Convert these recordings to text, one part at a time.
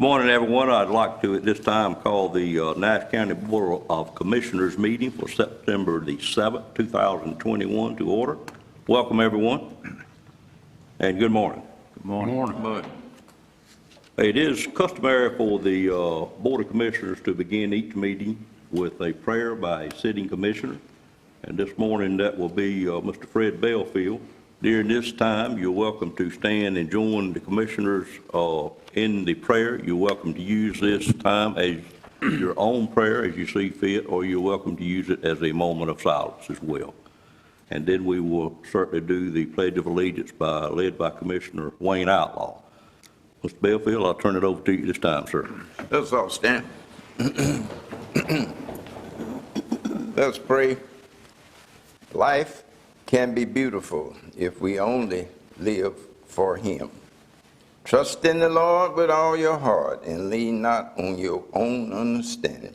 Good morning, everyone. I'd like to, at this time, call the Nash County Board of Commissioners meeting for September the 7th, 2021 to order. Welcome, everyone, and good morning. Good morning. Good morning. It is customary for the Board of Commissioners to begin each meeting with a prayer by a sitting commissioner, and this morning that will be Mr. Fred Belfield. During this time, you're welcome to stand and join the commissioners in the prayer. You're welcome to use this time as your own prayer as you see fit, or you're welcome to use it as a moment of silence as well. And then we will certainly do the Pledge of Allegiance led by Commissioner Wayne Outlaw. Mr. Belfield, I'll turn it over to you this time, sir. Let's all stand. Let's pray. Life can be beautiful if we only live for Him. Trust in the Lord with all your heart and lean not on your own understanding.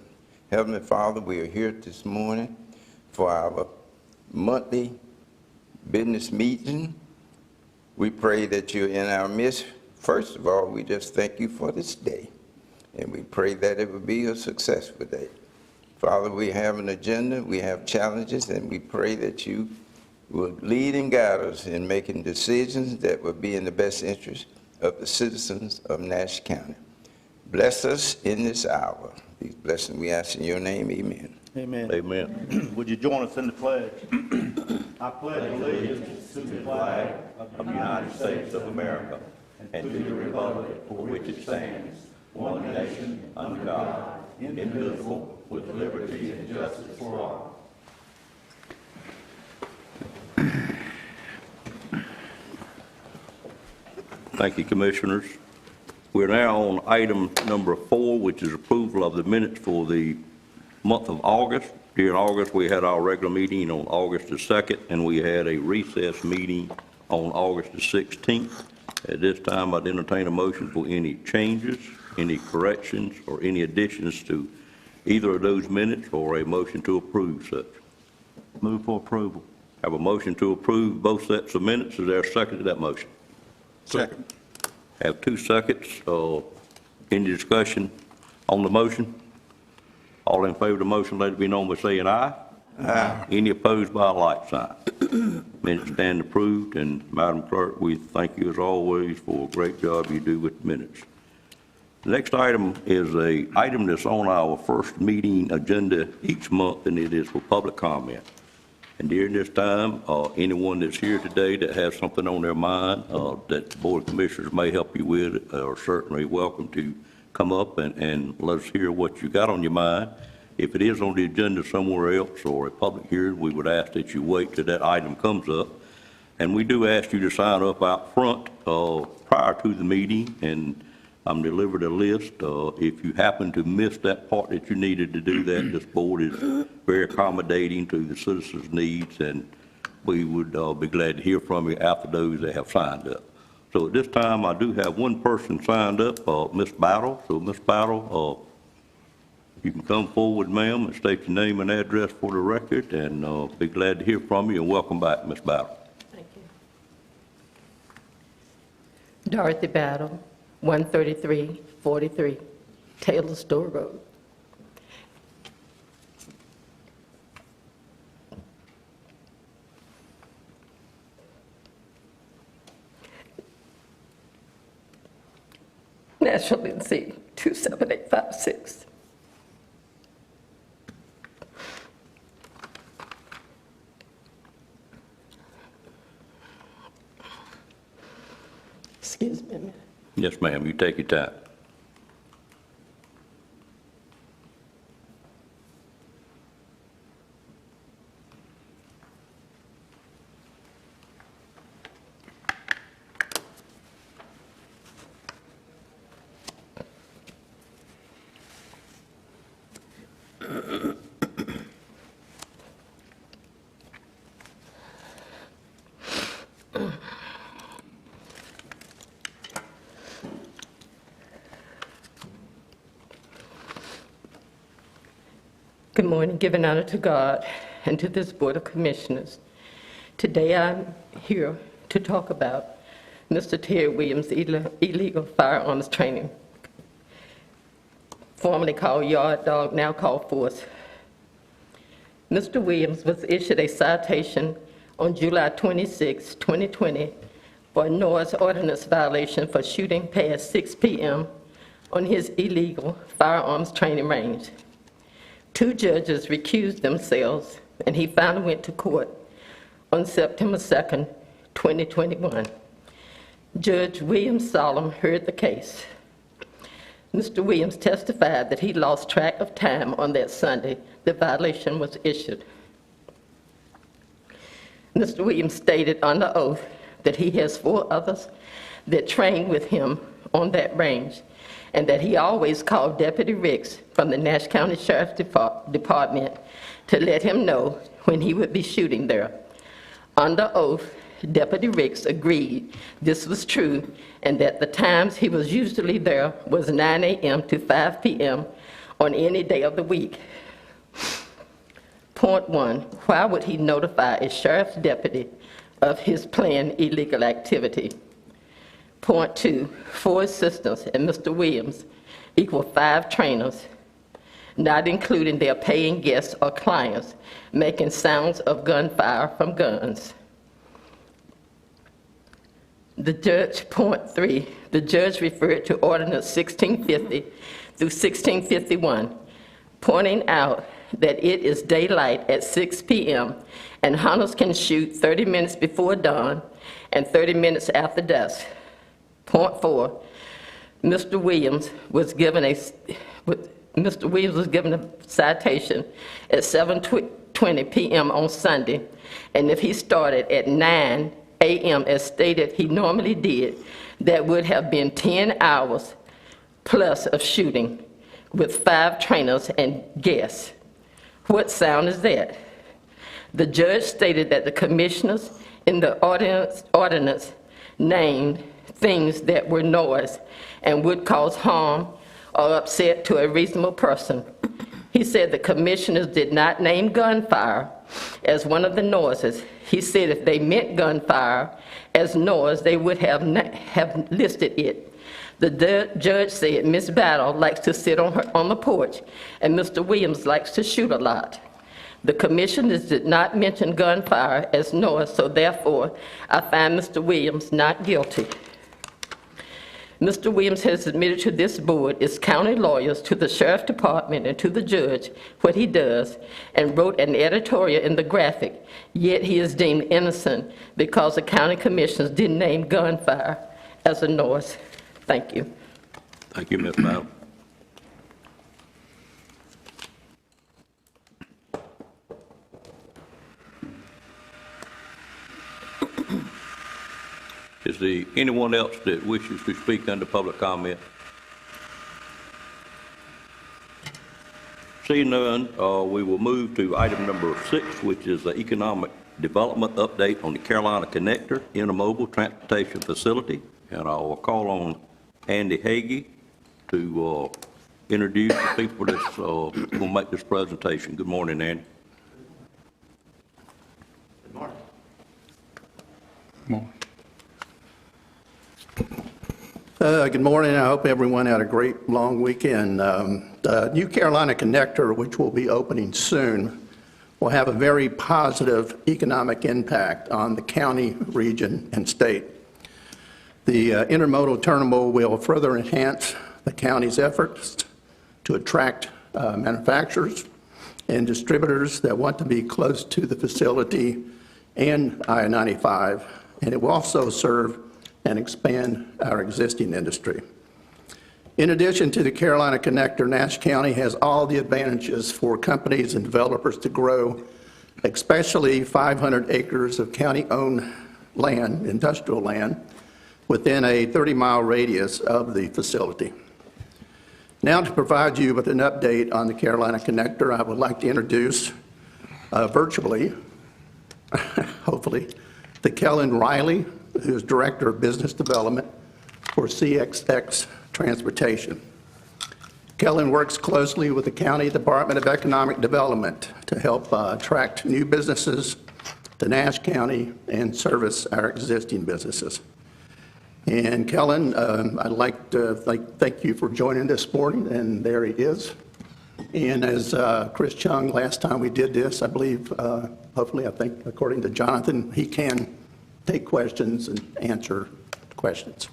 Heavenly Father, we are here this morning for our monthly business meeting. We pray that you're in our midst. First of all, we just thank you for this day, and we pray that it will be a successful day. Father, we have an agenda, we have challenges, and we pray that you will lead and guide us in making decisions that will be in the best interest of the citizens of Nash County. Bless us in this hour. These blessings we ask in your name, amen. Amen. Amen. Would you join us in the pledge? I pledge allegiance to the flag of the United States of America and to the republic for which it stands, one nation, under God, indivisible, with liberty and justice for all. Thank you, Commissioners. We're now on item number 4, which is approval of the minutes for the month of August. During August, we had our regular meeting on August the 2nd, and we had a recess meeting on August the 16th. At this time, I'd entertain a motion for any changes, any corrections, or any additions to either of those minutes, or a motion to approve such. Move for approval. Have a motion to approve both sets of minutes. Is there a second to that motion? Second. Have 2 seconds. Any discussion on the motion? All in favor of the motion, let it be known by saying aye. Aye. Any opposed by a like sign? Minutes stand approved, and Madam Clerk, we thank you as always for a great job you do with minutes. The next item is an item that's on our first meeting agenda each month, and it is for public comment. And during this time, anyone that's here today that has something on their mind that the Board of Commissioners may help you with are certainly welcome to come up and let us hear what you got on your mind. If it is on the agenda somewhere else or a public hearing, we would ask that you wait till that item comes up. And we do ask you to sign up out front prior to the meeting, and I'm delivered a list. If you happen to miss that part that you needed to do that, this board is very accommodating to the citizens' needs, and we would be glad to hear from you after those that have signed up. So at this time, I do have one person signed up, Ms. Battle. So Ms. Battle, you can come forward, ma'am, and state your name and address for the record, and be glad to hear from you, and welcome back, Ms. Battle. Thank you. Dorothy Battle, 13343 Taylor Store Road. National NC 27856. Excuse me a minute. Yes, ma'am, you take your time. Good morning, giving honor to God and to this Board of Commissioners. Today I'm here to talk about Mr. Terry Williams' illegal firearms training formerly called Yard Dog, now called Force. Mr. Williams was issued a citation on July 26, 2020, for a noise ordinance violation for shooting past 6 p.m. on his illegal firearms training range. 2 judges recused themselves, and he finally went to court on September 2nd, 2021. Judge William Solemn heard the case. Mr. Williams testified that he lost track of time on that Sunday the violation was issued. Mr. Williams stated under oath that he has 4 others that trained with him on that range, and that he always called Deputy Ricks from the Nash County Sheriff's Department to let him know when he would be shooting there. Under oath, Deputy Ricks agreed this was true, and that the times he was usually there was 9 a.m. to 5 p.m. on any day of the week. Point 1, why would he notify a sheriff's deputy of his planned illegal activity? Point 2, 4 assistants and Mr. Williams equal 5 trainers, not including their paying guests or clients, making sounds of gunfire from guns. Point 3, the judge referred to Ordinance 1650 through 1651, pointing out that it is daylight at 6 p.m. and hunters can shoot 30 minutes before dawn and 30 minutes after dusk. Point 4, Mr. Williams was given a citation at 7:20 p.m. on Sunday, and if he started at 9 a.m. as stated he normally did, that would have been 10 hours plus of shooting with 5 trainers and guests. What sound is that? The judge stated that the commissioners in the ordinance named things that were noise and would cause harm or upset to a reasonable person. He said the commissioners did not name gunfire as one of the noises. He said if they meant gunfire as noise, they would have listed it. The judge said Ms. Battle likes to sit on the porch, and Mr. Williams likes to shoot a lot. The commissioners did not mention gunfire as noise, so therefore I find Mr. Williams not guilty. Mr. Williams has admitted to this board, his county lawyers, to the sheriff's department, and to the judge what he does, and wrote an editorial in the Graphic, yet he is deemed innocent because the county commissioners didn't name gunfire as a noise. Thank you. Thank you, Ms. Battle. Is there anyone else that wishes to speak under public comment? Seeing none, we will move to item number 6, which is the economic development update on the Carolina Connector Intermodal Transportation Facility. And I will call on Andy Hagee to introduce the people that's going to make this presentation. Good morning, Andy. Good morning. Good morning. I hope everyone had a great long weekend. The new Carolina Connector, which will be opening soon, will have a very positive economic impact on the county, region, and state. The intermodal terminal will further enhance the county's efforts to attract manufacturers and distributors that want to be close to the facility and I-95, and it will also serve and expand our existing industry. In addition to the Carolina Connector, Nash County has all the advantages for companies and developers to grow, especially 500 acres of county-owned land, industrial land, within a 30-mile radius of the facility. Now, to provide you with an update on the Carolina Connector, I would like to introduce virtually, hopefully, to Kellen Riley, who is Director of Business Development for CXX Transportation. Kellen works closely with the County Department of Economic Development to help attract new businesses to Nash County and service our existing businesses. And Kellen, I'd like to thank you for joining this morning, and there he is. And as Chris Chung, last time we did this, I believe, hopefully, I think, according to Jonathan, he can take questions and answer questions.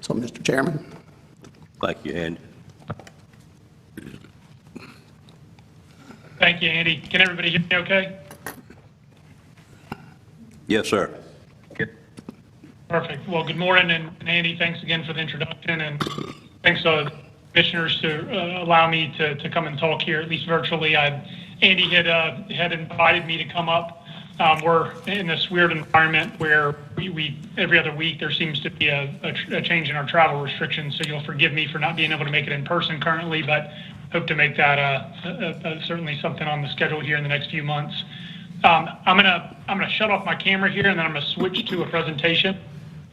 So, Mr. Chairman. Thank you, Andy. Thank you, Andy. Can everybody hear me okay? Yes, sir. Perfect. Well, good morning, and Andy, thanks again for the introduction, and thanks to the commissioners to allow me to come and talk here, at least virtually. Andy had invited me to come up. We're in this weird environment where we every other week there seems to be a change in our travel restrictions, so you'll forgive me for not being able to make it in person currently, but hope to make that certainly something on the schedule here in the next few months. I'm gonna shut off my camera here, and then I'm gonna switch to a presentation.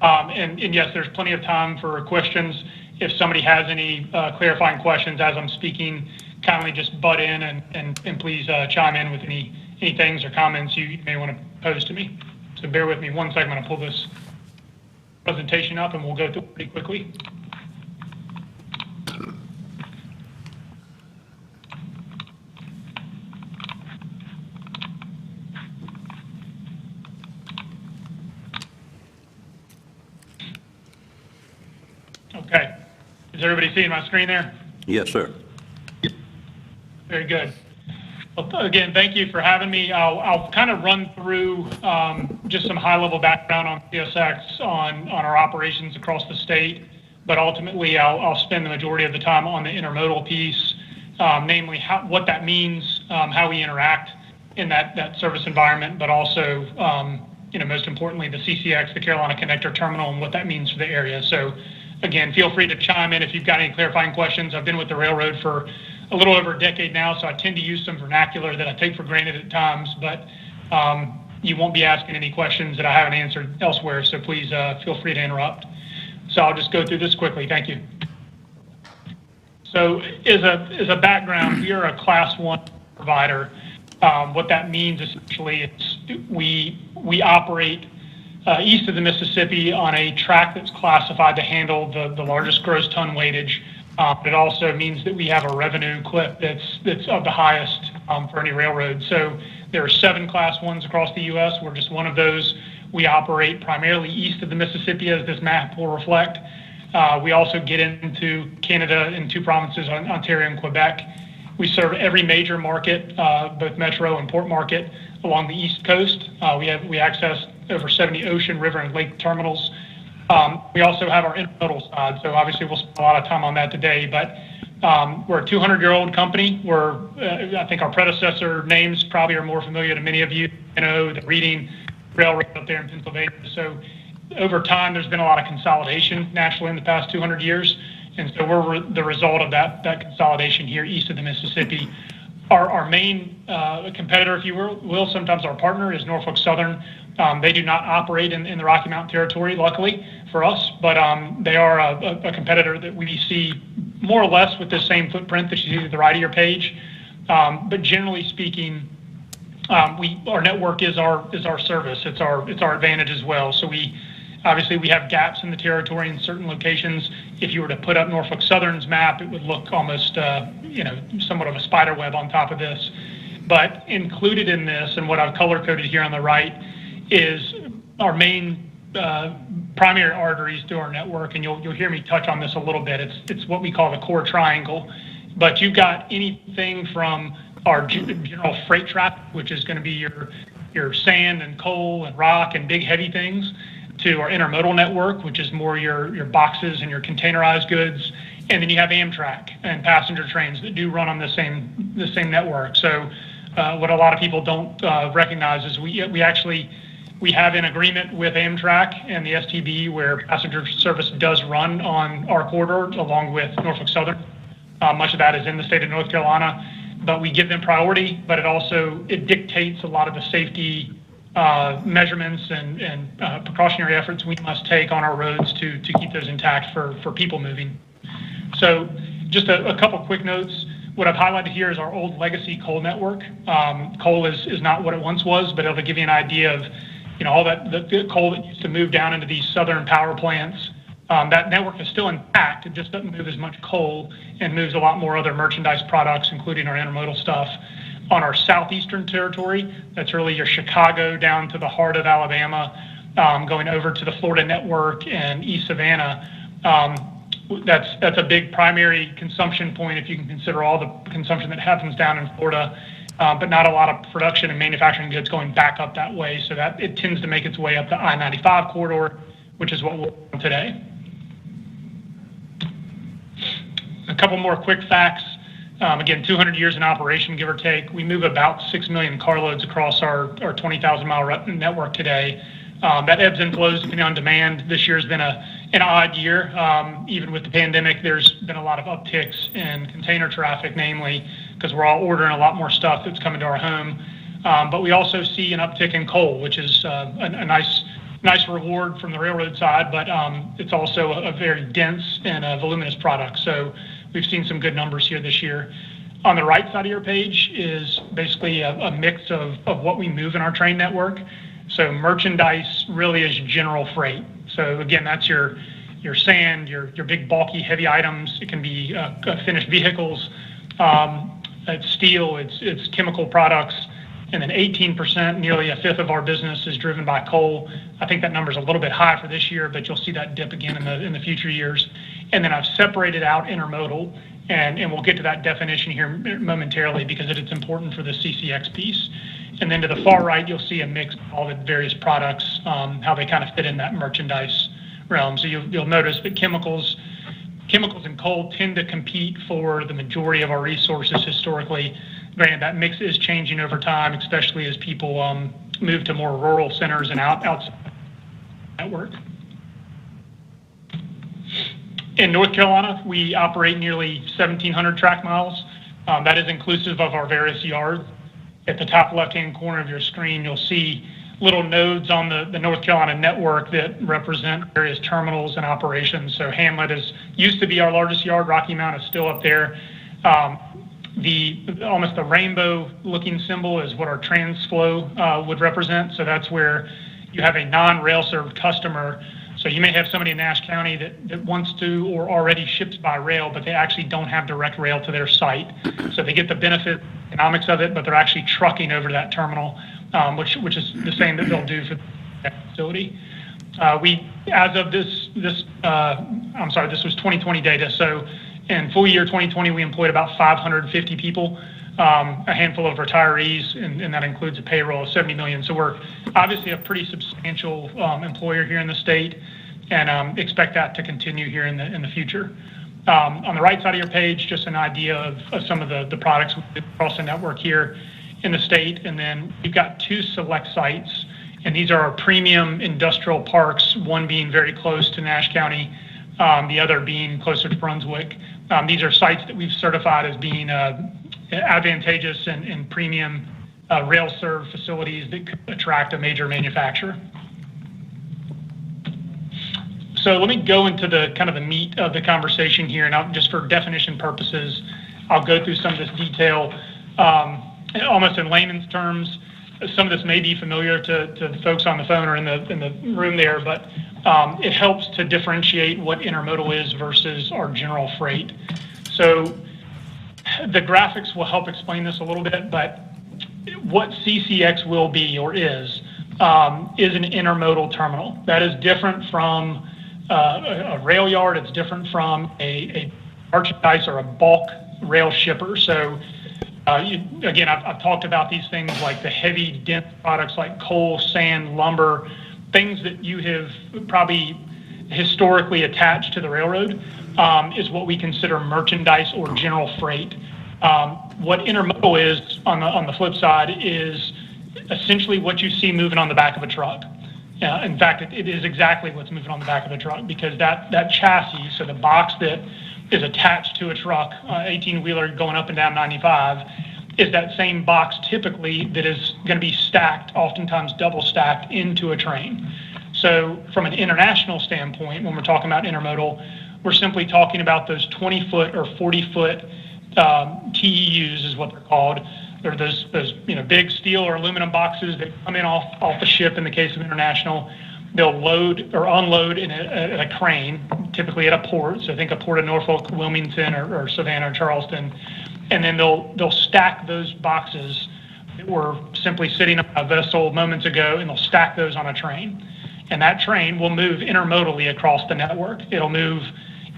And yes, there's plenty of time for questions. If somebody has any clarifying questions as I'm speaking, kindly just butt in and please chime in with any things or comments you may want to pose to me. So bear with me 1 second. I'm going to pull this presentation up and we'll go through it pretty quickly. Okay. Is everybody seeing my screen there? Yes, sir. Very good. Well, again, thank you for having me. I'll kind of run through just some high-level background on CSX, on our operations across the state, but ultimately I'll spend the majority of the time on the intermodal piece, namely what that means, how we interact in that service environment, but also, most importantly, the CCX, the Carolina Connector Terminal, and what that means for the area. So, again, feel free to chime in if you've got any clarifying questions. I've been with the railroad for a little over a decade now, so I tend to use some vernacular that I take for granted at times, but you won't be asking any questions that I haven't answered elsewhere, so please feel free to interrupt. So I'll just go through this quickly. Thank you. So as a background, we are a Class 1 provider. What that means essentially is we operate east of the Mississippi on a track that's classified to handle the largest gross ton weightage. It also means that we have a revenue clip that's of the highest for any railroad. So there are 7 Class 1s across the U.S. We're just one of those. We operate primarily east of the Mississippi, as this map will reflect. We also get into Canada in 2 provinces, Ontario and Quebec. We serve every major market, both metro and port market, along the East Coast. We access over 70 ocean, river, and lake terminals. We also have our intermodal side, so obviously we'll spend a lot of time on that today, but we're a 200-year-old company. I think our predecessor names probably are more familiar to many of you, the Reading Railroad up there in Pennsylvania. So over time, there's been a lot of consolidation naturally in the past 200 years, and so we're the result of that consolidation here east of the Mississippi. Our main competitor, if you will, sometimes our partner, is Norfolk Southern. They do not operate in the Rocky Mountain Territory, luckily for us, but they are a competitor that we see more or less with the same footprint that you see at the right of your page. But generally speaking, our network is our service. It's our advantage as well. So we have gaps in the territory in certain locations. If you were to put up Norfolk Southern's map, it would look almost somewhat of a spider web on top of this. But included in this, and what I've color coded here on the right, is our main primary arteries through our network, and you'll hear me touch on this a little bit. It's what we call the core triangle, but you've got anything from our general freight traffic, which is going to be your sand and coal and rock and big heavy things, to our intermodal network, which is more your boxes and your containerized goods, and then you have Amtrak and passenger trains that do run on the same network. So what a lot of people don't recognize is we have an agreement with Amtrak and the STB where passenger service does run on our corridor along with Norfolk Southern. Much of that is in the state of North Carolina, but we give them priority, but it dictates a lot of the safety measurements and precautionary efforts we must take on our roads to keep those intact for people moving. So just a couple quick notes. What I've highlighted here is our old legacy coal network. Coal is not what it once was, but it'll give you an idea of all the coal that used to move down into these southern power plants That network is still intact. It just doesn't move as much coal and moves a lot more other merchandise products, including our intermodal stuff. On our southeastern territory, that's really your Chicago down to the heart of Alabama, going over to the Florida network and East Savannah. That's a big primary consumption point if you can consider all the consumption that happens down in Florida, but not a lot of production and manufacturing goods going back up that way. So that it tends to make its way up the I-95 corridor, which is what we're on today. A couple more quick facts. Again, 200 years in operation, give or take. We move about 6 million carloads across our 20,000-mile network today. That ebbs and flows depending on demand. This year's been an odd year. Even with the pandemic, there's been a lot of upticks in container traffic, namely because we're all ordering a lot more stuff that's coming to our home. But we also see an uptick in coal, which is a nice reward from the railroad side, but it's also a very dense and voluminous product. So we've seen some good numbers here this year. On the right side of your page is basically a mix of what we move in our train network. So merchandise really is general freight. So again, that's your sand, your big bulky heavy items. It can be finished vehicles, it's steel, it's chemical products, and then 18%, nearly a fifth of our business is driven by coal. I think that number is a little bit high for this year, but you'll see that dip again in the future years. And then I've separated out intermodal, and we'll get to that definition here momentarily because it's important for the CCX piece. And then to the far right, you'll see a mix of all the various products, how they kind of fit in that merchandise realm. So you'll notice that chemicals and coal tend to compete for the majority of our resources historically. Granted, that mix is changing over time, especially as people move to more rural centers and outside the network. In North Carolina, we operate nearly 1,700 track miles. That is inclusive of our various yards. At the top left-hand corner of your screen, you'll see little nodes on the North Carolina network that represent various terminals and operations. So Hamlet used to be our largest yard. Rocky Mount is still up there. Almost the rainbow-looking symbol is what our TransFlow would represent. So that's where you have a non-rail served customer. So you may have somebody in Nash County that wants to or already ships by rail, but they actually don't have direct rail to their site. So they get the benefit economics of it, but they're actually trucking over to that terminal, which is the same that they'll do for the facility. As of this was 2020 data. So in full year 2020, we employed about 550 people, a handful of retirees, and that includes a payroll of 70 million. So we're obviously a pretty substantial employer here in the state, and expect that to continue here in the future. On the right side of your page, just an idea of some of the products across the network here in the state. And then we've got 2 select sites, and these are our premium industrial parks, one being very close to Nash County, the other being closer to Brunswick. These are sites that we've certified as being advantageous and premium rail-served facilities that could attract a major manufacturer. So let me go into the kind of the meat of the conversation here, and just for definition purposes, I'll go through some of this detail almost in layman's terms. Some of this may be familiar to the folks on the phone or in the room there, but it helps to differentiate what intermodal is versus our general freight. So the graphics will help explain this a little bit, but what CCX will be or is an intermodal terminal. That is different from a rail yard. It's different from a merchandise or a bulk rail shipper. So again, I've talked about these things like the heavy, dense products like coal, sand, lumber, things that you have probably historically attached to the railroad is what we consider merchandise or general freight. What intermodal is, on the flip side, is essentially what you see moving on the back of a truck. In fact, it is exactly what's moving on the back of the truck, because that chassis, so the box that is attached to a truck, 18-wheeler going up and down 95, is that same box typically that is going to be stacked, oftentimes double stacked, into a train. So from an international standpoint, when we're talking about intermodal, we're simply talking about those 20-foot or 40-foot TEUs is what they're called. They're those big steel or aluminum boxes that come in off the ship in the case of international. they'll load or unload at a crane, typically at a port. So think a port of Norfolk, Wilmington, or Savannah, or Charleston. And then they'll stack those boxes that were simply sitting on a vessel moments ago, and they'll stack those on a train. And that train will move intermodally across the network. It'll move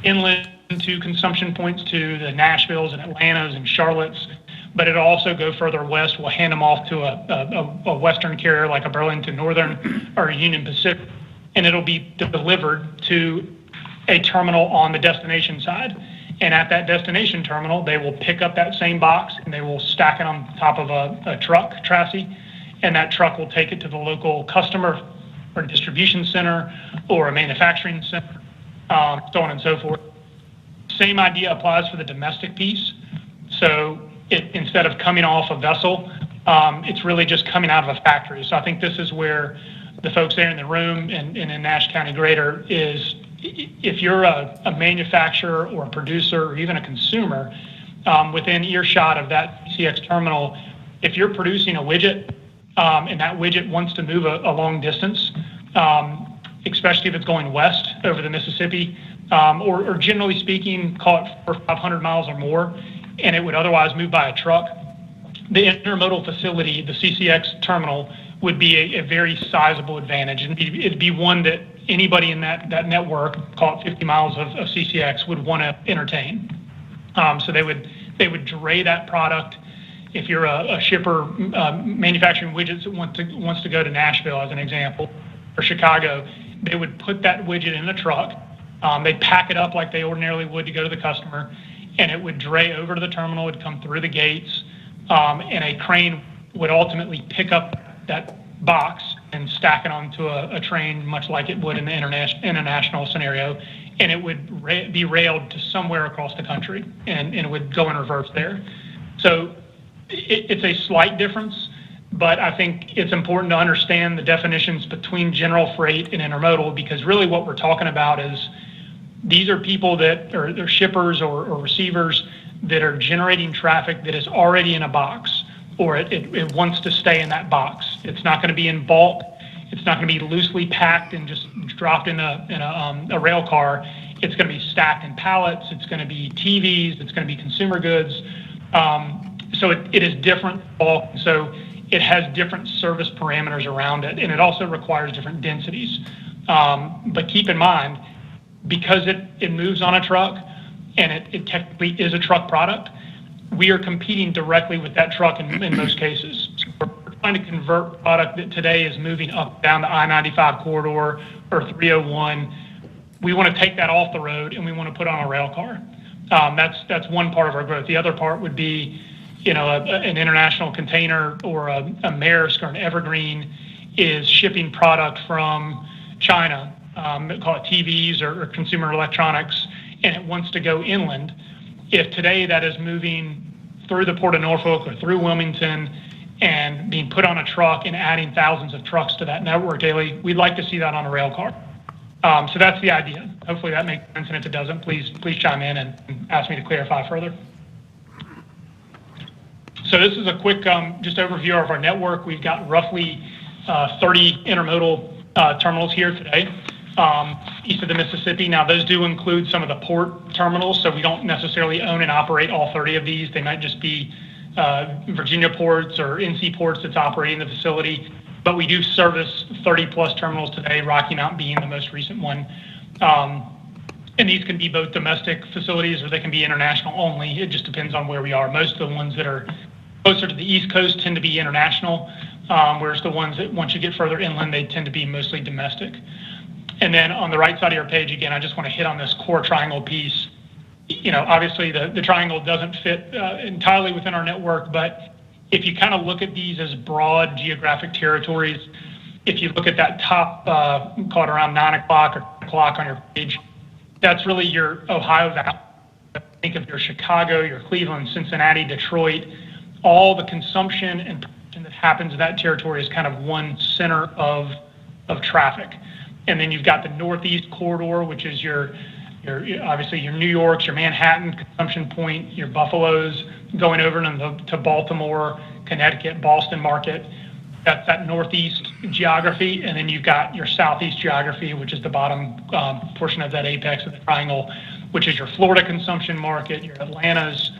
inland to consumption points to the Nashvilles and Atlantas and Charlottes, but it'll also go further west. We'll hand them off to a Western carrier like a Burlington Northern or a Union Pacific, and it'll be delivered to a terminal on the destination side. And at that destination terminal, they will pick up that same box and they will stack it on top of a truck chassis, and that truck will take it to the local customer or distribution center or a manufacturing center, so on and so forth. Same idea applies for the domestic piece. So instead of coming off a vessel, it's really just coming out of a factory. So I think this is where the folks there in the room and in Nash County Greater is, if you're a manufacturer or a producer or even a consumer within earshot of that CX terminal, if you're producing a widget and that widget wants to move a long distance, especially if it's going west over the Mississippi, or generally speaking, call it 400 or 500 miles or more, and it would otherwise move by a truck, the intermodal facility, the CCX terminal, would be a very sizable advantage. And it'd be one that anybody in that network, call it 50 miles of CCX, would want to entertain. So they would dray that product. If you're a shipper manufacturing widgets that wants to go to Nashville, as an example, or Chicago, they would put that widget in a truck. They'd pack it up like they ordinarily would to go to the customer, and it would dray over to the terminal. It'd come through the gates, and a crane would ultimately pick up that box and stack it onto a train, much like it would in the international scenario, and it would be railed to somewhere across the country, and it would go in reverse there. So it's a slight difference, but I think it's important to understand the definitions between general freight and intermodal, because really what we're talking about is these are people that are they're shippers or receivers that are generating traffic that is already in a box, or it wants to stay in that box. It's not going to be in bulk. It's not going to be loosely packed and just dropped in a rail car. It's going to be stacked in pallets. It's going to be TVs. It's going to be consumer goods. So it is different bulk. So it has different service parameters around it, and it also requires different densities. But keep in mind, because it moves on a truck and it technically is a truck product, we are competing directly with that truck in most cases. So we're trying to convert product that today is moving up down the I-95 corridor or 301. We want to take that off the road and we want to put on a rail car. That's one part of our growth. The other part would be, an international container or a Maersk or an Evergreen is shipping product from China, call it TVs or consumer electronics, and it wants to go inland. If today that is moving through the Port of Norfolk or through Wilmington and being put on a truck and adding thousands of trucks to that network daily, we'd like to see that on a rail car. So that's the idea. Hopefully that makes sense, and if it doesn't, please chime in and ask me to clarify further. So this is a quick just overview of our network. We've got roughly 30 intermodal terminals here today, east of the Mississippi. Now, those do include some of the port terminals, so we don't necessarily own and operate all 30 of these. They might just be Virginia ports or NC ports that's operating the facility, but we do service 30-plus terminals today, Rocky Mount being the most recent one. And these can be both domestic facilities or they can be international only. It just depends on where we are. Most of the ones that are closer to the East Coast tend to be international, whereas the ones that once you get further inland, they tend to be mostly domestic. And then on the right side of your page, again, I just want to hit on this core triangle piece. Obviously the triangle doesn't fit entirely within our network, but if you kind of look at these as broad geographic territories, if you look at that top, call it around 9 o'clock or 10 o'clock on your page, that's really your Ohio Valley. Think of your Chicago, your Cleveland, Cincinnati, Detroit. All the consumption and production that happens in that territory is kind of one center of traffic. And then you've got the Northeast corridor, which is your obviously your New Yorks, your Manhattan consumption point, your Buffaloes, going over to Baltimore, Connecticut, Boston market. That's that Northeast geography, and then you've got your southeast geography, which is the bottom portion of that apex of the triangle, which is your Florida consumption market, your Atlanta's,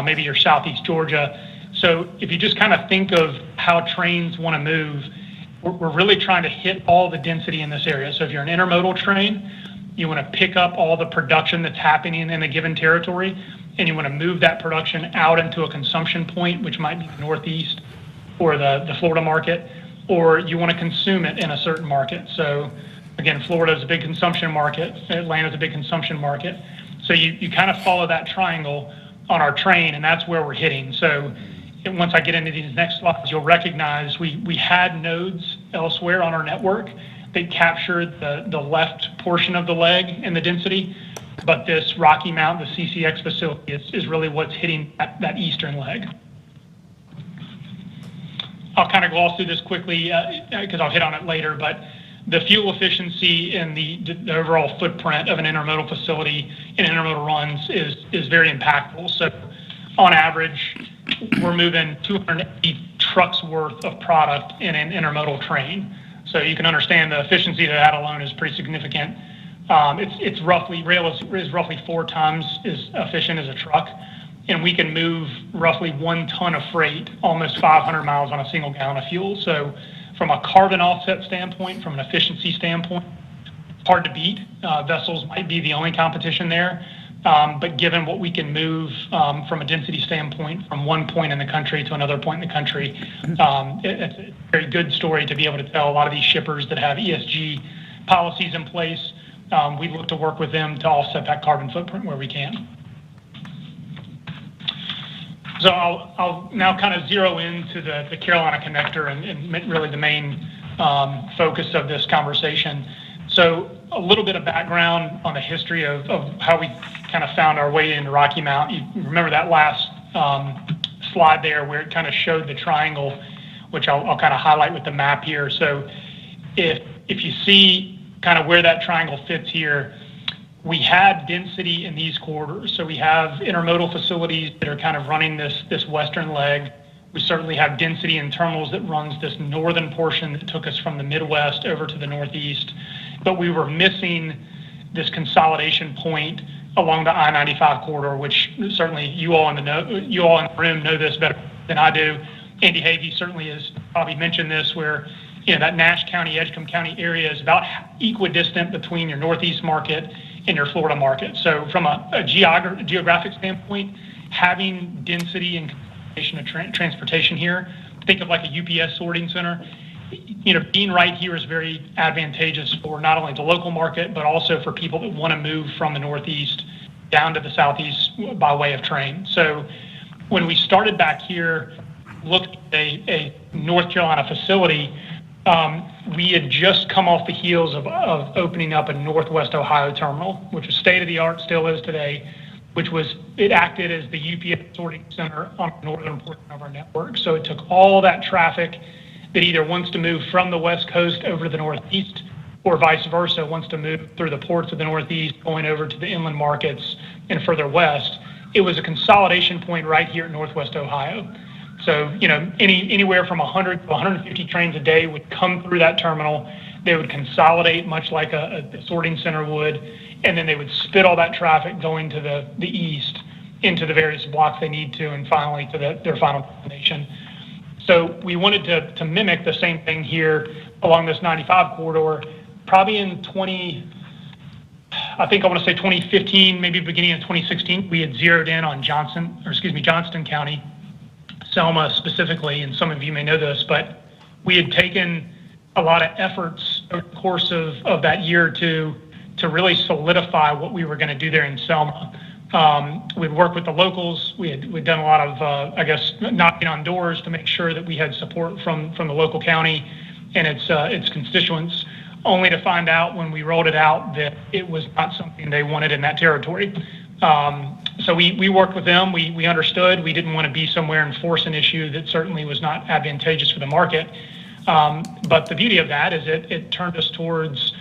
maybe your southeast Georgia. So if you just kind of think of how trains want to move, we're really trying to hit all the density in this area. So if you're an intermodal train, you want to pick up all the production that's happening in a given territory, and you want to move that production out into a consumption point, which might be the Northeast or the Florida market, or you want to consume it in a certain market. So again, Florida is a big consumption market, Atlanta is a big consumption market. So you kind of follow that triangle on our train, and that's where we're hitting. So once I get into these next slides, you'll recognize we had nodes elsewhere on our network that captured the left portion of the leg in the density, but this Rocky Mount, the CCX facility, is really what's hitting that eastern leg. I'll kind of gloss through this quickly because I'll hit on it later, but the fuel efficiency and the overall footprint of an intermodal facility in intermodal runs is very impactful. So on average, we're moving 280 trucks worth of product in an intermodal train. So you can understand the efficiency of that alone is pretty significant. Rail is roughly 4 times as efficient as a truck, and we can move roughly 1 ton of freight, almost 500 miles on a single gallon of fuel. So from a carbon offset standpoint, from an efficiency standpoint, hard to beat. Vessels might be the only competition there, but given what we can move from a density standpoint from one point in the country to another point in the country, it's a very good story to be able to tell a lot of these shippers that have ESG policies in place. We look to work with them to offset that carbon footprint where we can. So I'll now kind of zero into the Carolina connector and really the main focus of this conversation. So a little bit of background on the history of how we kind of found our way into Rocky Mount. You remember that last slide there where it kind of showed the triangle, which I'll kind of highlight with the map here. So if you see kind of where that triangle fits here, we had density in these corridors. So we have intermodal facilities that are kind of running this western leg. We certainly have density in terminals that runs this northern portion that took us from the Midwest over to the Northeast. But we were missing this consolidation point along the I-95 corridor, which certainly you all in the room know this better than I do. Andy Havey certainly has probably mentioned this, where that Nash County, Edgecombe County area is about equidistant between your Northeast market and your Florida market. So from a geographic standpoint, having density and consolidation of transportation here, think of like a UPS sorting center. Being right here is very advantageous for not only the local market, but also for people that want to move from the Northeast down to the Southeast by way of train. So when we started back here, looked at a North Carolina facility, we had just come off the heels of opening up a Northwest Ohio terminal, which is state-of-the-art, still is today, it acted as the UPS sorting center on the northern portion of our network. So it took all that traffic that either wants to move from the West Coast over to the Northeast, or vice versa, wants to move through the ports of the Northeast, going over to the inland markets and further west. It was a consolidation point right here in Northwest Ohio. So, anywhere from 100 to 150 trains a day would come through that terminal. They would consolidate much like a sorting center would, and then they would spit all that traffic going to the east into the various blocks they need to, and finally to their final destination. So we wanted to mimic the same thing here along this 95 corridor. Probably in 2015, maybe beginning of 2016, we had zeroed in on Johnston County, Selma specifically, and some of you may know this, but we had taken a lot of efforts over the course of that year or two to really solidify what we were going to do there in Selma. We'd worked with the locals. We'd done a lot of, knocking on doors to make sure that we had support from the local county and its constituents, only to find out when we rolled it out that it was not something they wanted in that territory. So we worked with them. We understood. We didn't want to be somewhere and force an issue that certainly was not advantageous for the market. But the beauty of that is it turned us towards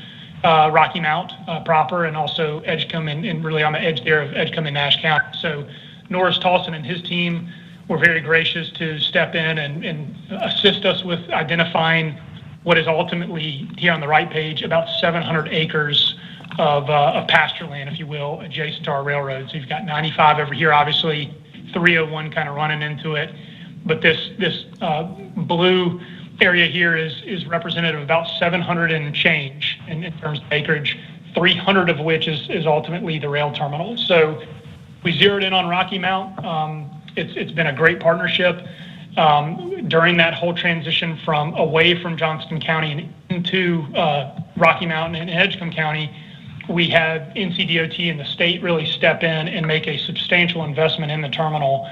Rocky Mount proper, and also Edgecombe, and really on the edge there of Edgecombe and Nash County. So Norris Tolson and his team were very gracious to step in and assist us with identifying what is ultimately, here on the right page, about 700 acres of pasture land, if you will, adjacent to our railroad. So you've got 95 over here, obviously, 301 kind of running into it. But this blue area here is representative of about 700 and change in terms of acreage, 300 of which is ultimately the rail terminal. So we zeroed in on Rocky Mount. It's been a great partnership. During that whole transition from away from Johnston County and into Rocky Mountain and Edgecombe County, we had NCDOT and the state really step in and make a substantial investment in the terminal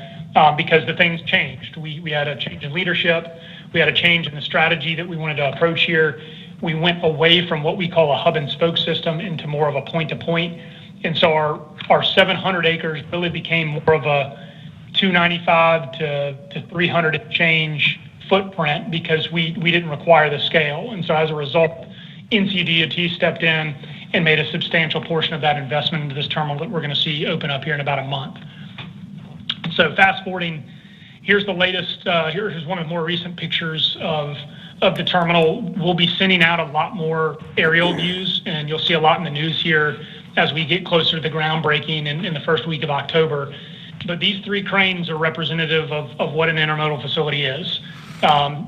because the things changed. We had a change in leadership. We had a change in the strategy that we wanted to approach here. We went away from what we call a hub and spoke system into more of a point-to-point. And so our 700 acres really became more of a 295 to 300 and change footprint because we didn't require the scale. And so as a result, NCDOT stepped in and made a substantial portion of that investment into this terminal that we're going to see open up here in about a month. So fast forwarding, here's the latest, here's one of the more recent pictures of the terminal. We'll be sending out a lot more aerial views, and you'll see a lot in the news here as we get closer to the groundbreaking in the first week of October. But these three cranes are representative of what an intermodal facility is.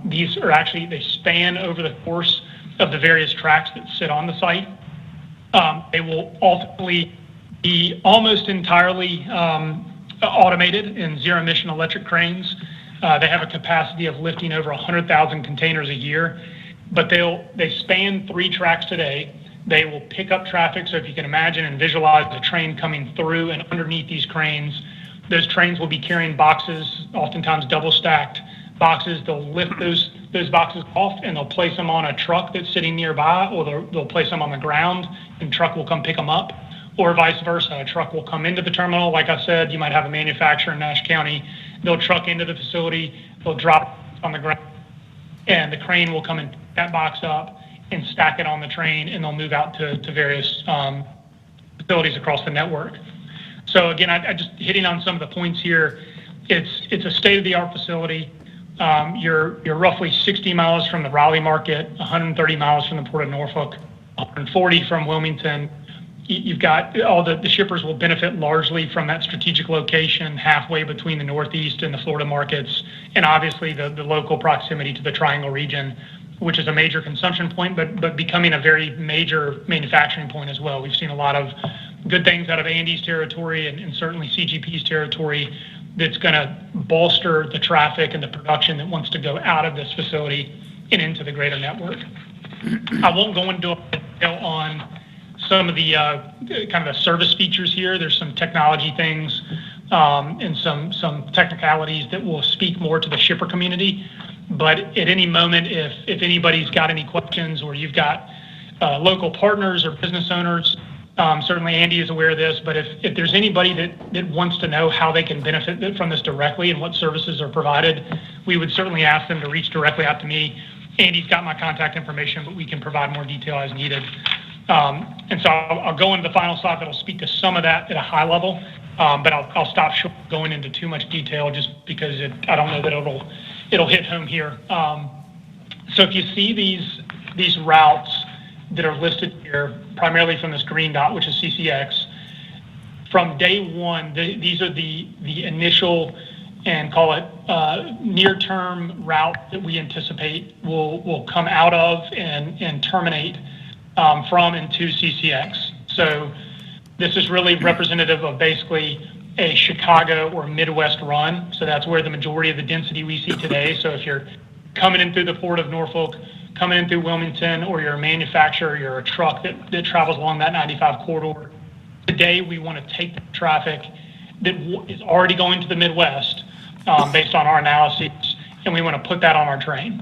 These are actually, they span over the course of the various tracks that sit on the site. They will ultimately be almost entirely automated in zero-emission electric cranes. They have a capacity of lifting over 100,000 containers a year, but they span 3 tracks today. They will pick up traffic, so if you can imagine and visualize the train coming through and underneath these cranes, those trains will be carrying boxes, oftentimes double-stacked boxes. They'll lift those boxes off and they'll place them on a truck that's sitting nearby, or they'll place them on the ground and the truck will come pick them up, or vice versa. A truck will come into the terminal. Like I said, you might have a manufacturer in Nash County. They'll truck into the facility, they'll drop it on the ground, and the crane will come and pick that box up and stack it on the train, and they'll move out to various facilities across the network. So again, I just hitting on some of the points here. It's a state-of-the-art facility. You're roughly 60 miles from the Raleigh market, 130 miles from the Port of Norfolk, 140 from Wilmington. You've got all the shippers will benefit largely from that strategic location halfway between the Northeast and the Florida markets, and obviously the local proximity to the Triangle region, which is a major consumption point, but becoming a very major manufacturing point as well. We've seen a lot of good things out of Andy's territory and certainly CGP's territory that's going to bolster the traffic and the production that wants to go out of this facility and into the greater network. I won't go into detail on some of the kind of the service features here. There's some technology things and some technicalities that will speak more to the shipper community. But at any moment, if anybody's got any questions, or you've got local partners or business owners, certainly Andy is aware of this, but if there's anybody that wants to know how they can benefit from this directly and what services are provided, we would certainly ask them to reach directly out to me. Andy's got my contact information, but we can provide more detail as needed. And so I'll go into the final slide that'll speak to some of that at a high level, but I'll stop short of going into too much detail just because I don't know that it'll hit home here. So if you see these routes that are listed here, primarily from this green dot, which is CCX, from day one, these are the initial and call it near-term route that we anticipate will come out of and terminate from and to CCX. So this is really representative of basically a Chicago or Midwest run. So that's where the majority of the density we see today. So if you're coming in through the Port of Norfolk, coming in through Wilmington, or you're a manufacturer, you're a truck that travels along that 95 corridor, today we want to take the traffic that is already going to the Midwest based on our analyses, and we want to put that on our train.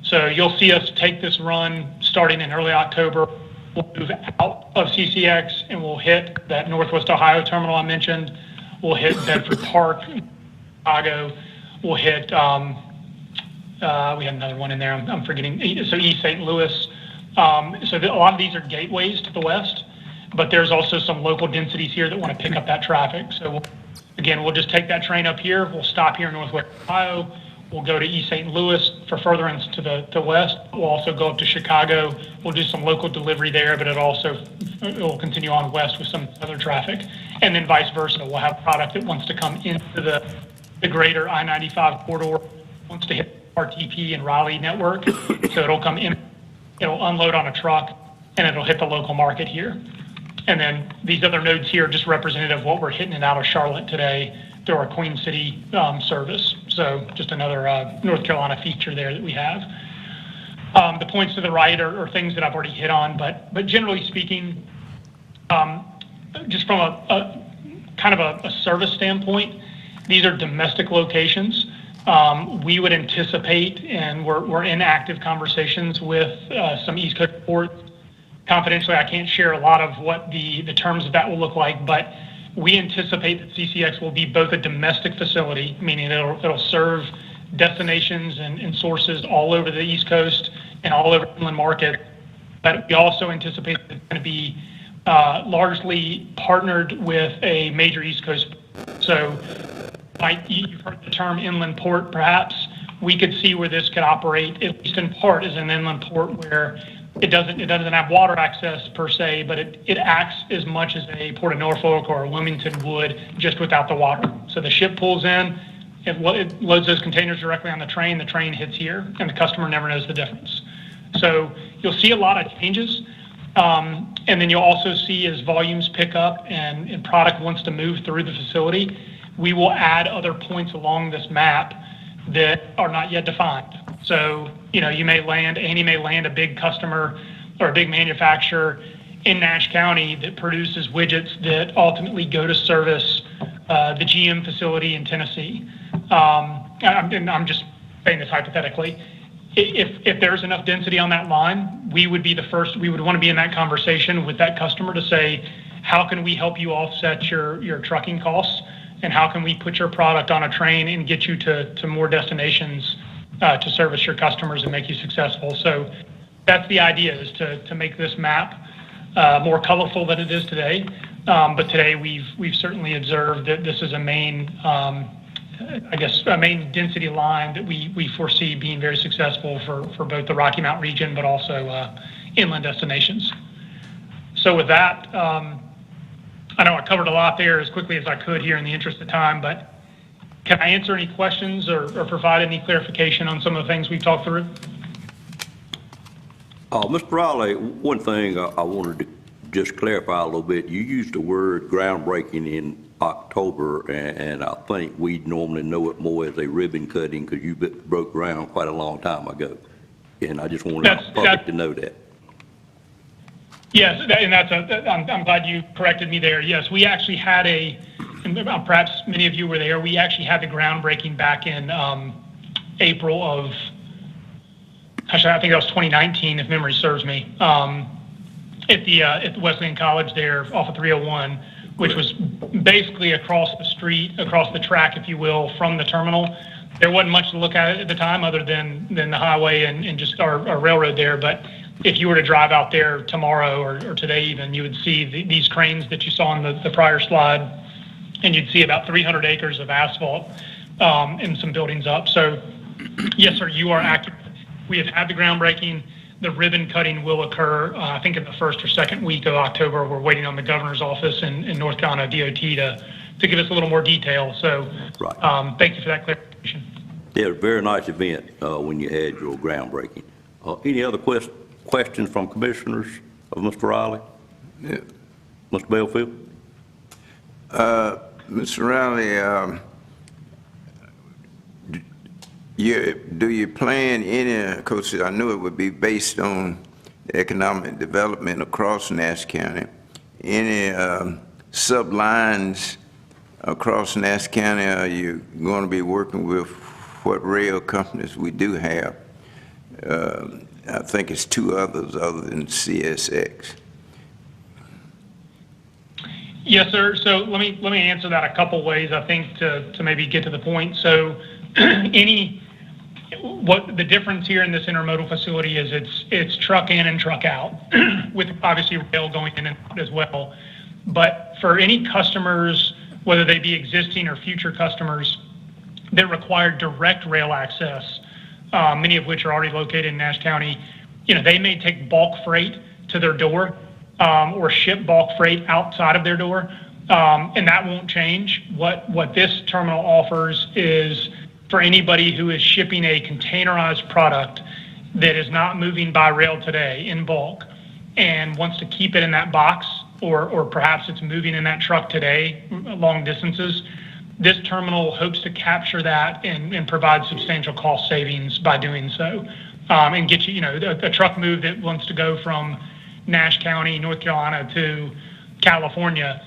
So you'll see us take this run starting in early October. We'll move out of CCX and we'll hit that Northwest Ohio terminal I mentioned. We'll hit Bedford Park, Chicago. We'll hit, we had another one in there, I'm forgetting, so East St. Louis. So a lot of these are gateways to the west, but there's also some local densities here that want to pick up that traffic. So again, we'll just take that train up here. We'll stop here in Northwest Ohio. We'll go to East St. Louis for furtherance to the west. We'll also go up to Chicago. We'll do some local delivery there, but it will continue on west with some other traffic. And then vice versa. We'll have product that wants to come into the greater I-95 corridor, wants to hit RTP and Raleigh network. So it'll come in, it'll unload on a truck, and it'll hit the local market here. And then these other nodes here are just representative of what we're hitting it out of Charlotte today through our Queen City service. So just another North Carolina feature there that we have. The points to the right are things that I've already hit on, but generally speaking, just from a kind of a service standpoint, these are domestic locations. We would anticipate, and we're in active conversations with some East Coast ports. Confidentially, I can't share a lot of what the terms of that will look like, but we anticipate that CCX will be both a domestic facility, meaning it'll serve destinations and sources all over the East Coast and all over inland market. But we also anticipate that it's going to be largely partnered with a major East Coast. So you've heard the term inland port, perhaps. We could see where this could operate, at least in part, as an inland port where it doesn't have water access per se, but it acts as much as a Port of Norfolk or a Wilmington would, just without the water. So the ship pulls in, it loads those containers directly on the train hits here, and the customer never knows the difference. So you'll see a lot of changes, and then you'll also see as volumes pick up and product wants to move through the facility, we will add other points along this map that are not yet defined. So, Andy may land a big customer or a big manufacturer in Nash County that produces widgets that ultimately go to service the GM facility in Tennessee. I'm just saying this hypothetically. If there's enough density on that line, we would want to be in that conversation with that customer to say, how can we help you offset your trucking costs? And how can we put your product on a train and get you to more destinations to service your customers and make you successful? So that's the idea, is to make this map more colorful than it is today. But today we've certainly observed that this is a main density line that we foresee being very successful for both the Rocky Mountain region, but also inland destinations. So with that, I know I covered a lot there as quickly as I could here in the interest of time, but can I answer any questions or provide any clarification on some of the things we've talked through? Mr. Raleigh, one thing I wanted to just clarify a little bit. You used the word groundbreaking in October, and I think we normally know it more as a ribbon cutting because you broke ground quite a long time ago. And I just wanted the public to know that. Yes, and I'm glad you corrected me there. Yes, we actually had and perhaps many of you were there, we actually had the groundbreaking back in April of, I think that was 2019, if memory serves me, at the Wesleyan College there off of 301, which was basically across the street, across the track, if you will, from the terminal. There wasn't much to look at the time other than the highway and just our railroad there, but if you were to drive out there tomorrow or today even, you would see these cranes that you saw on the prior slide, and you'd see about 300 acres of asphalt and some buildings up. So, yes, sir, you are accurate. We have had the groundbreaking. The ribbon cutting will occur, I think, in the first or second week of October. We're waiting on the governor's office in North Carolina DOT to give us a little more detail. So, right. Thank you for that clarification. Yeah, a very nice event when you had your groundbreaking. Any other questions from commissioners of Mr. Riley? Yeah. Mr. Belfield? Mr. Riley, do you plan any, of course, I knew it would be based on economic development across Nash County, any sublines across Nash County? Are you going to be working with what rail companies we do have? I think it's two others other than CSX. Yes, sir. So let me answer that a couple ways, I think, to maybe get to the point. So what the difference here in this intermodal facility is it's truck in and truck out, with obviously rail going in and out as well. But for any customers, whether they be existing or future customers, that require direct rail access, many of which are already located in Nash County. They may take bulk freight to their door or ship bulk freight outside of their door, and that won't change. What this terminal offers is for anybody who is shipping a containerized product that is not moving by rail today in bulk and wants to keep it in that box, or perhaps it's moving in that truck today long distances, this terminal hopes to capture that and provide substantial cost savings by doing so, and get you, a truck move that wants to go from Nash County, North Carolina to California.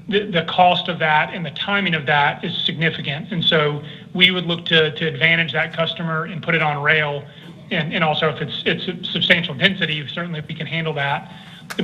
The cost of that and the timing of that is significant, and so we would look to advantage that customer and put it on rail, and also if it's a substantial density, certainly if we can handle that.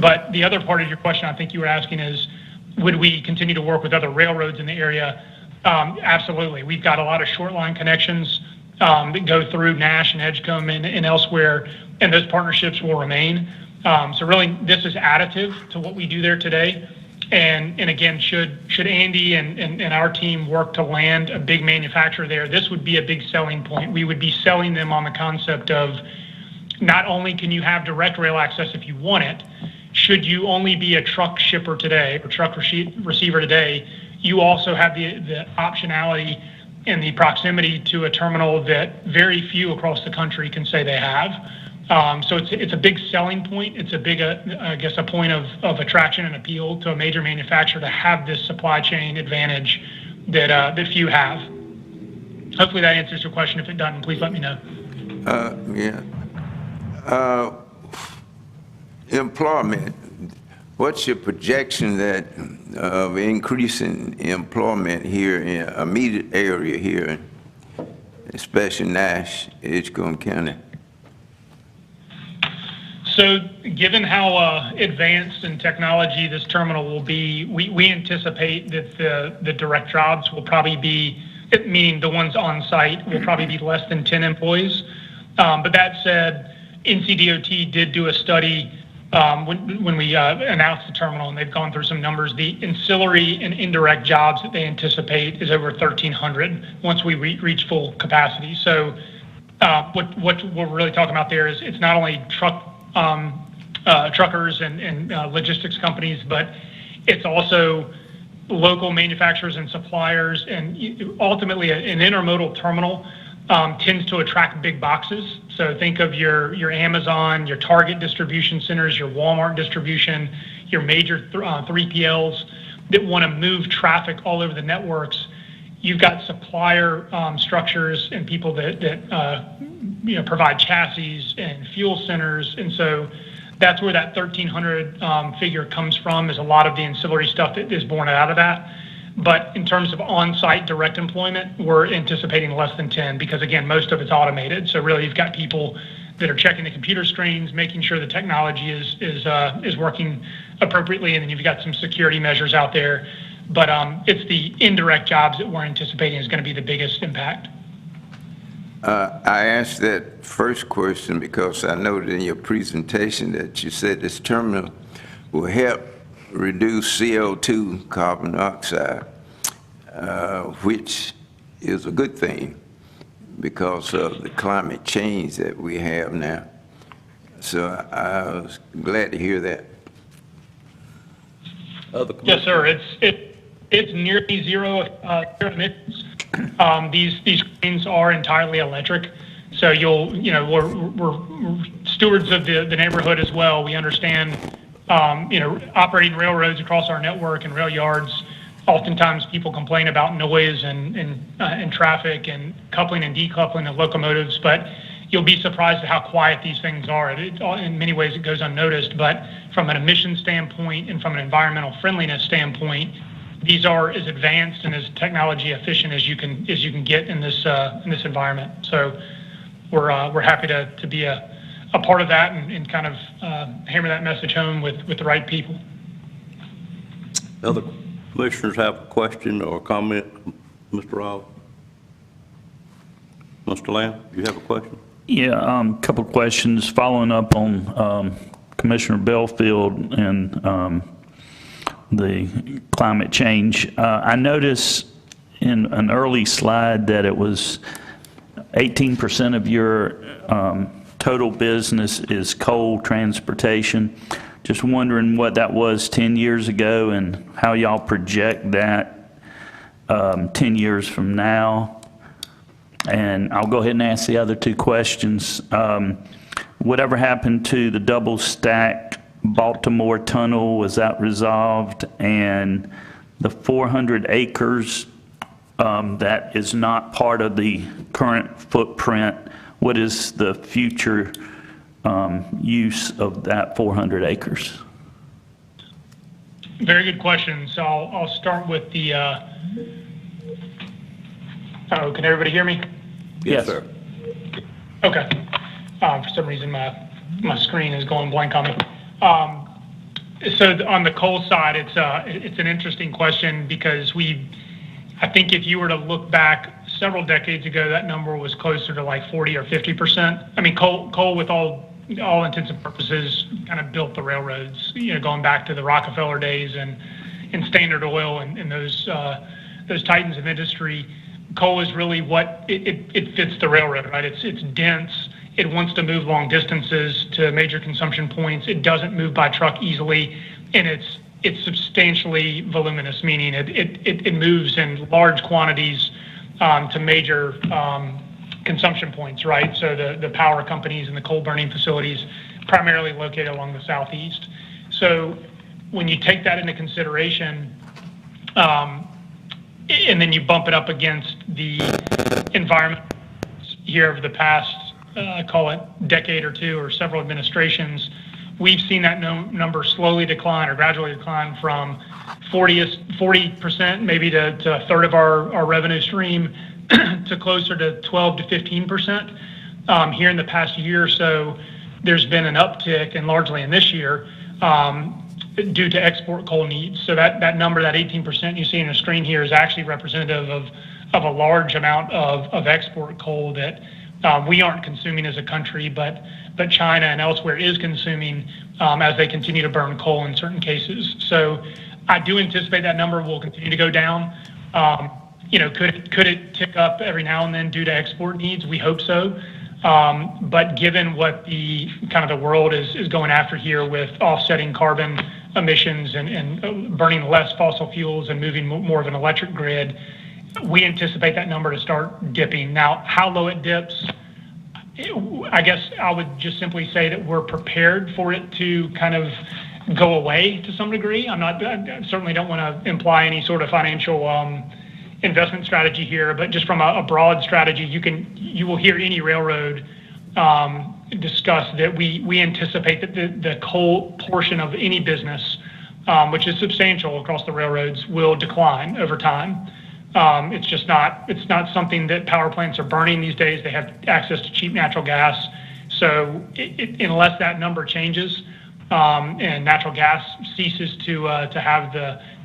But the other part of your question I think you were asking is, would we continue to work with other railroads in the area? Absolutely. We've got a lot of short line connections that go through Nash and Edgecombe and elsewhere, and those partnerships will remain. So really, this is additive to what we do there today. And again, should Andy and our team work to land a big manufacturer there, this would be a big selling point. We would be selling them on the concept of not only can you have direct rail access if you want it, should you only be a truck shipper today or truck receiver today, you also have the optionality and the proximity to a terminal that very few across the country can say they have. So it's a big selling point. It's a big, I guess, a point of attraction and appeal to a major manufacturer to have this supply chain advantage that few have. Hopefully that answers your question. If it doesn't, please let me know. Employment. What's your projection that of increasing employment here in immediate area here, especially Nash, Edgecombe County? So given how advanced in technology this terminal will be, we anticipate that the direct jobs will probably be, meaning the ones on site, will probably be less than 10 employees. But that said, NCDOT did do a study when we announced the terminal, and they've gone through some numbers. The ancillary and indirect jobs that they anticipate is over 1,300 once we reach full capacity. So what we're really talking about there is it's not only truckers and logistics companies, but it's also local manufacturers and suppliers, and ultimately an intermodal terminal tends to attract big boxes. So think of your Amazon, your Target distribution centers, your Walmart distribution, your major 3PLs that want to move traffic all over the networks. You've got supplier structures and people that provide chassis and fuel centers, and so that's where that 1,300 figure comes from. Is a lot of the ancillary stuff that is born out of that. But in terms of on-site direct employment, we're anticipating less than 10 because, again, most of it's automated. So really, you've got people that are checking the computer screens, making sure the technology is working appropriately, and then you've got some security measures out there. But it's the indirect jobs that we're anticipating is going to be the biggest impact. I asked that first question because I noted in your presentation that you said this terminal will help reduce CO2, carbon dioxide, which is a good thing because of the climate change that we have now. So I was glad to hear that. Yes, sir. It's nearly zero emissions. These trains are entirely electric, so we're stewards of the neighborhood as well. We understand, operating railroads across our network and rail yards. Oftentimes, people complain about noise and traffic and coupling and decoupling of locomotives, but you'll be surprised at how quiet these things are. In many ways, it goes unnoticed, but from an emission standpoint and from an environmental friendliness standpoint, these are as advanced and as technology efficient as you can get in this environment. So we're happy to be a part of that and kind of hammer that message home with the right people. Other commissioners have a question or comment? Mr. Rowley? Mr. Lamb, do you have a question? Yeah, a couple of questions following up on Commissioner Belfield and the climate change. I notice in an early slide that it was 18% of your total business is coal transportation. Just wondering what that was 10 years ago and how y'all project that 10 years from now. And I'll go ahead and ask the other two questions. Whatever happened to the double stack Baltimore tunnel, was that resolved? And the 400 acres that is not part of the current footprint, what is the future use of that 400 acres? Very good question. So I'll start with the, oh, can everybody hear me? Yes, sir. Okay. For some reason, my screen is going blank on me. So on the coal side, it's an interesting question because I think if you were to look back several decades ago, that number was closer to like 40 or 50%. I mean, coal with all intents and purposes kind of built the railroads, going back to the Rockefeller days and Standard Oil and those titans of industry. Coal is really what it fits the railroad, right? It's dense. It wants to move long distances to major consumption points. It doesn't move by truck easily, and it's substantially voluminous, meaning it moves in large quantities to major consumption points, right? So the power companies and the coal burning facilities primarily located along the southeast. So when you take that into consideration, and then you bump it up against the environment here over the past, call it decade or two or several administrations, we've seen that number slowly decline or gradually decline from 40% maybe to a third of our revenue stream to closer to 12 to 15%. Here in the past year or so, there's been an uptick, and largely in this year, due to export coal needs. So that number, that 18% you see on the screen here, is actually representative of a large amount of export coal that we aren't consuming as a country, but China and elsewhere is consuming as they continue to burn coal in certain cases. So I do anticipate that number will continue to go down. Could it tick up every now and then due to export needs? We hope so. But given what the world is going after here with offsetting carbon emissions and burning less fossil fuels and moving more of an electric grid, we anticipate that number to start dipping. Now, how low it dips, I guess I would just simply say that we're prepared for it to kind of go away to some degree. I certainly don't want to imply any sort of financial investment strategy here, but just from a broad strategy, you will hear any railroad discuss that we anticipate that the coal portion of any business, which is substantial across the railroads, will decline over time. It's not something that power plants are burning these days. They have access to cheap natural gas. So unless that number changes and natural gas ceases to have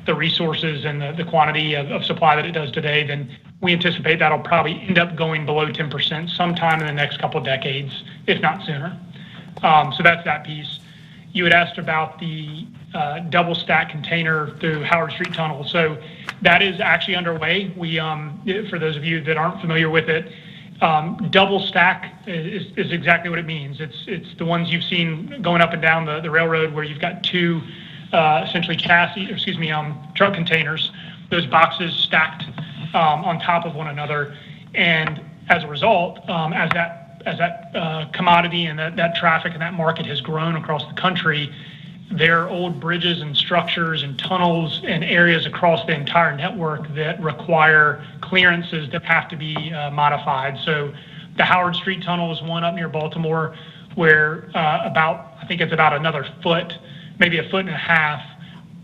the resources and the quantity of supply that it does today, then we anticipate that'll probably end up going below 10% sometime in the next couple of decades, if not sooner. So that's that piece. You had asked about the double stack container through Howard Street Tunnel. So that is actually underway. We, for those of you that aren't familiar with it, double stack is exactly what it means. It's the ones you've seen going up and down the railroad where you've got two essentially truck containers, those boxes stacked on top of one another. And as a result, as that commodity and that traffic and that market has grown across the country, there are old bridges and structures and tunnels and areas across the entire network that require clearances that have to be modified. So the Howard Street Tunnel is one up near Baltimore where I think it's about another foot, maybe a foot and a half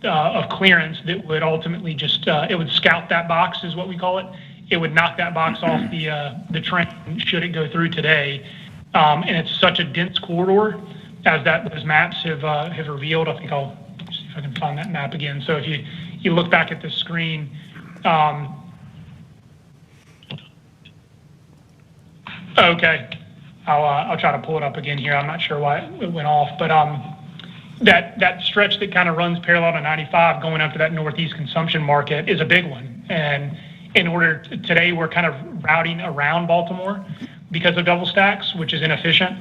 of clearance that would ultimately just, it would scout that box is what we call it. It would knock that box off the train should it go through today. And it's such a dense corridor as those maps have revealed. I think I'll see if I can find that map again. So if you look back at the screen, okay, I'll try to pull it up again here. I'm not sure why it went off, but that stretch that kind of runs parallel to 95 going up to that northeast consumption market is a big one, and today we're kind of routing around Baltimore because of double stacks, which is inefficient.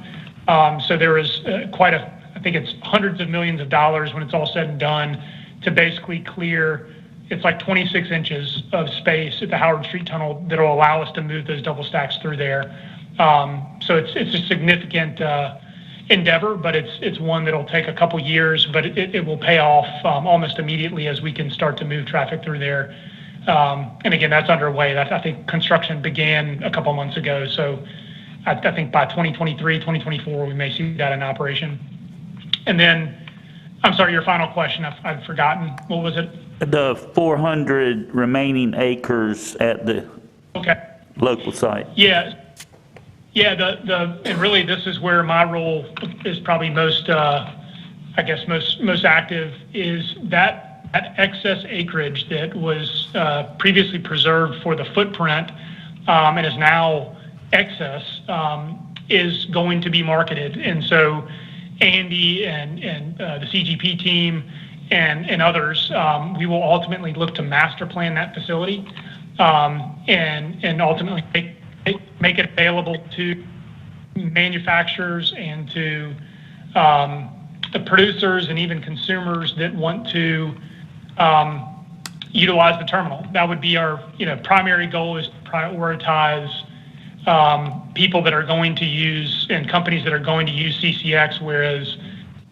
So there is I think it's hundreds of millions of dollars when it's all said and done to basically clear, it's like 26 inches of space at the Howard Street Tunnel that will allow us to move those double stacks through there. So it's a significant endeavor, but it's one that'll take a couple years, but it will pay off almost immediately as we can start to move traffic through there. And again, that's underway. I think construction began a couple months ago. So I think by 2023, 2024, we may see that in operation. And then, I'm sorry, your final question, I've forgotten. What was it? The 400 remaining acres at the local site. Yeah. And really this is where my role is probably most active, is that excess acreage that was previously preserved for the footprint and is now excess is going to be marketed. And so Andy and the CGP team and others, we will ultimately look to master plan that facility and ultimately make it available to manufacturers and to the producers and even consumers that want to utilize the terminal. That would be our primary goal, is to prioritize people that are going to use and companies that are going to use CCX, whereas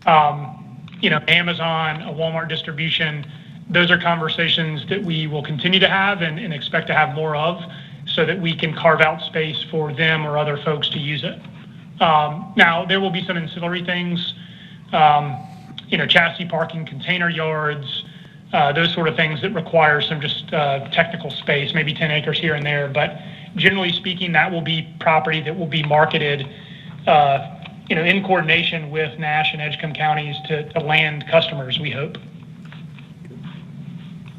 Amazon, a Walmart distribution, those are conversations that we will continue to have and expect to have more of, so that we can carve out space for them or other folks to use it. Now, there will be some ancillary things, chassis parking, container yards, those sort of things that require some just technical space, maybe 10 acres here and there. But generally speaking, that will be property that will be marketed in coordination with Nash and Edgecombe counties to land customers, we hope.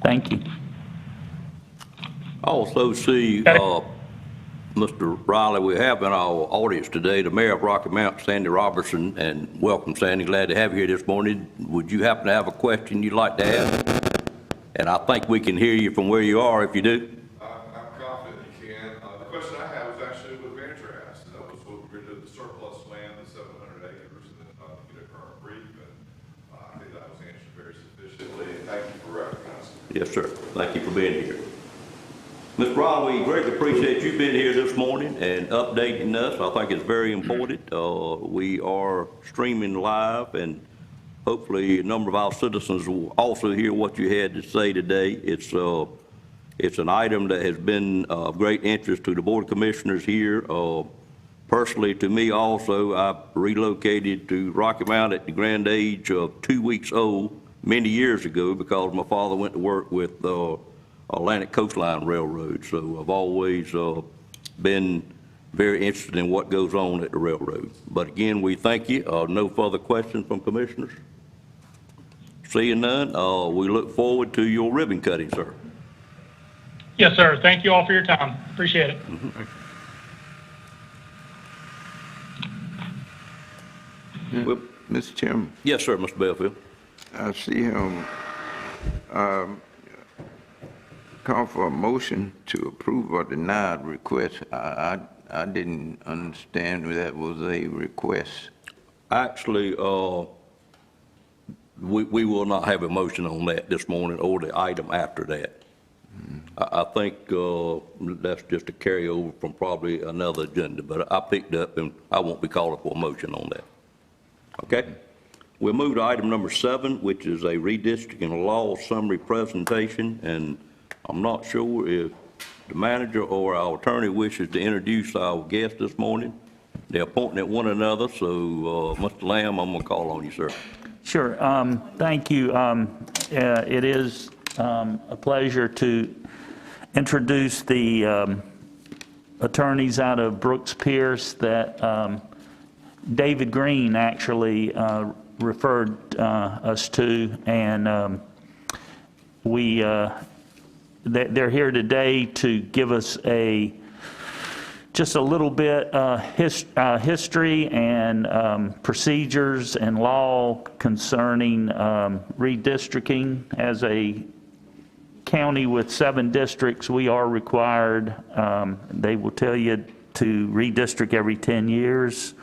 Thank you. I also see, Mr. Riley, we have in our audience today the Mayor of Rocky Mount, Sandy Robertson, and welcome, Sandy. Glad to have you here this morning. Would you happen to have a question you'd like to ask? And I think we can hear you from where you are if you do. I'm confident you can. The question I have is actually with Vanter asked, and that was with regard to the surplus land, the 700 acres, and then get a current brief, and I think that was answered very sufficiently, and thank you for recognizing me. Yes, sir. Thank you for being here. Mr. Riley, we greatly appreciate you being here this morning and updating us. I think it's very important. We are streaming live, and hopefully a number of our citizens will also hear what you had to say today. It's an item that has been of great interest to the Board of Commissioners here. Personally, to me also, I relocated to Rocky Mount at the grand age of 2 weeks old many years ago because my father went to work with Atlantic Coastline Railroad. So I've always been very interested in what goes on at the railroad. But again, we thank you. No further questions from commissioners? Seeing none, we look forward to your ribbon cutting, sir. Yes, sir. Thank you all for your time. Appreciate it. Well, Mr. Chairman, Yes, sir, Mr. Belfield. I see him call for a motion to approve or deny the request. I didn't understand that was a request. Actually, we will not have a motion on that this morning or the item after that. I think that's just a carryover from probably another agenda, but I picked up and I won't be calling for a motion on that. Okay? We'll move to item number 7, which is a redistricting law summary presentation, and I'm not sure if the manager or our attorney wishes to introduce our guest this morning. They're pointing at one another, so Mr. Lamb, I'm going to call on you, sir. Sure. Thank you. It is a pleasure to introduce the attorneys out of Brooks Pierce that David Green actually referred us to, and they're here today to give us just a little bit history and procedures and law concerning redistricting as a county with 7 districts, we are required, they will tell you to redistrict every 10 years.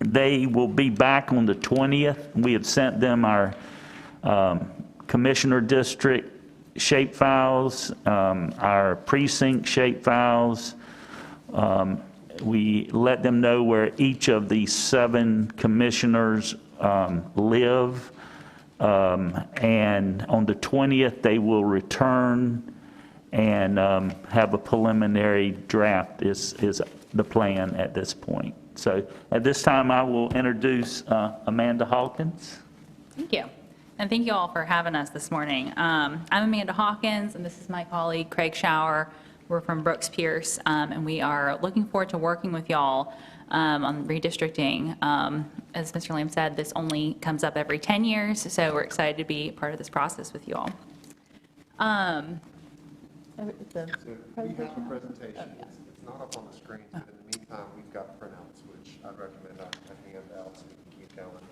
They will be back on the 20th. We have sent them our commissioner district shape files, our precinct shape files. We let them know where each of the 7 commissioners live. And on the 20th, they will return and have a preliminary draft is the plan at this point. So at this time, I will introduce Amanda Hawkins. Thank you. And thank you all for having us this morning. I'm Amanda Hawkins, and this is my colleague, Craig Schauer. We're from Brooks Pierce, and we are looking forward to working with y'all on redistricting. As Mr. Lamb said, this only comes up every 10 years, so we're excited to be part of this process with you all. We have a presentation. It's not up on the screen, but in the meantime, we've got printouts, which I'd recommend I hand out so we can keep going.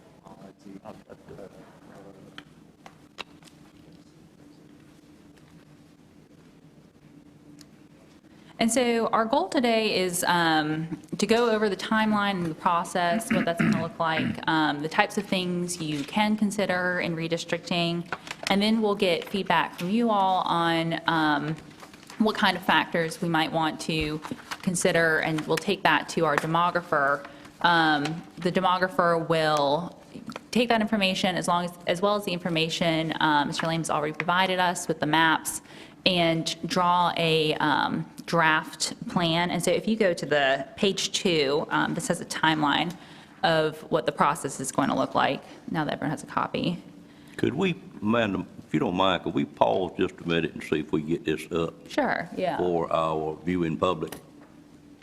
And so our goal today is to go over the timeline and the process, what that's going to look like, the types of things you can consider in redistricting, and then we'll get feedback from you all on what kind of factors we might want to consider, and we'll take that to our demographer. The demographer will take that information as well as the information Mr. Lamb's already provided us with the maps, and draw a draft plan. And so if you go to the page 2, this has a timeline of what the process is going to look like now that everyone has a copy. Could we, Amanda, if you don't mind, could we pause just a minute and see if we get this up Sure, yeah. for our viewing public?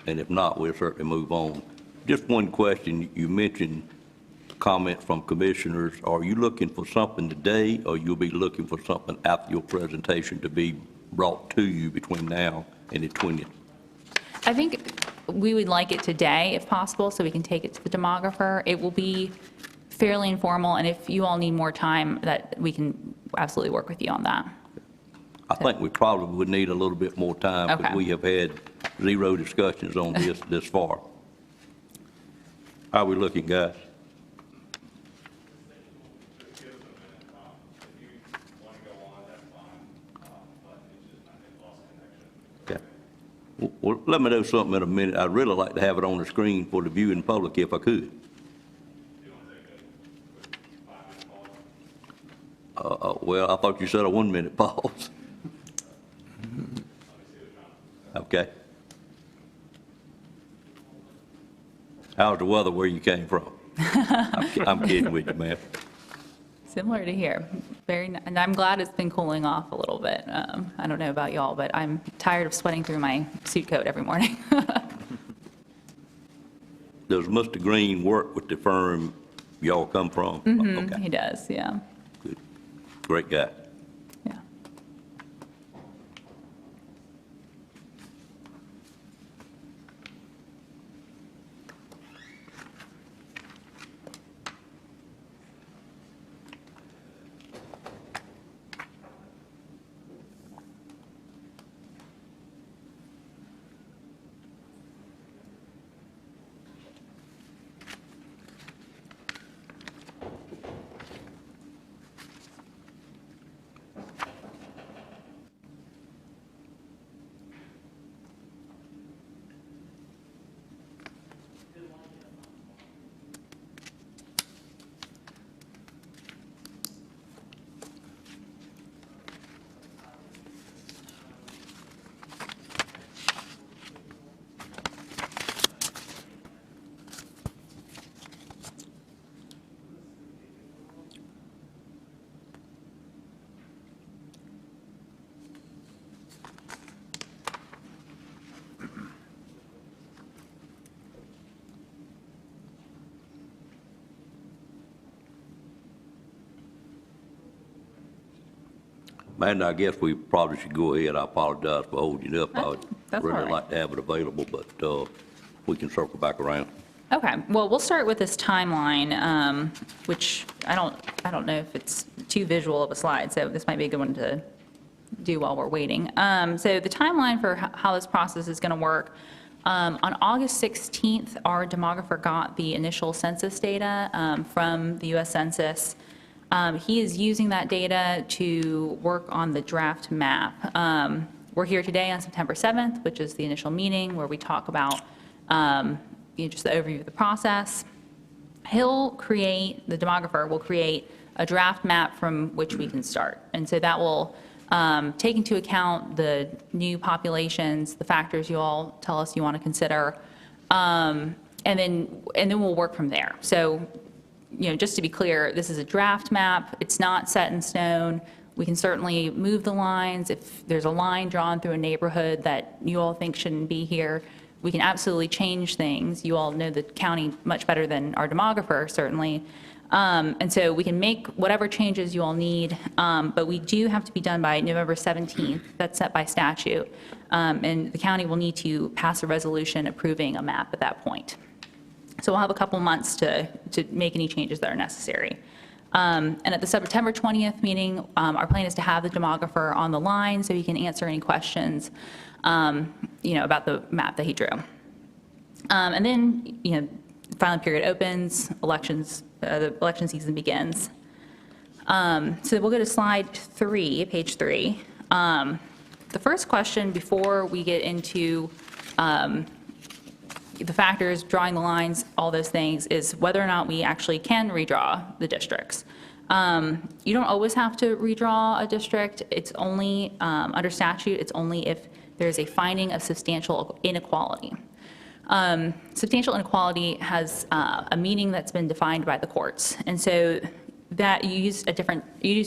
And if not, we'll certainly move on. Just one question. You mentioned comments from commissioners. Are you looking for something today, or you'll be looking for something after your presentation to be brought to you between now and the 20th? I think we would like it today, if possible, so we can take it to the demographer. It will be fairly informal, and if you all need more time, that we can absolutely work with you on that. I think we probably would need a little bit more time, because Okay. we have had 0 discussions on this far. How are we looking, guys? Okay. Well, let me know something in a minute. I'd really like to have it on the screen for the viewing public if I could. Well, I thought you said a 1-minute pause. Okay. How's the weather where you came from? I'm kidding with you, man. Similar to here. And I'm glad it's been cooling off a little bit. I don't know about y'all, but I'm tired of sweating through my suit coat every morning. Does Mr. Green work with the firm y'all come from? Okay, He does, yeah. good. Great guy. Yeah. Amanda, I guess we probably should go ahead. I apologize for holding you up. I would That's all really right. like to have it available, but we can circle back around. Okay, well, we'll start with this timeline, which I don't know if it's too visual of a slide, so this might be a good one to do while we're waiting. So the timeline for how this process is going to work, on August 16th, our demographer got the initial census data from the U.S. Census. He is using that data to work on the draft map. We're here today on September 7th, which is the initial meeting where we talk about just the overview of the process. The demographer will create a draft map from which we can start. And so that will take into account the new populations, the factors you all tell us you want to consider, and then we'll work from there. So, just to be clear, this is a draft map. It's not set in stone. We can certainly move the lines. If there's a line drawn through a neighborhood that you all think shouldn't be here, we can absolutely change things. You all know the county much better than our demographer, certainly. And so we can make whatever changes you all need, but we do have to be done by November 17th. That's set by statute. And the county will need to pass a resolution approving a map at that point. So we'll have a couple months to make any changes that are necessary. And at the September 20th meeting, our plan is to have the demographer on the line so he can answer any questions, about the map that he drew. And then, filing period opens, the election season begins. So we'll go to slide 3, page 3. The first question before we get into the factors, drawing the lines, all those things, is whether or not we actually can redraw the districts. You don't always have to redraw a district. It's only, under statute, it's only if there's a finding of substantial inequality. Substantial inequality has a meaning that's been defined by the courts. And so that you use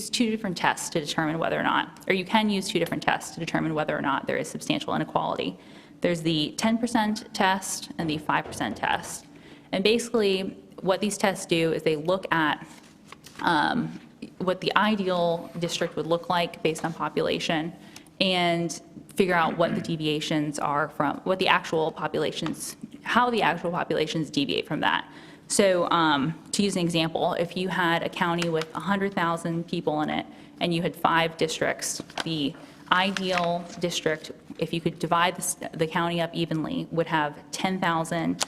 two different tests to determine whether or not, or you can use two different tests to determine whether or not there is substantial inequality. There's the 10% test and the 5% test. And basically, what these tests do is they look at what the ideal district would look like based on population and figure out what the deviations are from, what the actual populations, how the actual populations deviate from that. So to use an example, if you had a county with 100,000 people in it and you had 5 districts, the ideal district, if you could divide the county up evenly, would have 20,000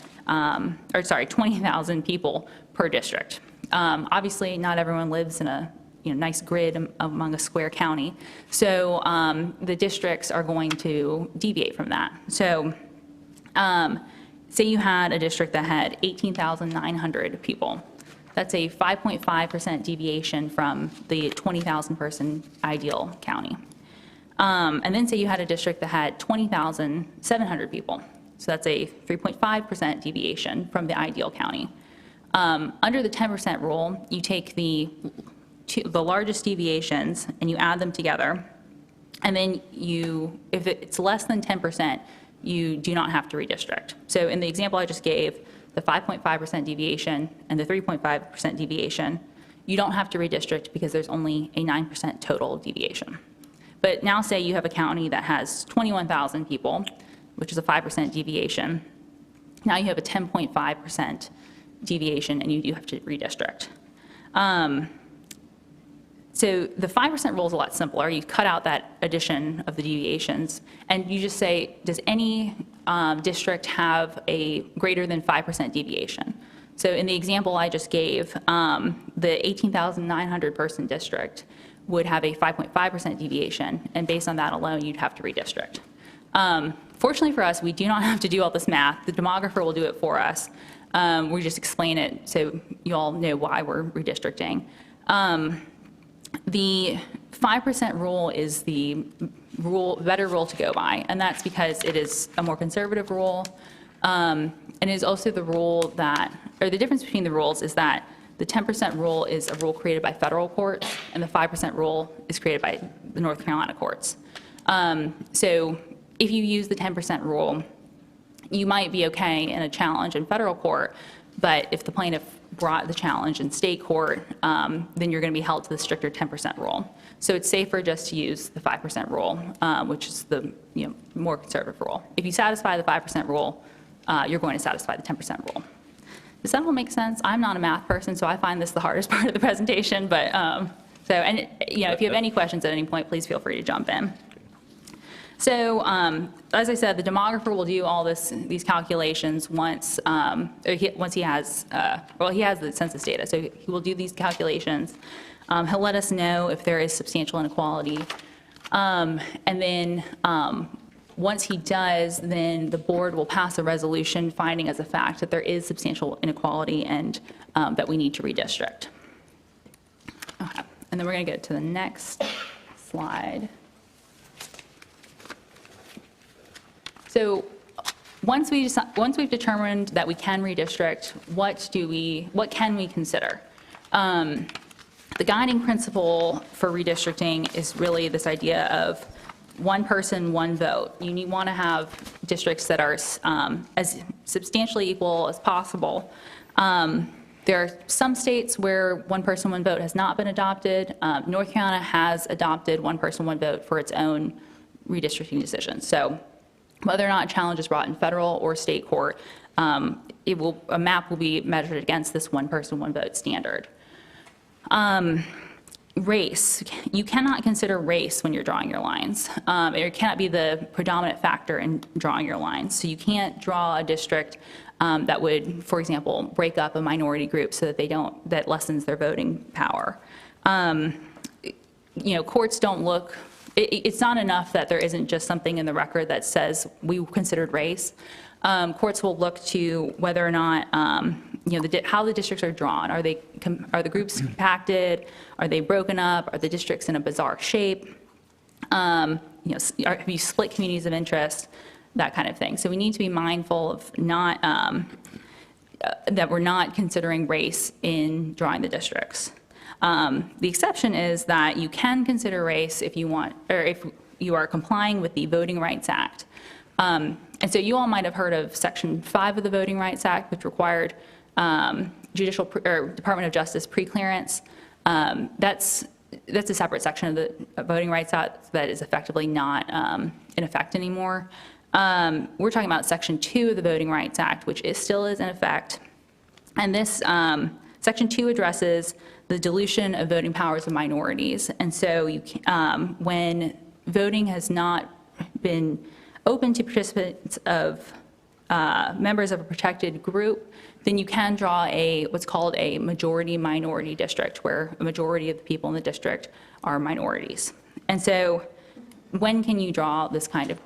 people per district. Obviously, not everyone lives in a nice grid among a square county, so the districts are going to deviate from that. So say you had a district that had 18,900 people. That's a 5.5% deviation from the 20,000 person ideal county. And then say you had a district that had 20,700 people. So that's a 3.5% deviation from the ideal county. Under the 10% rule, you take the largest deviations and you add them together. And then if it's less than 10%, you do not have to redistrict. So in the example I just gave, the 5.5% deviation and the 3.5% deviation, you don't have to redistrict because there's only a 9% total deviation. But now say you have a county that has 21,000 people, which is a 5% deviation. Now you have a 10.5% deviation and you do have to redistrict. So the 5% rule is a lot simpler. You cut out that addition of the deviations and you just say, does any district have a greater than 5% deviation? So in the example I just gave, the 18,900 person district would have a 5.5% deviation, and based on that alone, you'd have to redistrict. Fortunately for us, we do not have to do all this math. The demographer will do it for us. We just explain it so you all know why we're redistricting. The 5% rule is the better rule to go by, and that's because it is a more conservative rule, and it is also the rule that, or the difference between the rules is that the 10% rule is a rule created by federal courts, and the 5% rule is created by the North Carolina courts. So if you use the 10% rule, you might be okay in a challenge in federal court, but if the plaintiff brought the challenge in state court, then you're going to be held to the stricter 10% rule. So it's safer just to use the 5% rule, which is the more conservative rule. If you satisfy the 5% rule, you're going to satisfy the 10% rule. Does that all make sense? I'm not a math person, so I find this the hardest part of the presentation, but, if you have any questions at any point, please feel free to jump in. So, as I said, the demographer will do all these calculations once he has, he has the census data, so he will do these calculations. He'll let us know if there is substantial inequality. And then once he does, then the board will pass a resolution finding as a fact that there is substantial inequality and that we need to redistrict. Okay. And then we're going to get to the next slide. So once we've determined that we can redistrict, what can we consider? The guiding principle for redistricting is really this idea of one person, one vote. You want to have districts that are as substantially equal as possible. There are some states where one person, one vote has not been adopted. North Carolina has adopted one person, one vote for its own redistricting decisions. So whether or not a challenge is brought in federal or state court, a map will be measured against this one person, one vote standard. Race. You cannot consider race when you're drawing your lines. It cannot be the predominant factor in drawing your lines. So you can't draw a district that would, for example, break up a minority group so that that lessens their voting power. Courts don't look. It's not enough that there isn't just something in the record that says we considered race. Courts will look to whether or not, how the districts are drawn. Are the groups compacted? Are they broken up? Are the districts in a bizarre shape? Have you split communities of interest? That kind of thing. So we need to be mindful of that we're not considering race in drawing the districts. The exception is that you can consider race if you want, or if you are complying with the Voting Rights Act. And so you all might have heard of Section 5 of the Voting Rights Act, which required Department of Justice preclearance. That's a separate section of the Voting Rights Act that is effectively not in effect anymore. We're talking about Section 2 of the Voting Rights Act, which still is in effect. And this Section 2 addresses the dilution of voting powers of minorities. And so when voting has not been open to participants of members of a protected group, then you can draw what's called a majority-minority district, where a majority of the people in the district are minorities. And so when can you draw this kind of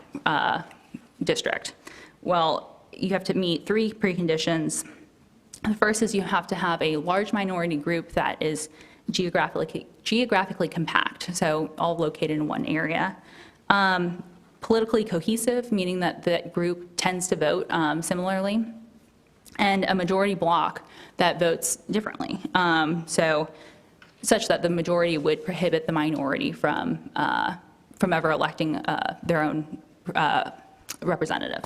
district? Well, you have to meet 3 preconditions. The first is you have to have a large minority group that is geographically compact, so all located in one area. Politically cohesive, meaning that the group tends to vote similarly, and a majority bloc that votes differently, such that the majority would prohibit the minority from ever electing their own representative.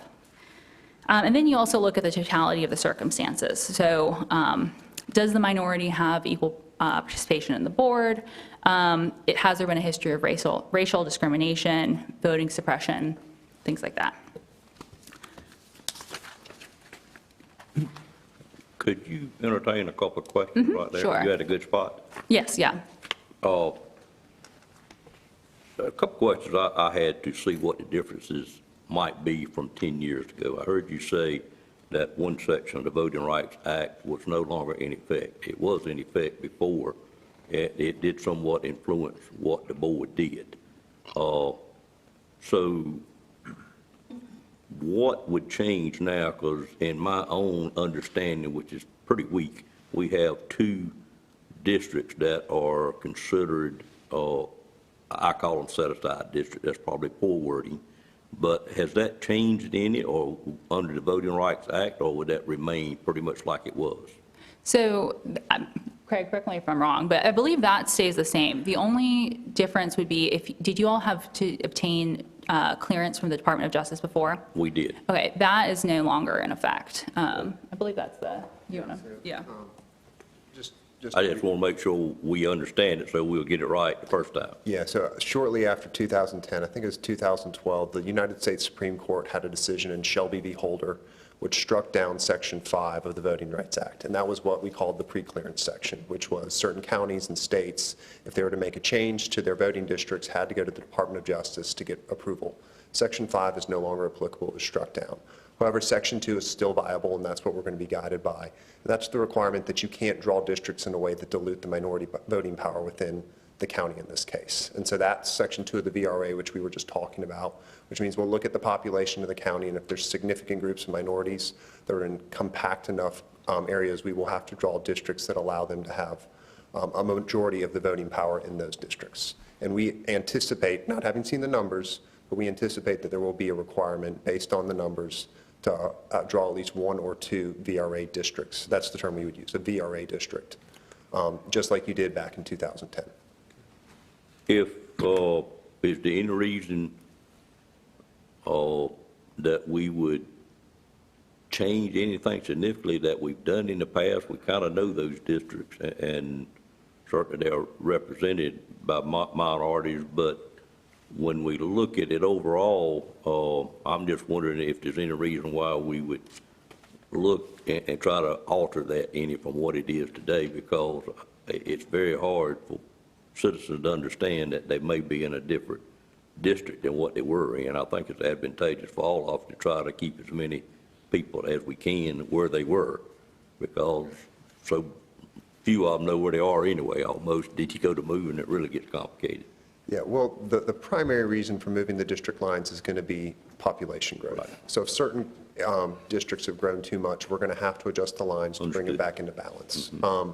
And then you also look at the totality of the circumstances. So does the minority have equal participation in the board? Has there been a history of racial discrimination, voting suppression, things like that? Could you entertain a couple of questions right there? Sure. You had a good spot. Yes, yeah. A couple questions I had to see what the differences might be from 10 years ago. I heard you say that one section of the Voting Rights Act was no longer in effect. It was in effect before. It did somewhat influence what the board did. So what would change now? Because in my own understanding, which is pretty weak, we have 2 districts that are considered, I call them set-aside districts. That's probably poor wording. But has that changed any, or under the Voting Rights Act, or would that remain pretty much like it was? So, Craig, correct me if I'm wrong, but I believe that stays the same. The only difference would be did you all have to obtain clearance from the Department of Justice before? We did. Okay, that is no longer in effect. I believe that's yeah. I just want to make sure we understand it so we'll get it right the first time. Yeah, so shortly after 2010, I think it was 2012, the United States Supreme Court had a decision in Shelby v. Holder, which struck down Section 5 of the Voting Rights Act. And that was what we called the pre-clearance section, which was certain counties and states, if they were to make a change to their voting districts, had to go to the Department of Justice to get approval. Section 5 is no longer applicable, it was struck down. However, Section 2 is still viable, and that's what we're going to be guided by. And that's the requirement that you can't draw districts in a way that dilute the minority voting power within the county in this case. And so that's Section 2 of the VRA, which we were just talking about, which means we'll look at the population of the county, and if there's significant groups of minorities that are in compact enough areas, we will have to draw districts that allow them to have a majority of the voting power in those districts. And we anticipate, not having seen the numbers, but we anticipate that there will be a requirement based on the numbers to draw at least 1 or 2 VRA districts. That's the term we would use, a VRA district, just like you did back in 2010. If, is there any reason that we would change anything significantly that we've done in the past? We kind of know those districts, and certainly they're represented by minorities, but when we look at it overall, I'm just wondering if there's any reason why we would look and try to alter that any from what it is today, because it's very hard for citizens to understand that they may be in a different district than what they were in. I think it's advantageous for all of us to try to keep as many people as we can where they were, because so few of them know where they are anyway, almost. Did you go to moving, it really gets complicated. Yeah, well, the primary reason for moving the district lines is going to be population growth. Right. So if certain districts have grown too much, we're going to have to adjust the lines to bring them back into balance. Mm-hmm.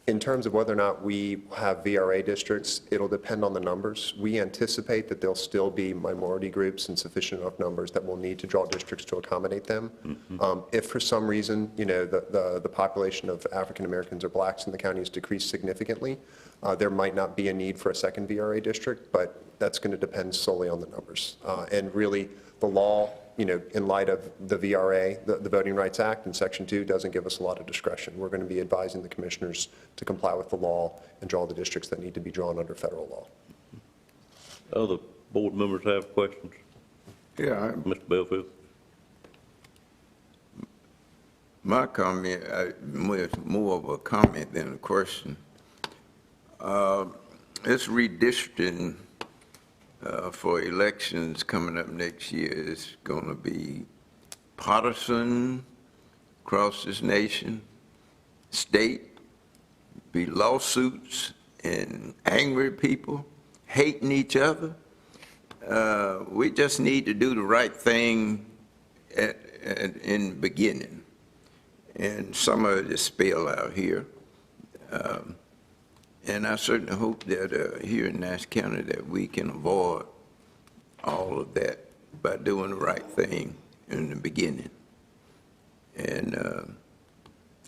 In terms of whether or not we have VRA districts, it'll depend on the numbers. We anticipate that there'll still be minority groups in sufficient enough numbers that we'll need to draw districts to accommodate them. Mm-hmm. If for some reason, you know, the population of African Americans or blacks in the county has decreased significantly, there might not be a need for a second VRA district, but that's going to depend solely on the numbers. And really, the law, you know, in light of the VRA, the Voting Rights Act, and Section 2 doesn't give us a lot of discretion. We're going to be advising the commissioners to comply with the law and draw the districts that need to be drawn under federal law. Other board members have questions? Yeah. Mr. Belfield? My comment was more of a comment than a question. This redistricting for elections coming up next year is going to be partisan across this nation, state, be lawsuits and angry people hating each other. We just need to do the right thing in the beginning. And some of it is spelled out here. And I certainly hope that here in Nash County that we can avoid all of that by doing the right thing in the beginning. And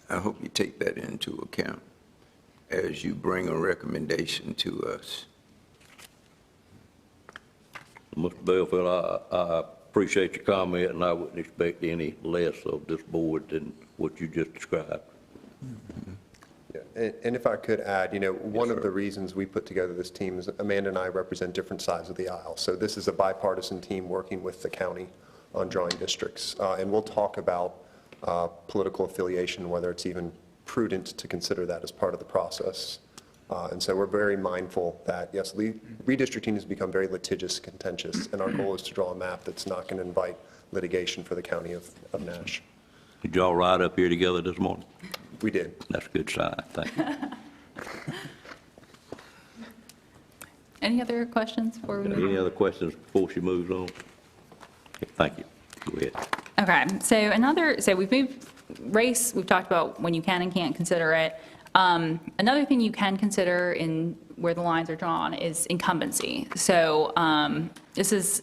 I hope you take that into account as you bring a recommendation to us. Mr. Belfield, I appreciate your comment, and I wouldn't expect any less of this board than what you just described. Mm-hmm. Yeah, and if I could add, you know, one of the reasons we put together this team is Amanda and I represent different sides of the aisle. So this is a bipartisan team working with the county on drawing districts. And we'll talk about political affiliation, whether it's even prudent to consider that as part of the process. And so we're very mindful that, yes, redistricting has become very litigious, contentious, and our goal is to draw a map that's not going to invite litigation for the county of Nash. Did y'all ride up here together this morning? We did. That's a good sign. Thank you. Any other questions before we move on? Any other questions before she moves on? Okay, thank you. Go ahead. Okay, so we've moved race, we've talked about when you can and can't consider it. Another thing you can consider in where the lines are drawn is incumbency. So this is,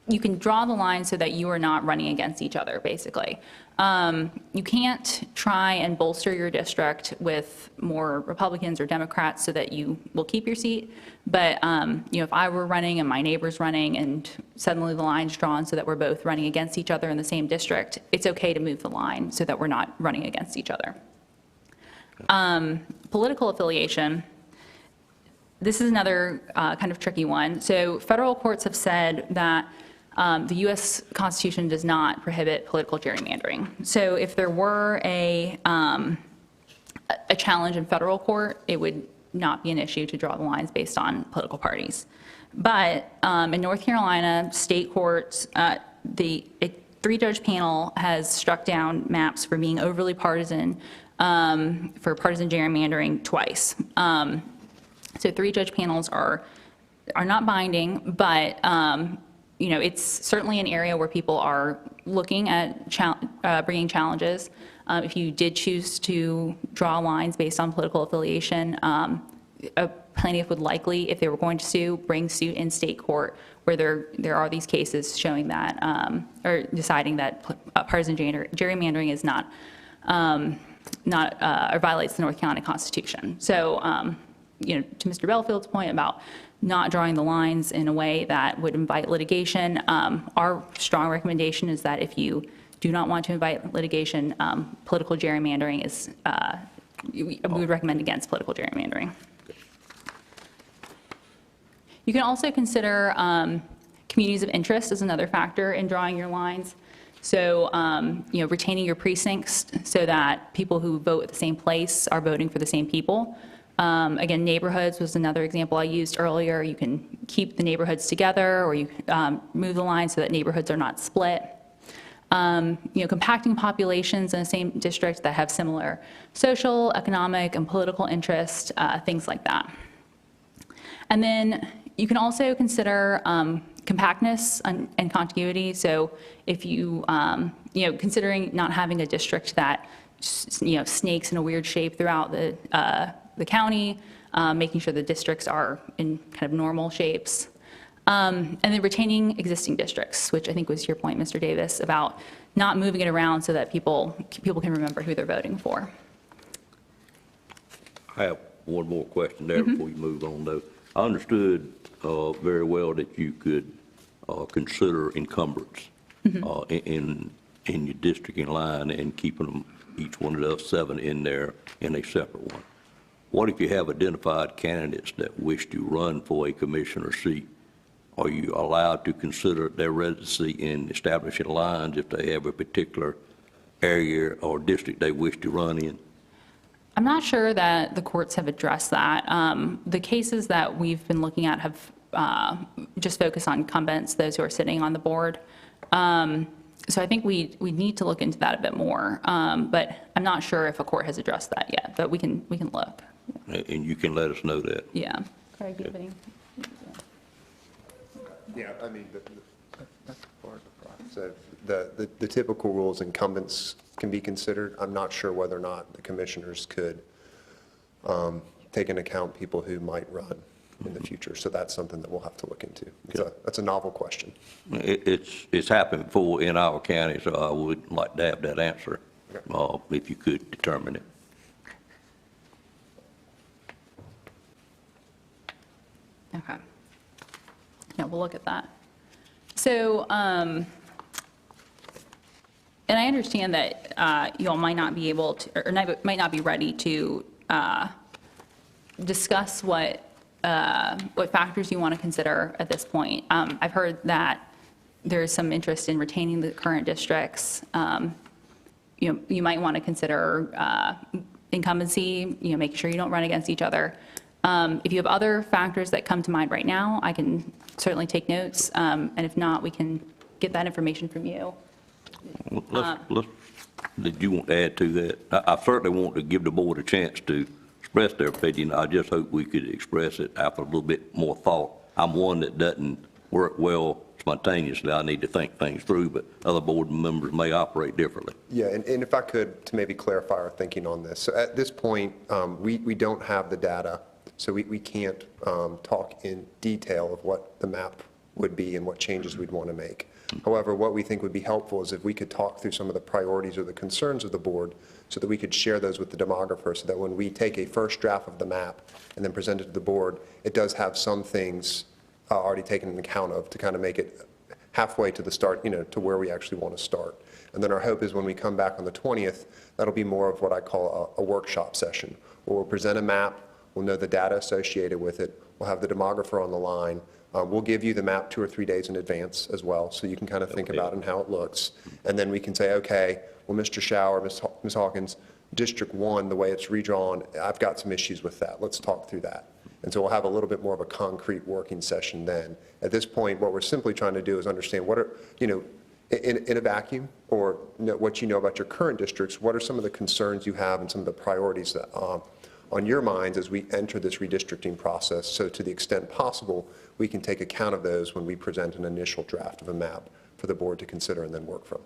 you can draw the line so that you are not running against each other, basically. You can't try and bolster your district with more Republicans or Democrats so that you will keep your seat. But you know, if I were running and my neighbor's running and suddenly the line's drawn so that we're both running against each other in the same district, it's okay to move the line so that we're not running against each other. Political affiliation. This is another kind of tricky one. So federal courts have said that the U.S. Constitution does not prohibit political gerrymandering. So if there were a challenge in federal court, it would not be an issue to draw the lines based on political parties. But in North Carolina, state courts, a three-judge panel has struck down maps for being overly partisan, for partisan gerrymandering twice. So three-judge panels are not binding, but it's certainly an area where people are looking at bringing challenges. If you did choose to draw lines based on political affiliation, a plaintiff would likely, if they were going to sue, bring suit in state court where there are these cases showing that, or deciding that partisan gerrymandering is not or violates the North Carolina Constitution. So, to Mr. Bellfield's point about not drawing the lines in a way that would invite litigation, our strong recommendation is that if you do not want to invite litigation, political gerrymandering is, we would recommend against political gerrymandering. You can also consider communities of interest as another factor in drawing your lines. So, retaining your precincts so that people who vote at the same place are voting for the same people. Again, neighborhoods was another example I used earlier. You can keep the neighborhoods together, or you move the lines so that neighborhoods are not split. Compacting populations in the same district that have similar social, economic, and political interest, things like that. And then you can also consider compactness and continuity. So if you, considering not having a district that, snakes in a weird shape throughout the county, making sure the districts are in kind of normal shapes. And then retaining existing districts, which I think was your point, Mr. Davis, about not moving it around so that people can remember who they're voting for. I have one more question there before you move on, though. I understood very well that you could consider encumbrance in your districting line and keeping them, each one of those 7 in there in a separate one. What if you have identified candidates that wish to run for a commissioner seat? Are you allowed to consider their residency in establishing lines if they have a particular area or district they wish to run in? I'm not sure that the courts have addressed that. The cases that we've been looking at have just focused on incumbents, those who are sitting on the board. So I think we need to look into that a bit more. But I'm not sure if a court has addressed that yet, but we can look. And you can let us know that. Yeah. Craig, you have any? Yeah, I mean, that's part of the process. So the typical rules, incumbents can be considered. I'm not sure whether or not the commissioners could take into account people who might run in the future. So that's something that we'll have to look into. That's a novel question. It's happened before in our county, so I would like to have that answer, if you could determine it. Okay. Yeah, we'll look at that. So, and I understand that you all might not be able to, or might not be ready to discuss what factors you want to consider at this point. I've heard that there's some interest in retaining the current districts. You might want to consider incumbency, making sure you don't run against each other. If you have other factors that come to mind right now, I can certainly take notes, and if not, we can get that information from you. Did you want to add to that? I certainly want to give the board a chance to express their opinion. I just hope we could express it after a little bit more thought. I'm one that doesn't work well spontaneously. I need to think things through, but other board members may operate differently. Yeah, and if I could, to maybe clarify our thinking on this. So at this point, we don't have the data, so we can't talk in detail of what the map would be and what changes we'd want to make. However, what we think would be helpful is if we could talk through some of the priorities or the concerns of the board so that we could share those with the demographer, so that when we take a first draft of the map and then present it to the board, it does have some things already taken into account of to kind of make it halfway to the start, to where we actually want to start. And then our hope is when we come back on the 20th, that'll be more of what I call a workshop session, where we'll present a map, We'll know the data associated with it. We'll have the demographer on the line. We'll give you the map 2 or 3 days in advance as well, so you can kind of think about it and how it looks. And then we can say, okay, well, Mr. Shower, Ms. Hawkins, District 1, the way it's redrawn, I've got some issues with that. Let's talk through that. And so we'll have a little bit more of a concrete working session then. At this point, what we're simply trying to do is understand what are, in a vacuum, or what you know about your current districts, what are some of the concerns you have and some of the priorities that on your minds as we enter this redistricting process, so to the extent possible, we can take account of those when we present an initial draft of a map for the board to consider and then work from.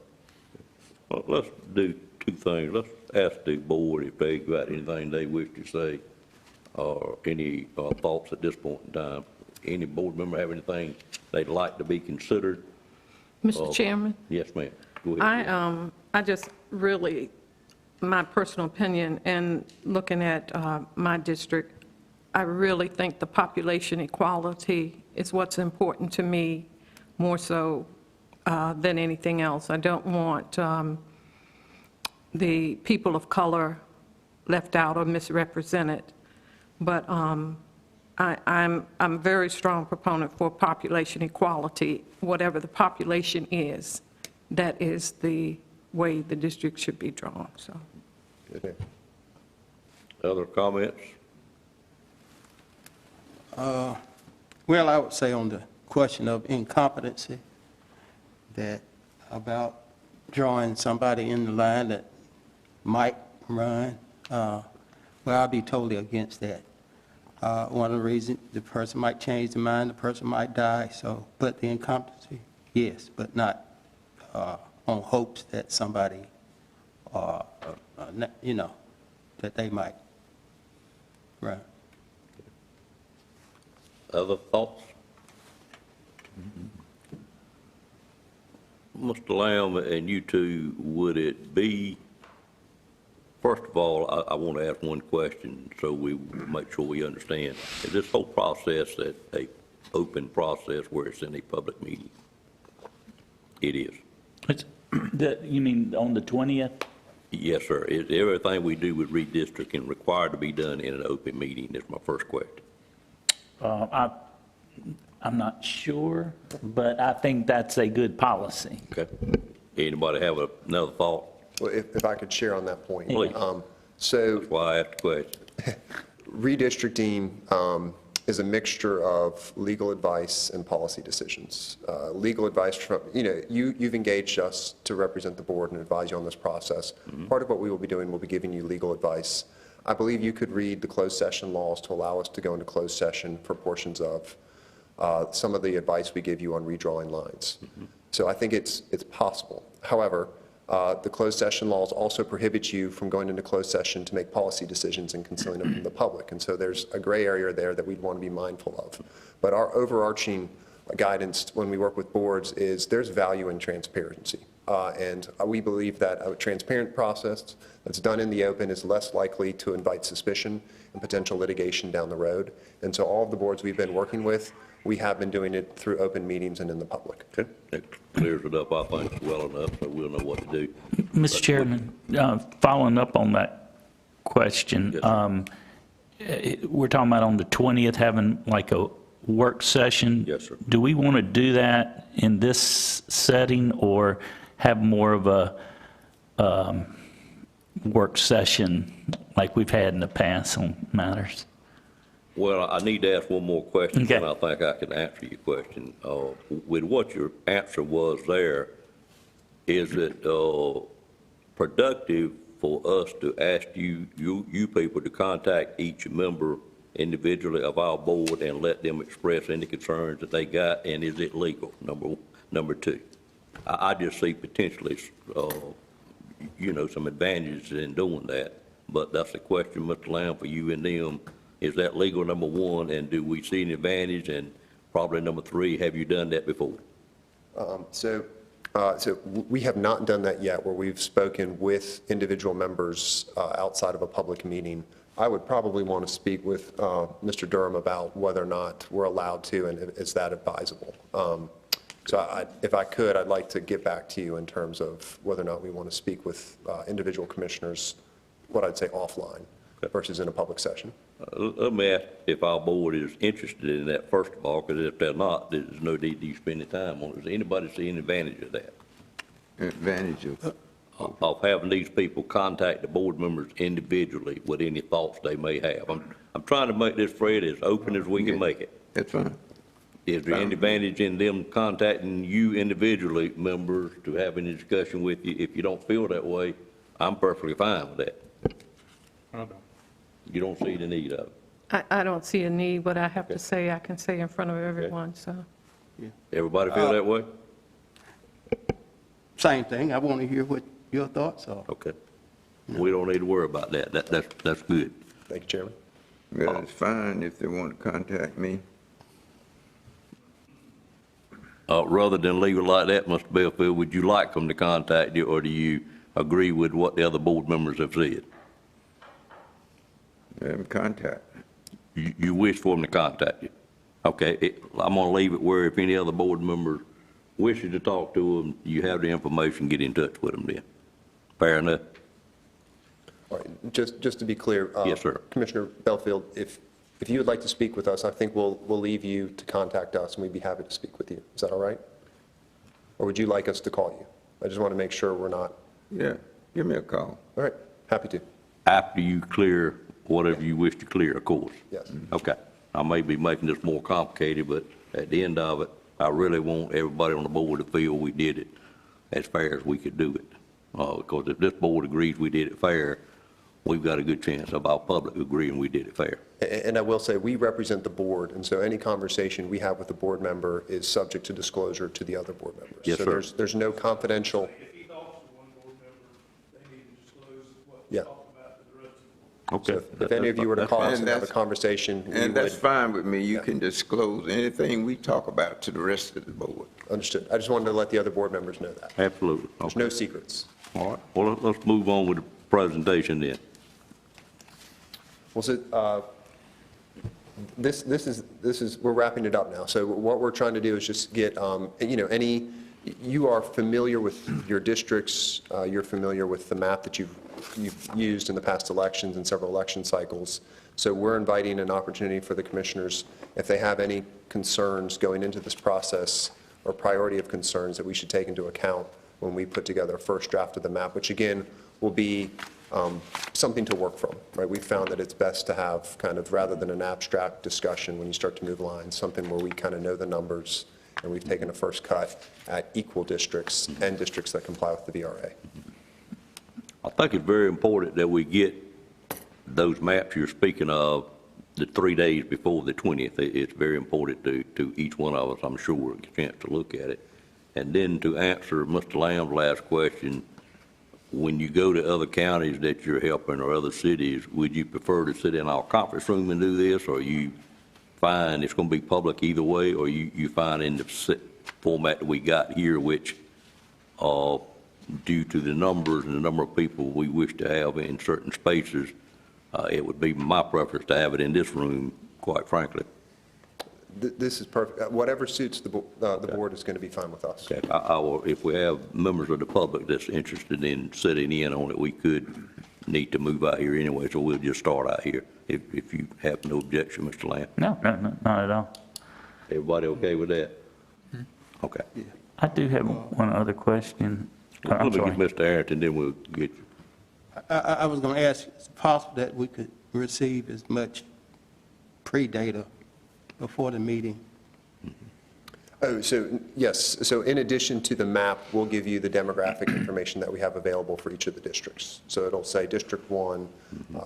Well, let's do two things. Let's ask the board if they got anything they wish to say, or any thoughts at this point in time. Any board member have anything they'd like to be considered? Mr. Chairman? Yes, ma'am. Go ahead. I just really, my personal opinion, and looking at my district, I really think the population equality is what's important to me more so than anything else. I don't want the people of color left out or misrepresented, but I'm a very strong proponent for population equality. Whatever the population is, that is the way the district should be drawn, so. Other comments? Well, I would say on the question of incompetency, that about drawing somebody in the line that might run, well, I'll be totally against that. One of the reasons, the person might change their mind, the person might die, so, but the incompetency, yes, but not on hopes that somebody, that they might run. Other thoughts? Mr. Lamb and you two, would it be, first of all, I want to ask one question so we make sure we understand. Is this whole process an open process where it's in a public meeting? It is. You mean on the 20th? Yes, sir. Is everything we do with redistricting required to be done in an open meeting? That's my first question. I'm not sure, but I think that's a good policy. Okay. Anybody have another thought? Well, if I could share on that point. Please. So That's why I asked the question. redistricting is a mixture of legal advice and policy decisions. Legal advice from, you've engaged us to represent the board and advise you on this process. Mm-hmm. Part of what we will be doing, we'll be giving you legal advice. I believe you could read the closed session laws to allow us to go into closed session for portions of some of the advice we give you on redrawing lines. Mm-hmm. So I think it's possible. However, the closed session laws also prohibit you from going into closed session to make policy decisions and concealing them from the public. And so there's a gray area there that we'd want to be mindful of. But our overarching guidance when we work with boards is there's value in transparency. And we believe that a transparent process that's done in the open is less likely to invite suspicion and potential litigation down the road. And so all of the boards we've been working with, we have been doing it through open meetings and in the public. Okay. That clears it up, I think, well enough, so we'll know what to do. Mr. Chairman, following up on that question, we're talking about on the 20th having like a work session. Yes, sir. Do we want to do that in this setting or have more of a work session like we've had in the past on matters? Well, I need to ask one more question, Okay. and I think I can answer your question. With what your answer was there, is it productive for us to ask you people to contact each member individually of our board and let them express any concerns that they got, and is it legal, number two? I just see potentially, some advantages in doing that, but that's a question, Mr. Lamb, for you and them. Is that legal, number one, and do we see an advantage? And probably number three, have you done that before? So we have not done that yet, where we've spoken with individual members outside of a public meeting. I would probably want to speak with Mr. Durham about whether or not we're allowed to, and is that advisable. So if I could, I'd like to get back to you in terms of whether or not we want to speak with individual commissioners, what I'd say offline versus in a public session. Let me ask if our board is interested in that, first of all, because if they're not, there's no need to spend time on it. Does anybody see any advantage of that? Advantage Of having these people contact the board members individually with any thoughts they may have? I'm trying to make this, Fred, as open as we can make it. That's fine. Is there any advantage in them contacting you individually, members, to have any discussion with you? If you don't feel that way, I'm perfectly fine with that. You don't see the need of it. I don't see a need. What I have to say, I can say in front of everyone, so. Everybody feel that way? Same thing. I want to hear what your thoughts are. Okay. We don't need to worry about that. That's good. Thank you, Chairman. Well, it's fine if they want to contact me. Rather than leave it like that, Mr. Belfield, would you like them to contact you, or do you agree with what the other board members have said? Let them contact. You wish for them to contact you? Okay, I'm gonna leave it where if any other board member wishes to talk to them, you have the information, get in touch with them then. Fair enough? All right, just to be clear. Yes, sir. Commissioner Belfield, if you would like to speak with us, I think we'll leave you to contact us, and we'd be happy to speak with you. Is that all right? Or would you like us to call you? I just want to make sure we're not. Yeah, give me a call. All right, happy to. After you clear whatever you wish to clear, of course. Yes. Okay. I may be making this more complicated, but at the end of it, I really want everybody on the board to feel we did it as fair as we could do it. Because if this board agrees we did it fair, we've got a good chance of our public agreeing we did it fair. And I will say, we represent the board, and so any conversation we have with the board member is subject to disclosure to the other board members. Yes, sir. So there's no confidential. If he talks to one board member, they need to disclose what Yeah. we talked about to the rest of the board. Okay. So if any of you were to call us and have a that's- conversation, we And that's would. fine with me. You can disclose anything we talk about to the rest of the board. Understood. I just wanted to let the other board members know that. Absolutely. There's Okay. no secrets. All right. Well, let's move on with the presentation then. Well, so this is, we're wrapping it up now. So what we're trying to do is just get, you are familiar with your districts, you're familiar with the map that you've used in the past elections and several election cycles. So we're inviting an opportunity for the commissioners, if they have any concerns going into this process or priority of concerns that we should take into account when we put together a first draft of the map, which again will be something to work from, right? We found that it's best to have kind of, rather than an abstract discussion when you start to move lines, something where we kind of know the numbers and we've taken a first cut at equal districts and districts that comply with the VRA. I think it's very important that we get those maps you're speaking of the 3 days before the 20th. It's very important to each one of us, I'm sure, get a chance to look at it. And then to answer Mr. Lamb's last question, when you go to other counties that you're helping or other cities, would you prefer to sit in our conference room and do this, or you find it's going to be public either way, or you find in the format that we got here, which due to the numbers and the number of people we wish to have in certain spaces, it would be my preference to have it in this room, quite frankly. This is perfect. Whatever suits the board is going to be fine with us. Okay. If we have members of the public that's interested in sitting in on it, we could need to move out here anyway, so we'll just start out here, if you have no objection, Mr. Lamb. No, not at all. Everybody okay with that? Okay. I do have one other question. Let I'm me sorry. get Mr. Arrington, then we'll get you. I was going to ask, is it possible that we could receive as much pre-data before the meeting? Oh, so, yes. So in addition to the map, we'll give you the demographic information that we have available for each of the districts. So it'll say District 1,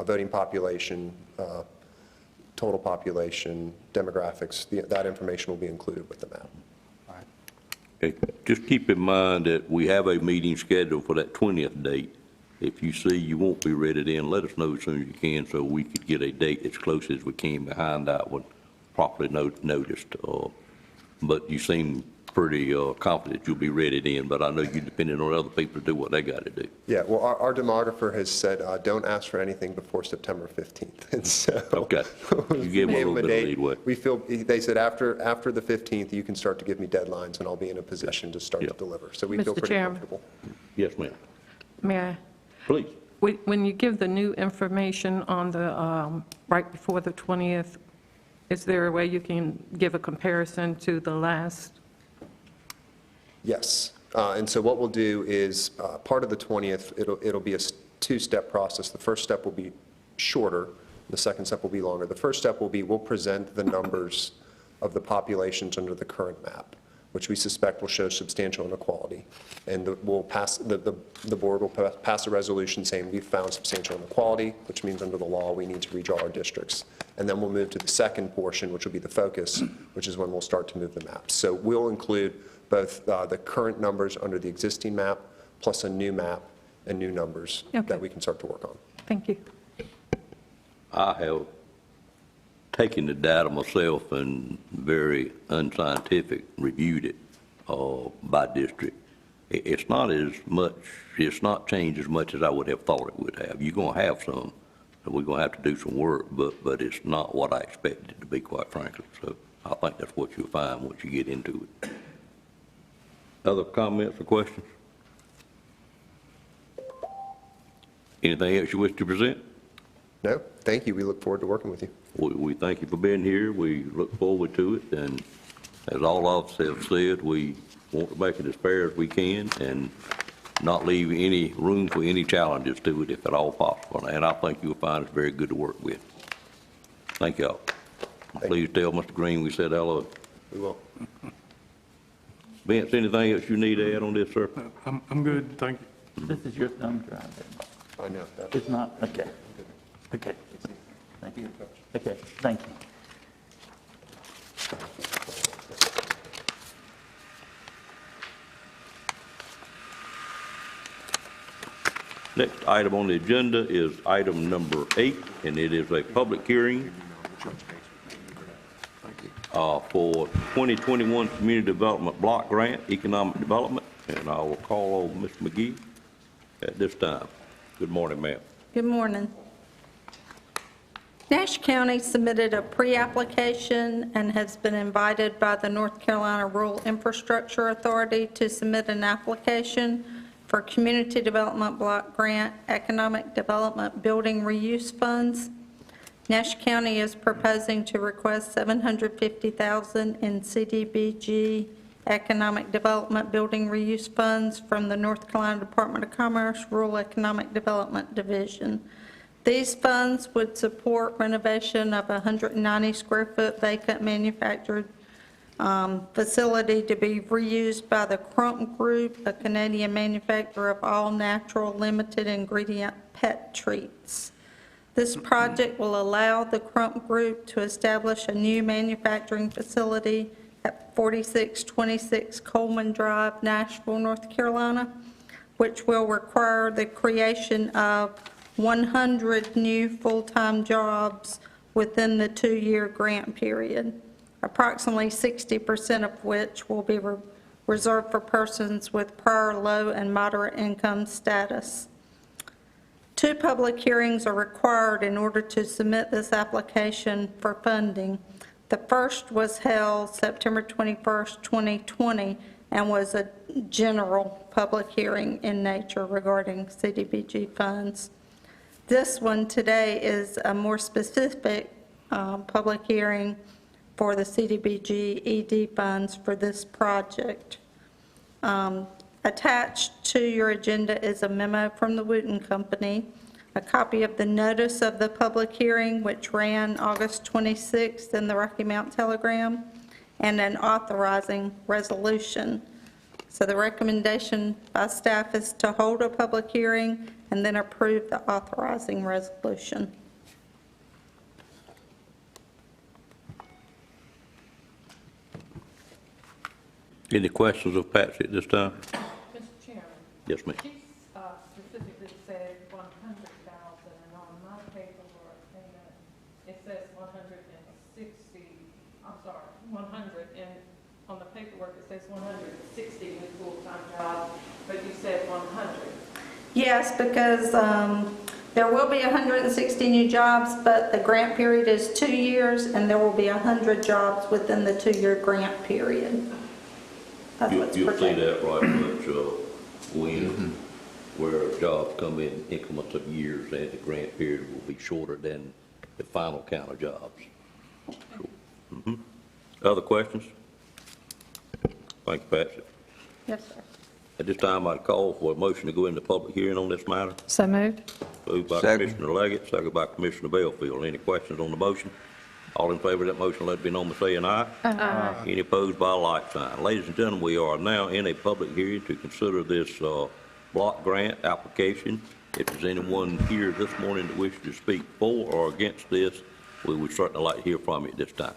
voting population, total population, demographics. That information will be included with the map. Okay. Just keep in mind that we have a meeting scheduled for that 20th date. If you see you won't be ready then, let us know as soon as you can so we could get a date as close as we can behind that one, properly noticed. But you seem pretty confident you'll be ready then, but I know you're depending on other people to do what they got to do. Yeah, well, our demographer has said, don't ask for anything before September 15th. And so Okay. You give them a little bit of leeway. We feel, they said after the 15th, you can start to give me deadlines and I'll be in a position to start to deliver. So we feel Mr. pretty Chairman. comfortable. Yes, ma'am. May I? Please. When you give the new information on the, right before the 20th, is there a way you can give a comparison to the last? Yes. And so what we'll do is, part of the 20th, it'll be a two-step process. The first step will be shorter. The second step will be longer. The first step will be, we'll present the numbers of the populations under the current map, which we suspect will show substantial inequality. And the board will pass a resolution saying we've found substantial inequality, which means under the law we need to redraw our districts. And then we'll move to the second portion, which will be the focus, which is when we'll start to move the maps. So we'll include both the current numbers under the existing map, plus a new map and new numbers that we can start to work on. Thank you. I have taken the data myself and very unscientific reviewed it by district. It's not as much, it's not changed as much as I would have thought it would have. You're going to have some, and we're going to have to do some work, but it's not what I expected it to be, quite frankly. So I think that's what you'll find once you get into it. Other comments or questions? Anything else you wish to present? No, thank you. We look forward to working with you. We thank you for being here. We look forward to it, and as all of us have said, we want to make it as fair as we can and not leave any room for any challenges to it if at all possible. And I think you'll find it's very good to work with. Thank y'all. Please tell Mr. Green we said hello. We will. Vince, anything else you need to add on this, sir? I'm good, thank you. This is your thumb drive. I know. It's not, okay. Okay. Thank you. Okay, thank you. Next item on the agenda is item number 8, and it is a public hearing for 2021 Community Development Block Grant, Economic Development, and I will call on Ms. McGee at this time. Good morning, ma'am. Good morning. Nash County submitted a pre-application and has been invited by the North Carolina Rural Infrastructure Authority to submit an application for Community Development Block Grant Economic Development Building Reuse Funds. Nash County is proposing to request $750,000 in CDBG Economic Development Building Reuse Funds from the North Carolina Department of Commerce Rural Economic Development Division. These funds would support renovation of a 190 square foot vacant manufactured facility to be reused by the Crump Group, a Canadian manufacturer of all natural limited ingredient pet treats. This project will allow the Crump Group to establish a new manufacturing facility at 4626 Coleman Drive, Nashville, North Carolina, which will require the creation of 100 new full-time jobs within the 2-year grant period, approximately 60% of which will be reserved for persons with prior low and moderate income status. 2 public hearings are required in order to submit this application for funding. The first was held September 21st, 2020, and was a general public hearing in nature regarding CDBG funds. This one today is a more specific public hearing for the CDBG ED funds for this project. Attached to your agenda is a memo from the Wooten Company, a copy of the notice of the public hearing, which ran August 26th in the Rocky Mount Telegram, and an authorizing resolution. So the recommendation by staff is to hold a public hearing and then approve the authorizing resolution. Any questions of Patsy at this time? Mr. Chairman. Yes, ma'am. She specifically said 100,000, and on my paperwork, it says 160, I'm sorry, 100, and on the paperwork it says 160 new full-time jobs, but you said 100. Yes, because there will be 160 new jobs, but the grant period is 2 years, and there will be 100 jobs within the 2-year grant period. That's what's You'll see projected. that right much when where jobs come in increments of years and the grant period will be shorter than the final count of jobs. Mhm. Other questions? Thank you, Patsy. Yes, sir. At this time, I'd call for a motion to go into public hearing on this matter. So moved. Moved by Second. Commissioner Leggett, second by Commissioner Bellfield. Any questions on the motion? All in favor of that motion, let it be known by saying aye. Aye. Any opposed by a like sign. Ladies and gentlemen, we are now in a public hearing to consider this block grant application. If there's anyone here this morning that wishes to speak for or against this, we would certainly like to hear from you at this time.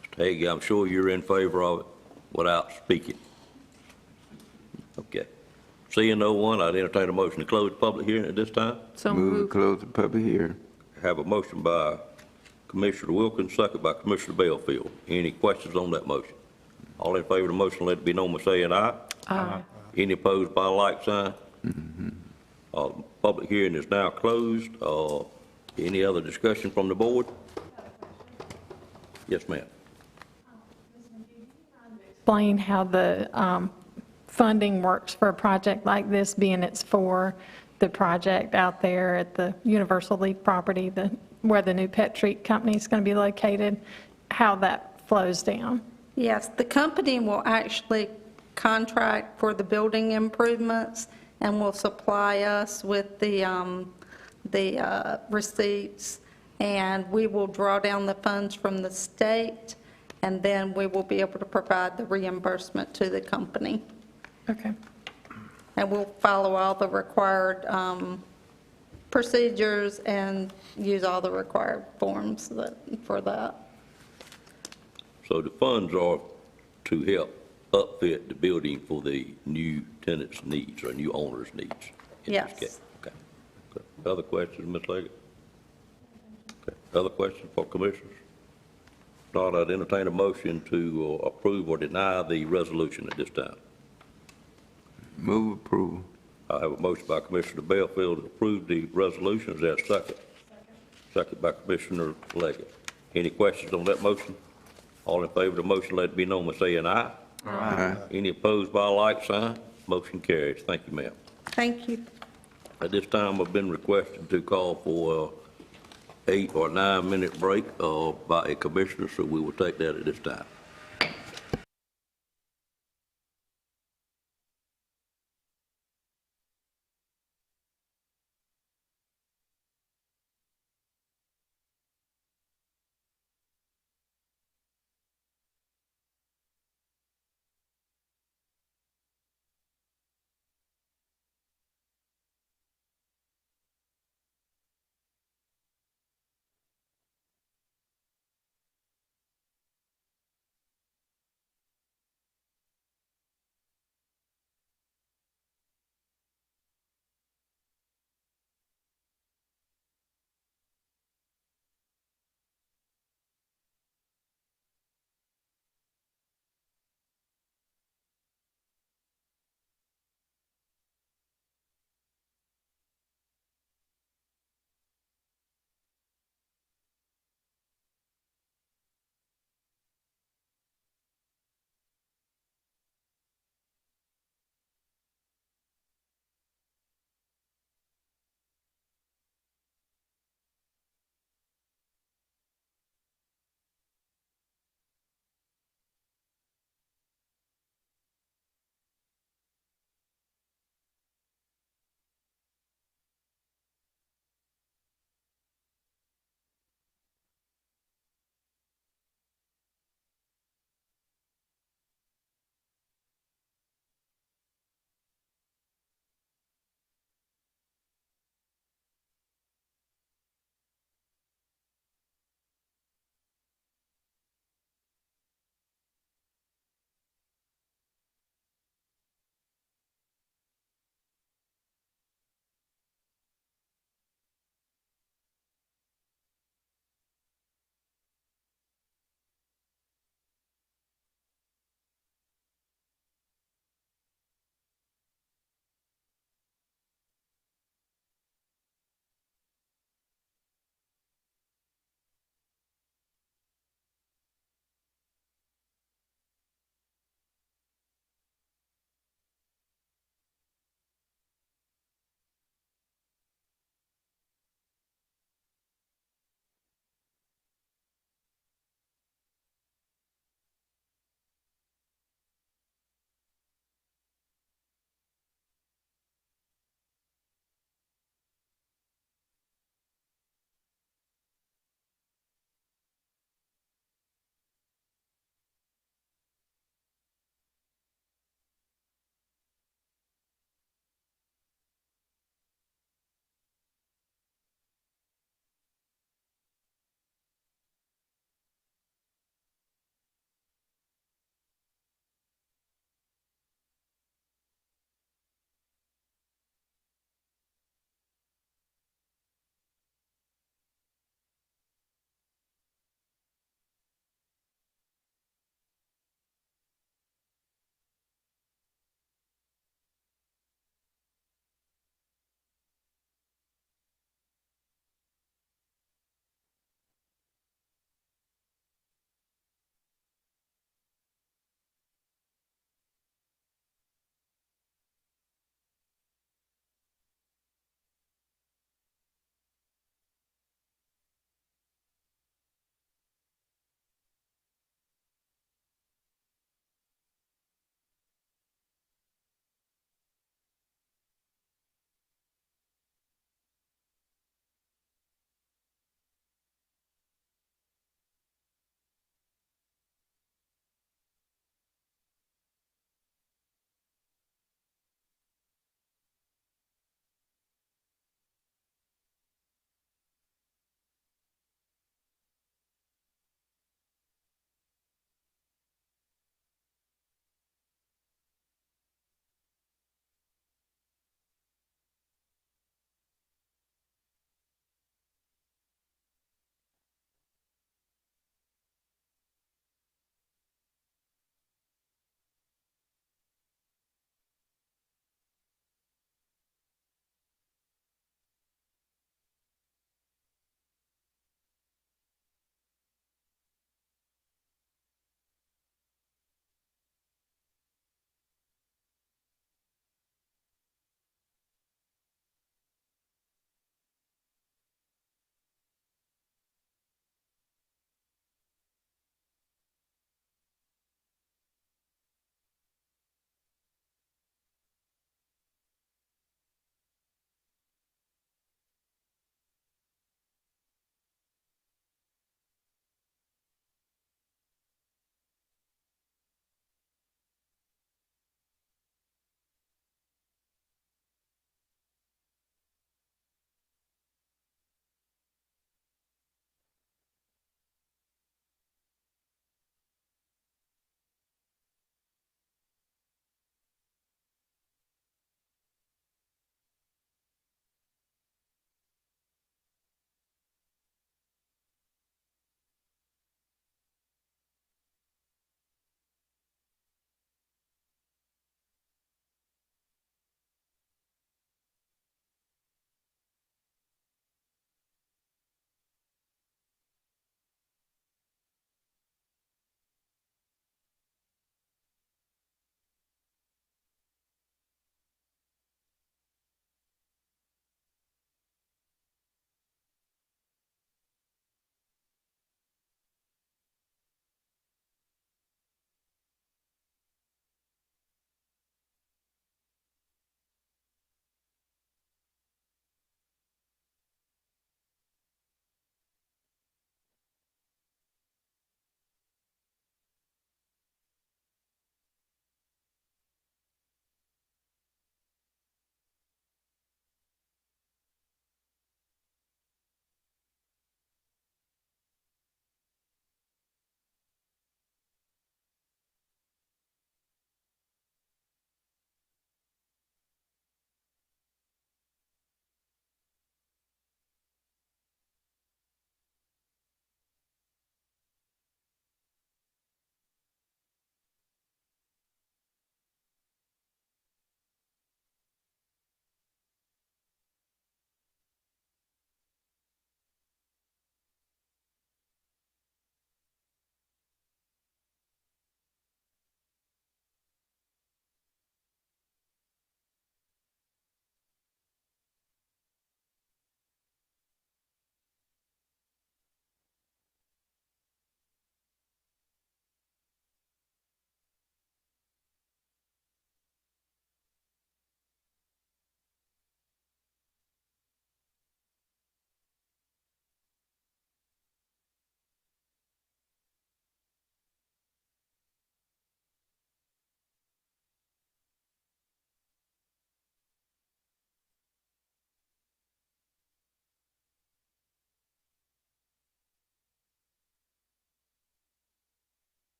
Mr. Hagee, I'm sure you're in favor of it without speaking. Okay. Seeing no one, I'd entertain a motion to close the public hearing at this time. So Move to moved. close the public hearing. Have a motion by Commissioner Wilkins, second by Commissioner Bellfield. Any questions on that motion? All in favor of the motion, let it be known by saying aye. Aye. Any opposed by a like sign? Public hearing is now closed. Any other discussion from the board? Yes, ma'am. Explain how the funding works for a project like this, being it's for the project out there at the Universal Leaf property, where the new pet treat company is going to be located, how that flows down. Yes, the company will actually contract for the building improvements and will supply us with the receipts, and we will draw down the funds from the state, and then we will be able to provide the reimbursement to the company. Okay. And we'll follow all the required procedures and use all the required forms for that. So the funds are to help upfit the building for the new tenants' needs or new owners' needs? in this Yes. case. Okay. Other questions, Ms. Leggett? Okay. Other questions for commissioners? Not, I'd entertain a motion to approve or deny the resolution at this time. Move approval. I have a motion by Commissioner Bellfield to approve the resolution. Is there a second? Second by Commissioner Leggett. Any questions on that motion? All in favor of the motion, let it be known by saying aye. Aye. Any opposed by a like sign? Motion carries. Thank you, ma'am. Thank you. At this time, I've been requested to call for a 8 or 9 minute break by a commissioner, so we will take that at this time.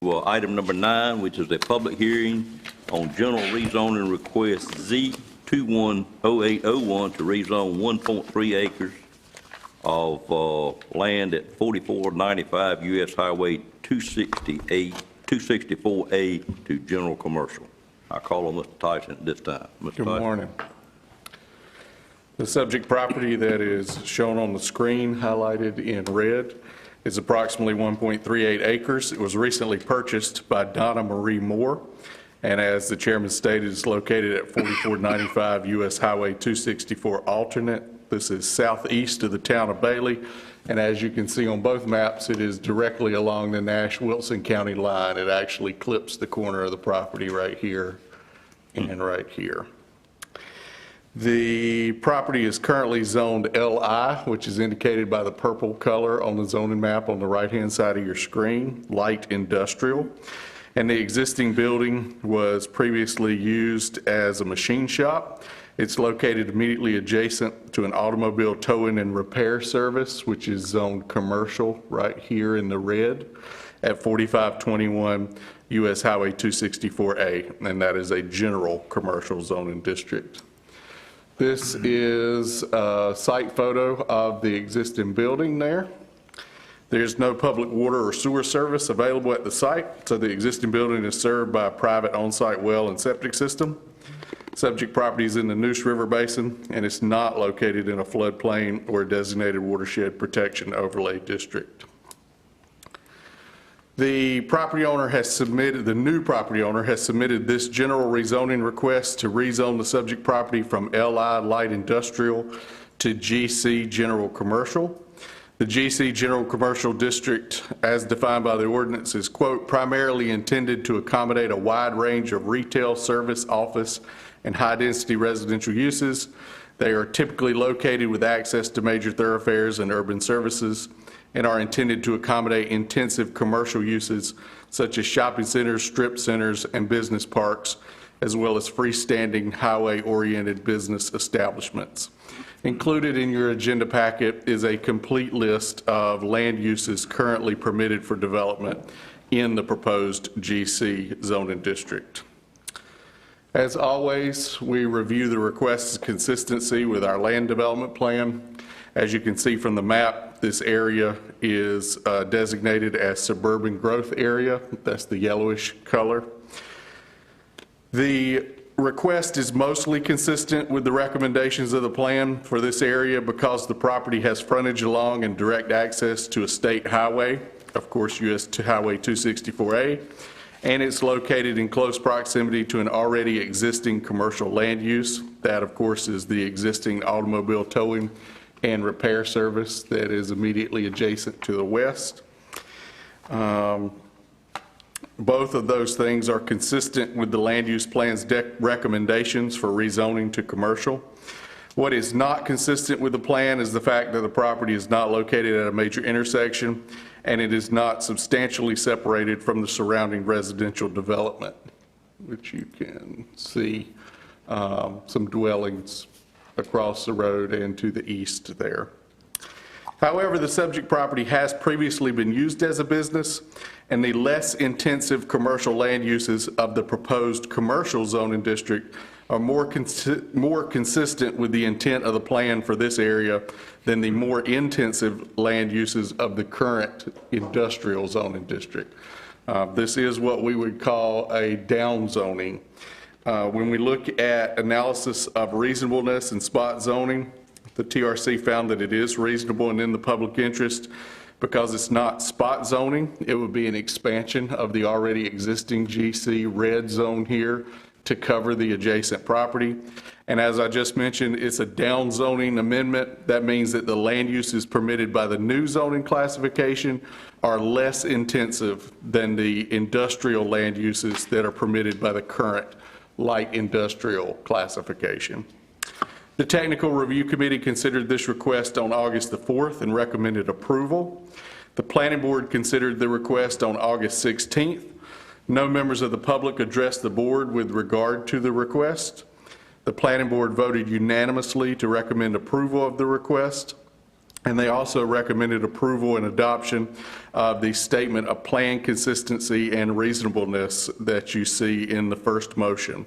Well, item number 9, which is a public hearing on general rezoning request Z210801 to rezone 1.3 acres of land at 4495 U.S. Highway 264A to general commercial. I call on Mr. Tyson at this time. Mr. Good Tyson. morning. The subject property that is shown on the screen, highlighted in red, is approximately 1.38 acres. It was recently purchased by Donna Marie Moore, and as the chairman stated, it's located at 4495 U.S. Highway 264 alternate. This is southeast of the town of Bailey, and as you can see on both maps, it is directly along the Nash-Wilson County line. It actually clips the corner of the property right here and right here. The property is currently zoned LI, which is indicated by the purple color on the zoning map on the right-hand side of your screen, light industrial. And the existing building was previously used as a machine shop. It's located immediately adjacent to an automobile towing and repair service, which is zoned commercial right here in the red at 4521 U.S. Highway 264A, and that is a general commercial zoning district. This is a site photo of the existing building there. There's no public water or sewer service available at the site, so the existing building is served by a private on-site well and septic system. Subject property is in the Neuse River Basin, and it's not located in a floodplain or a designated watershed protection overlay district. The property owner has submitted, the new property owner has submitted this general rezoning request to rezone the subject property from LI light industrial to GC general commercial. The GC general commercial district, as defined by the ordinance, is, quote, primarily intended to accommodate a wide range of retail, service, office, and high-density residential uses. They are typically located with access to major thoroughfares and urban services, and are intended to accommodate intensive commercial uses such as shopping centers, strip centers, and business parks, as well as freestanding highway-oriented business establishments. Included in your agenda packet is a complete list of land uses currently permitted for development in the proposed GC zoning district. As always, we review the request's consistency with our land development plan. As you can see from the map, this area is designated as suburban growth area. That's the yellowish color. The request is mostly consistent with the recommendations of the plan for this area because the property has frontage along and direct access to a state highway, of course, US Highway 264A, and it's located in close proximity to an already existing commercial land use. That, of course, is the existing automobile towing and repair service that is immediately adjacent to the west. Both of those things are consistent with the land use plan's recommendations for rezoning to commercial. What is not consistent with the plan is the fact that the property is not located at a major intersection and it is not substantially separated from the surrounding residential development, which you can see some dwellings across the road and to the east there. However, the subject property has previously been used as a business, and the less intensive commercial land uses of the proposed commercial zoning district are more consistent with the intent of the plan for this area than the more intensive land uses of the current industrial zoning district. This is what we would call a down zoning. When we look at analysis of reasonableness and spot zoning, the TRC found that it is reasonable and in the public interest because it's not spot zoning. It would be an expansion of the already existing GC red zone here to cover the adjacent property. And as I just mentioned, it's a down zoning amendment. That means that the land uses permitted by the new zoning classification are less intensive than the industrial land uses that are permitted by the current light industrial classification. The Technical Review Committee considered this request on August the 4th and recommended approval. The Planning Board considered the request on August 16th. No members of the public addressed the board with regard to the request. The Planning Board voted unanimously to recommend approval of the request. And they also recommended approval and adoption of the statement of plan consistency and reasonableness that you see in the first motion.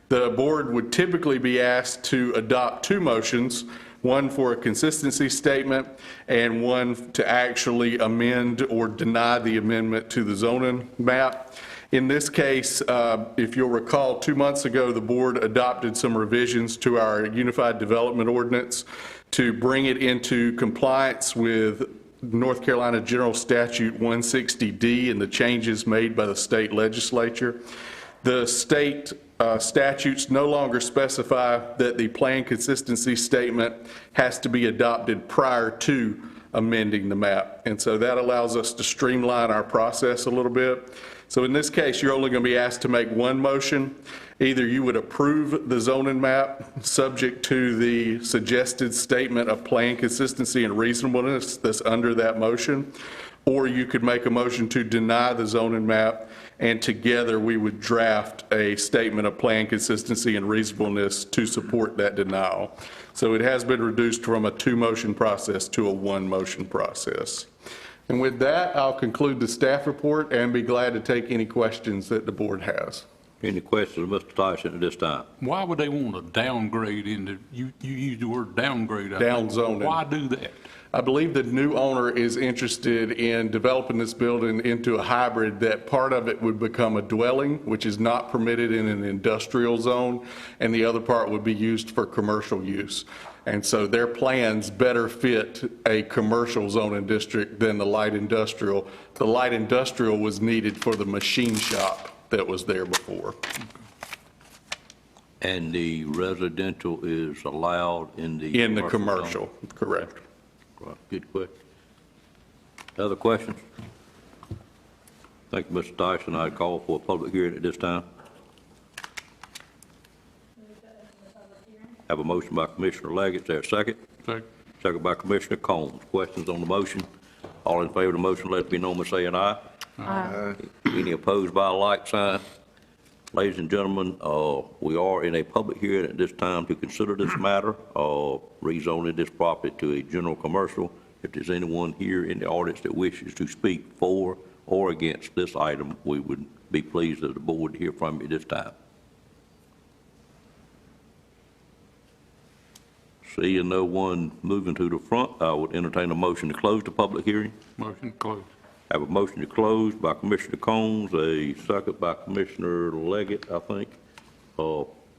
The board would typically be asked to adopt two motions, one for a consistency statement and one to actually amend or deny the amendment to the zoning map. In this case, if you'll recall, 2 months ago, the board adopted some revisions to our Unified Development Ordinance to bring it into compliance with North Carolina General Statute 160D and the changes made by the state legislature. The state statutes no longer specify that the plan consistency statement has to be adopted prior to amending the map. And so that allows us to streamline our process a little bit. So in this case, you're only going to be asked to make one motion. Either you would approve the zoning map subject to the suggested statement of plan consistency and reasonableness that's under that motion, or you could make a motion to deny the zoning map, and together we would draft a statement of plan consistency and reasonableness to support that denial. So it has been reduced from a two-motion process to a one-motion process. And with that, I'll conclude the staff report and be glad to take any questions that the board has. Any questions of Mr. Tyson at this time? Why would they want to downgrade into, you use the word downgrade. Down zoning. Why do that? I believe the new owner is interested in developing this building into a hybrid that part of it would become a dwelling, which is not permitted in an industrial zone, and the other part would be used for commercial use. And so their plans better fit a commercial zoning district than the light industrial. The light industrial was needed for the machine shop that was there before. And the residential is allowed in the commercial zone? Correct. Right, good question. Other questions? Thank you, Mr. Tyson. I call for a public hearing at this time. Have a motion by Commissioner Leggett. Is there a second? Second. Second by Commissioner Combs. Questions on the motion? All in favor of the motion, let it be known by saying aye. Aye. Any opposed by a like sign? Ladies and gentlemen, we are in a public hearing at this time to consider this matter of rezoning this property to a general commercial. If there's anyone here in the audience that wishes to speak for or against this item, we would be pleased as the board to hear from you this time. Seeing no one moving to the front, I would entertain a motion to close the public hearing. Motion closed. Have a motion to close by Commissioner Combs, a second by Commissioner Leggett, I think.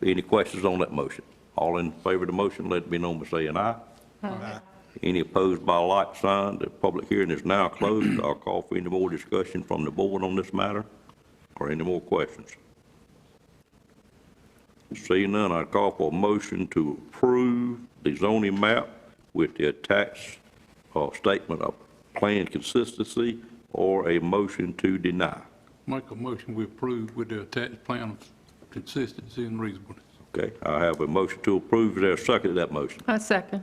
Any questions on that motion? All in favor of the motion, let it be known by saying aye. Aye. Any opposed by a like sign? The public hearing is now closed. I'll call for any more discussion from the board on this matter, or any more questions. Seeing none, I call for a motion to approve the zoning map with the attached statement of plan consistency, or a motion to deny. Make a motion we approve with the attached plan of consistency and reasonableness. Okay, I have a motion to approve. Is there a second to that motion? I second.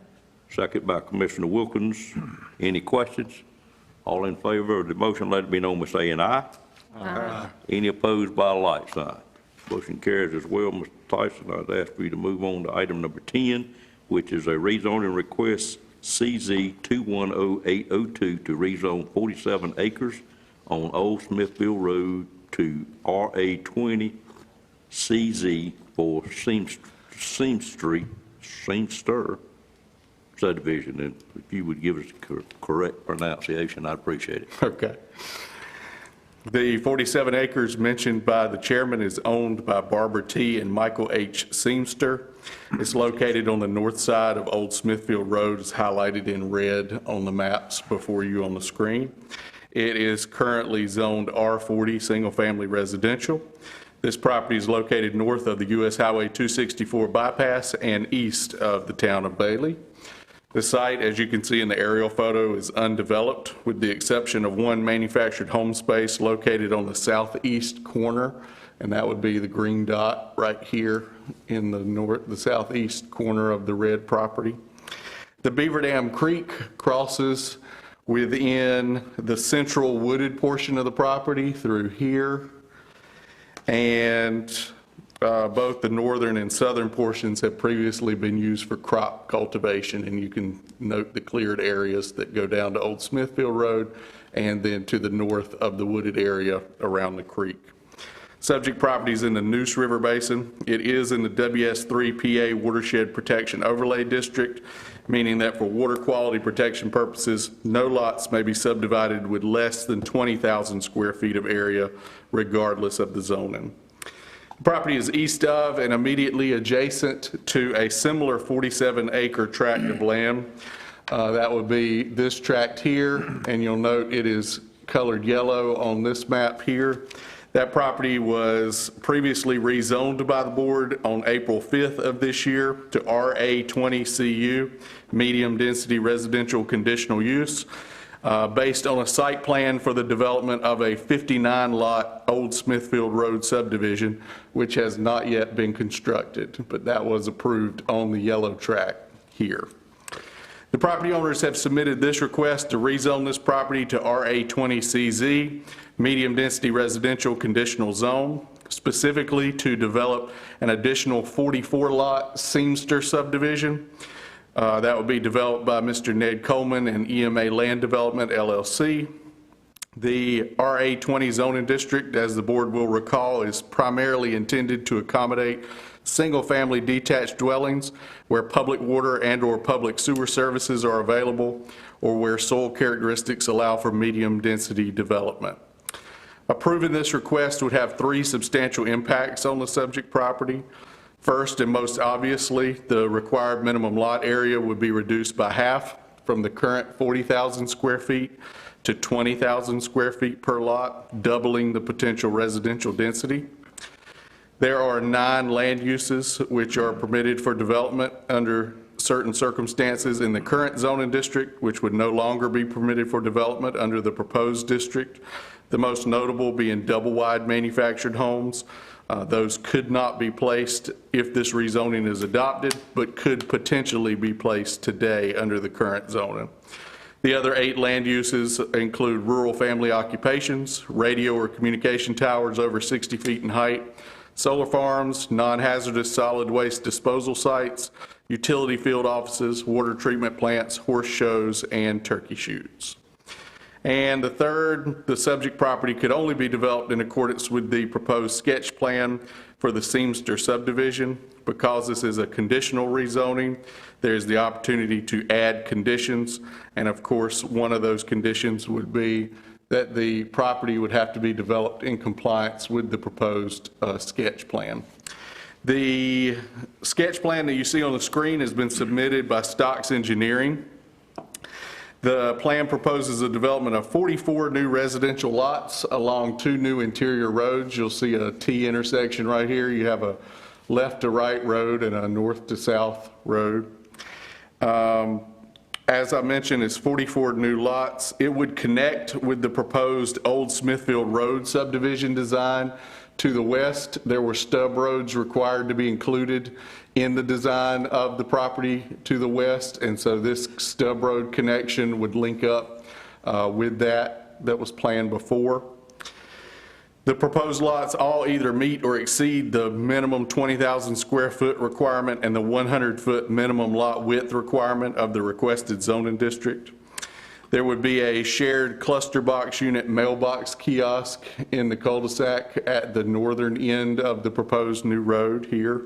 Second by Commissioner Wilkins. Any questions? All in favor of the motion, let it be known by saying aye. Aye. Any opposed by a like sign? Motion carries as well. Mr. Tyson, I'd ask for you to move on to item number 10, which is a rezoning request CZ 210802 to rezone 47 acres on Old Smithfield Road to RA20 CZ for Seamster subdivision. And if you would give us the correct pronunciation, I'd appreciate it. Okay. The 47 acres mentioned by the chairman is owned by Barbara T. and Michael H. Seamster. It's located on the north side of Old Smithfield Road. It's highlighted in red on the maps before you on the screen. It is currently zoned R40, single-family residential. This property is located north of the U.S. Highway 264 bypass and east of the town of Bailey. The site, as you can see in the aerial photo, is undeveloped with the exception of one manufactured home space located on the southeast corner, and that would be the green dot right here in the southeast corner of the red property. The Beaver Dam Creek crosses within the central wooded portion of the property through here, and both the northern and southern portions have previously been used for crop cultivation, and you can note the cleared areas that go down to Old Smithfield Road and then to the north of the wooded area around the creek. Subject property is in the Neuse River Basin. It is in the WS3 PA Watershed Protection Overlay District, meaning that for water quality protection purposes, no lots may be subdivided with less than 20,000 square feet of area, regardless of the zoning. The property is east of and immediately adjacent to a similar 47-acre tract of land. That would be this tract here, and you'll note it is colored yellow on this map here. That property was previously rezoned by the board on April 5th of this year to RA20CU, medium density residential conditional use, based on a site plan for the development of a 59-lot Old Smithfield Road subdivision, which has not yet been constructed, but that was approved on the yellow tract here. The property owners have submitted this request to rezone this property to RA20CZ, medium density residential conditional zone, specifically to develop an additional 44-lot Seamster subdivision. That would be developed by Mr. Ned Coleman and EMA Land Development, LLC. The RA20 zoning district, as the board will recall, is primarily intended to accommodate single-family detached dwellings where public water and/or public sewer services are available, or where soil characteristics allow for medium-density development. Approving this request would have three substantial impacts on the subject property. First, and most obviously, the required minimum lot area would be reduced by half from the current 40,000 square feet to 20,000 square feet per lot, doubling the potential residential density. There are 9 land uses which are permitted for development under certain circumstances in the current zoning district, which would no longer be permitted for development under the proposed district. The most notable being double-wide manufactured homes. Those could not be placed if this rezoning is adopted, but could potentially be placed today under the current zoning. The other 8 land uses include rural family occupations, radio or communication towers over 60 feet in height, solar farms, non-hazardous solid waste disposal sites, utility field offices, water treatment plants, horse shows, and turkey shoots. And the third, the subject property could only be developed in accordance with the proposed sketch plan for the Seamster subdivision. Because this is a conditional rezoning, there's the opportunity to add conditions, and of course, one of those conditions would be that the property would have to be developed in compliance with the proposed sketch plan. The sketch plan that you see on the screen has been submitted by Stocks Engineering. The plan proposes a development of 44 new residential lots along 2 new interior roads. You'll see a T intersection right here. You have a left to right road and a north to south road. As I mentioned, it's 44 new lots. It would connect with the proposed Old Smithfield Road subdivision design. To the west, there were stub roads required to be included in the design of the property to the west, and so this stub road connection would link up with that was planned before. The proposed lots all either meet or exceed the minimum 20,000 square foot requirement and the 100-foot minimum lot width requirement of the requested zoning district. There would be a shared cluster box unit mailbox kiosk in the cul-de-sac at the northern end of the proposed new road here.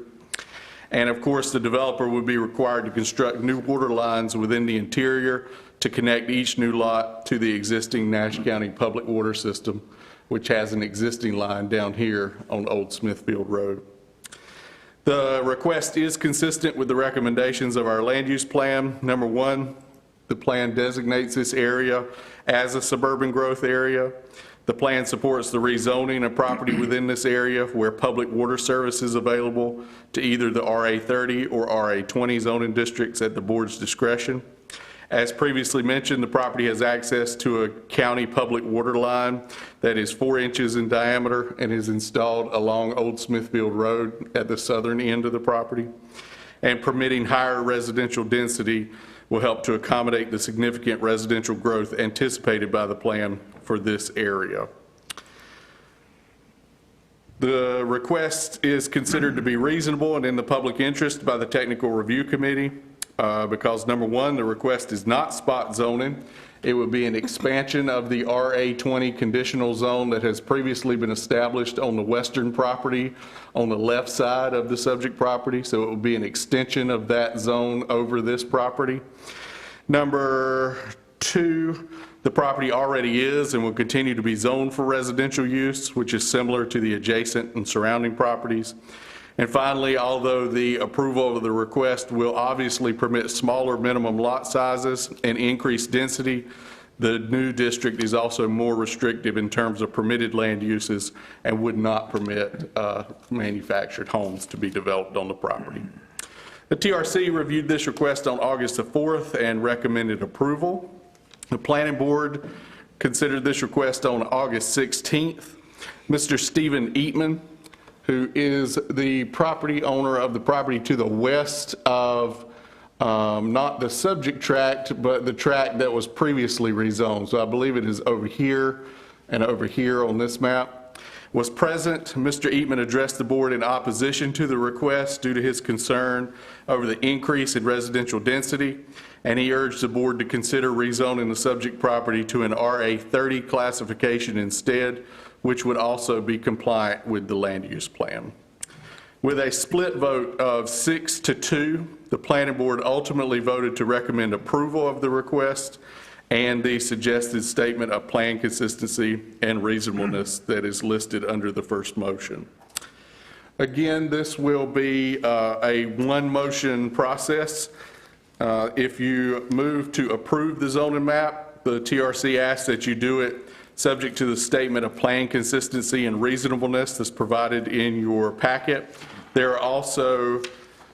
And of course, the developer would be required to construct new water lines within the interior to connect each new lot to the existing Nash County public water system, which has an existing line down here on Old Smithfield Road. The request is consistent with the recommendations of our land use plan. Number 1, the plan designates this area as a suburban growth area. The plan supports the rezoning of property within this area where public water service is available to either the RA30 or RA20 zoning districts at the board's discretion. As previously mentioned, the property has access to a county public water line that is 4 inches in diameter and is installed along Old Smithfield Road at the southern end of the property. And permitting higher residential density will help to accommodate the significant residential growth anticipated by the plan for this area. The request is considered to be reasonable and in the public interest by the Technical Review Committee because, number one, the request is not spot zoning. It would be an expansion of the RA20 conditional zone that has previously been established on the western property on the left side of the subject property. So it would be an extension of that zone over this property. Number two, the property already is and will continue to be zoned for residential use, which is similar to the adjacent and surrounding properties. And finally, although the approval of the request will obviously permit smaller minimum lot sizes and increased density, the new district is also more restrictive in terms of permitted land uses and would not permit manufactured homes to be developed on the property. The TRC reviewed this request on August the 4th and recommended approval. The Planning Board considered this request on August 16th. Mr. Stephen Eatman, who is the property owner of the property to the west of not the subject tract, but the tract that was previously rezoned. So I believe it is over here and over here on this map. Was present. Mr. Eatman addressed the board in opposition to the request due to his concern over the increase in residential density, and he urged the board to consider rezoning the subject property to an RA30 classification instead, which would also be compliant with the land use plan. With a split vote of 6-2, the planning board ultimately voted to recommend approval of the request and the suggested statement of plan consistency and reasonableness that is listed under the first motion. Again, this will be a one motion process. If you move to approve the zoning map, the TRC asks that you do it subject to the statement of plan consistency and reasonableness that's provided in your packet. There are also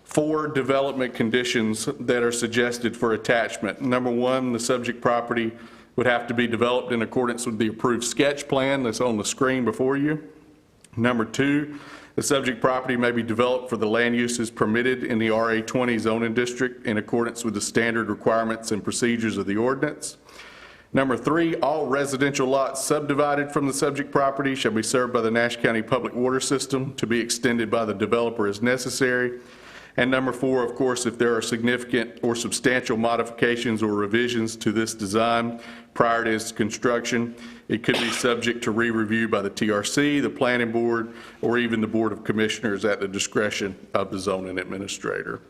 4 development conditions that are suggested for attachment. Number one, the subject property would have to be developed in accordance with the approved sketch plan that's on the screen before you. Number two, the subject property may be developed for the land uses permitted in the RA20 zoning district in accordance with the standard requirements and procedures of the ordinance. Number 3, all residential lots subdivided from the subject property shall be served by the Nash County Public Water System to be extended by the developer as necessary. And number 4, of course, if there are significant or substantial modifications or revisions to this design prior to its construction, it could be subject to re-review by the TRC, the Planning Board, or even the Board of Commissioners at the discretion of the zoning administrator.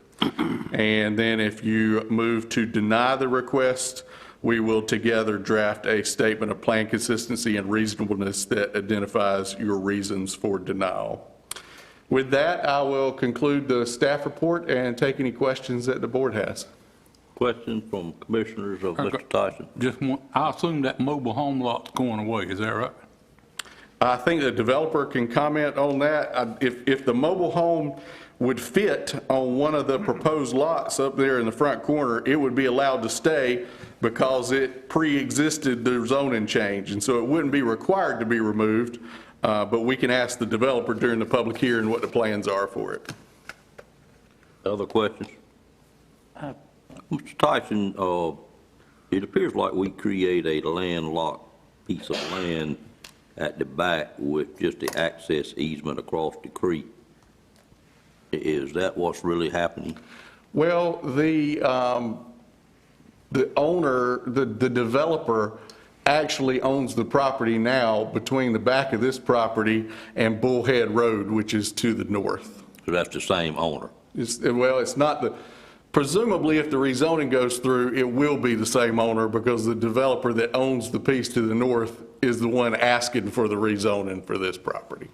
And then if you move to deny the request, we will together draft a statement of plan consistency and reasonableness that identifies your reasons for denial. With that, I will conclude the staff report and take any questions that the board has. Questions from commissioners of Mr. Tyson? Just one, I assume that mobile home lot's going away, is that right? I think the developer can comment on that. If the mobile home would fit on one of the proposed lots up there in the front corner, it would be allowed to stay because it pre-existed the zoning change, and so it wouldn't be required to be removed, but we can ask the developer during the public hearing what the plans are for it. Other questions? Mr. Tyson, it appears like we create a landlocked piece of land at the back with just the access easement across the creek. Is that what's really happening? Well, the owner, the developer actually owns the property now between the back of this property and Bullhead Road, which is to the north. So that's the same owner? Well, it's not the, presumably if the rezoning goes through, it will be the same owner because the developer that owns the piece to the north is the one asking for the rezoning for this property.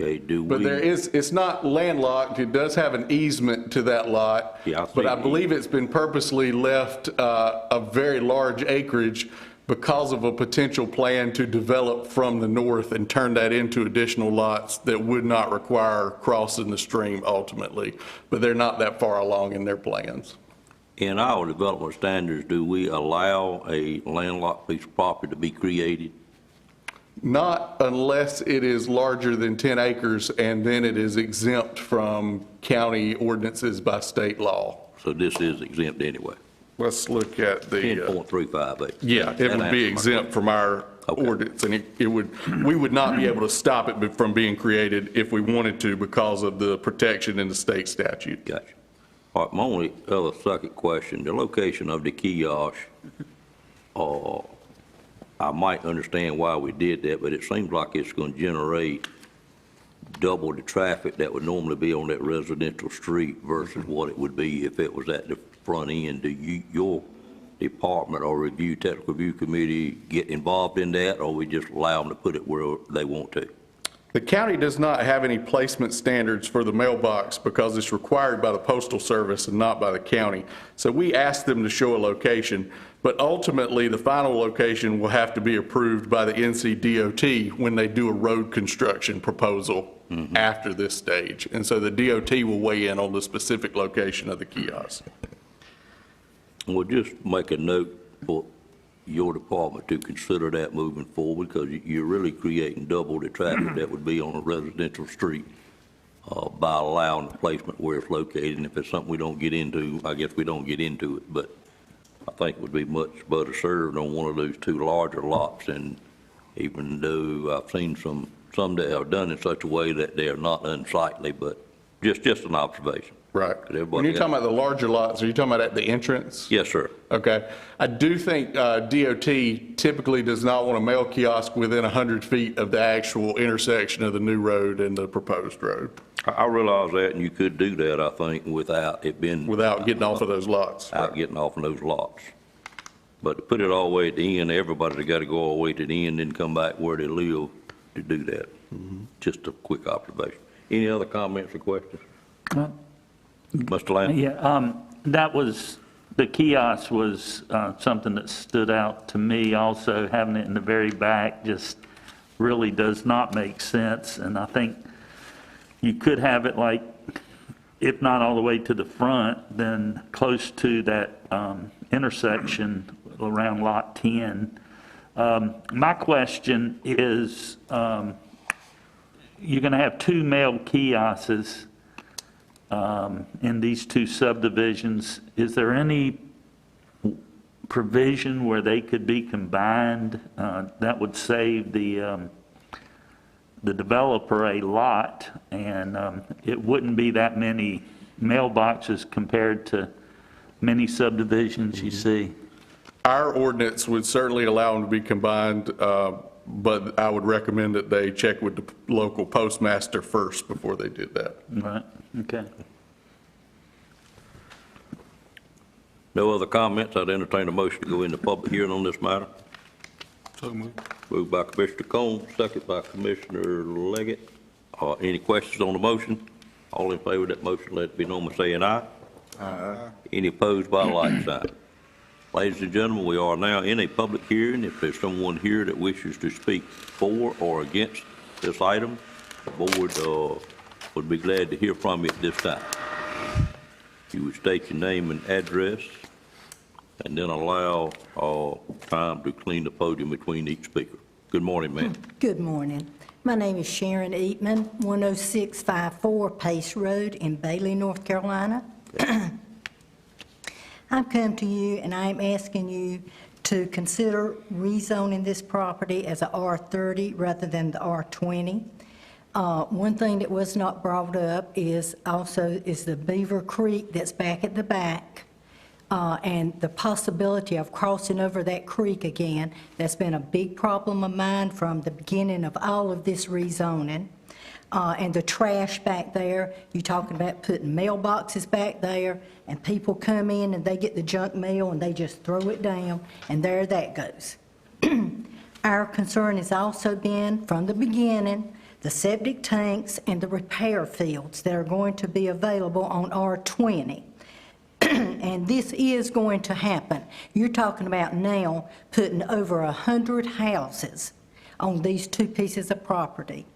Okay, But there is, it's not landlocked, it does have an easement to that lot. Yeah, but I believe it's been purposely left a very large acreage because of a potential plan to develop from the north and turn that into additional lots that would not require crossing the stream ultimately. But they're not that far along in their plans. In our development standards, do we allow a landlocked piece of property to be created? Not unless it is larger than 10 acres, and then it is exempt from county ordinances by state law. So this is exempt anyway? Let's look at the 10.358. yeah, it would be exempt from our ordinance, and we would not be able to stop it from being created if we wanted to because of the protection in the state statute. Gotcha. All right, my only other second question, the location of the kiosk, I might understand why we did that, but it seems like it's going to generate double the traffic that would normally be on that residential street versus what it would be if it was at the front end. Do your department or technical review committee get involved in that, or we just allow them to put it where they want to? The county does not have any placement standards for the mailbox because it's required by the Postal Service and not by the county. So we asked them to show a location, but ultimately the final location will have to be approved by the NCDOT when they do a road construction proposal after this stage. And so the DOT will weigh in on the specific location of the kiosk. Well, just make a note for your department to consider that moving forward, because you're really creating double the traffic that would be on a residential street by allowing the placement where it's located. And if it's something we don't get into, I guess we don't get into it, but I think it would be much better served on one of those two larger lots. And even though I've seen some that are done in such a way that they are not unsightly, but just an observation. Right. When you're talking about the larger lots, are you talking about at the entrance? Yes, sir. Okay. I do think DOT typically does not want a mail kiosk within 100 feet of the actual intersection of the new road and the proposed road. I realize that, and you could do that, I think, without it being... Without getting off of those lots. Without getting off of those lots. But to put it all the way at the end, everybody's got to go all the way to the end and come back where they live to do that. Just a quick observation. Any other comments or questions? Mr. Lamb? Yeah, that was, the kiosk was something that stood out to me. Also, having it in the very back just really does not make sense. And I think you could have it like, if not all the way to the front, then close to that intersection around Lot 10. My question is, you're going to have two mail kiosks in these two subdivisions. Is there any provision where they could be combined that would save the developer a lot, and it wouldn't be that many mailboxes compared to many subdivisions you see? Our ordinance would certainly allow them to be combined, but I would recommend that they check with the local postmaster first before they did that. Right, okay. No other comments? I'd entertain a motion to go into public hearing on this matter. So moved. Moved by Commissioner Combs, second by Commissioner Leggett. Any questions on the motion? All in favor of that motion, let it be known by saying aye. Aye. Any opposed by a like sign. Ladies and gentlemen, we are now in a public hearing. If there's someone here that wishes to speak for or against this item, the board would be glad to hear from you at this time. You would state your name and address, and then allow time to clean the podium between each speaker. Good morning, ma'am. Good morning. My name is Sharon Eatman, 10654 Pace Road in Bailey, North Carolina. I've come to you and I'm asking you to consider rezoning this property as a R30 rather than the R20. One thing that was not brought up is the Beaver Creek that's back at the back, and the possibility of crossing over that creek again. That's been a big problem of mine from the beginning of all of this rezoning. And the trash back there, you're talking about putting mailboxes back there, and people come in and they get the junk mail and they just throw it down, and there that goes. Our concern has also been, from the beginning, the septic tanks and the repair fields that are going to be available on R20. And this is going to happen. You're talking about now putting over 100 houses on these two pieces of property.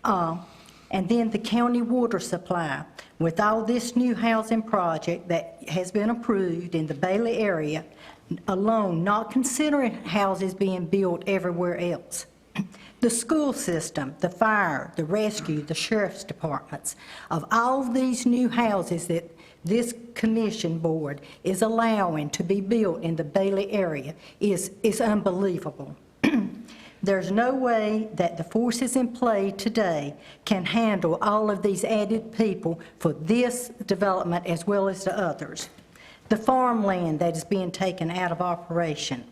And then the county water supply, with all this new housing project that has been approved in the Bailey area alone, not considering houses being built everywhere else. The school system, the fire, the rescue, the sheriff's departments, of all of these new houses that this commission board is allowing to be built in the Bailey area is unbelievable. There's no way that the forces in play today can handle all of these added people for this development as well as the others. The farmland that is being taken out of operation.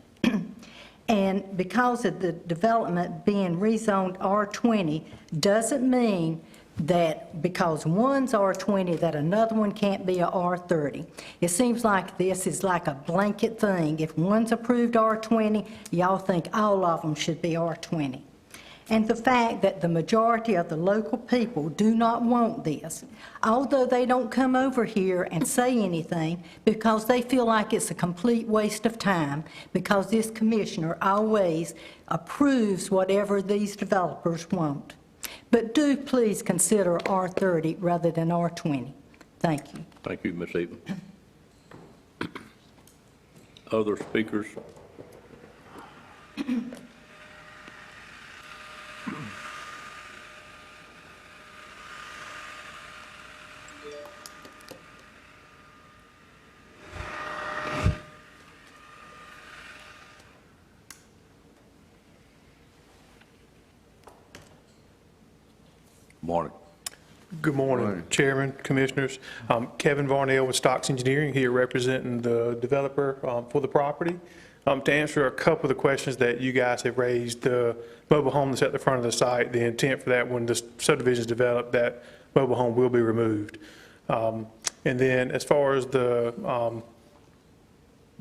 And because of the development being rezoned R20 doesn't mean that because one's R20 that another one can't be a R30. It seems like this is like a blanket thing. If one's approved R20, y'all think all of them should be R20. And the fact that the majority of the local people do not want this, although they don't come over here and say anything because they feel like it's a complete waste of time because this commissioner always approves whatever these developers want. But do please consider R30 rather than R20. Thank you. Thank you, Ms. Evans. Other speakers? Morning. Good morning, Chairman, Commissioners. Kevin Varnell with Stocks Engineering here representing the developer for the property. To answer a couple of the questions that you guys have raised, the mobile home that's at the front of the site, the intent for that when the subdivision is developed, that mobile home will be removed. And then as far as the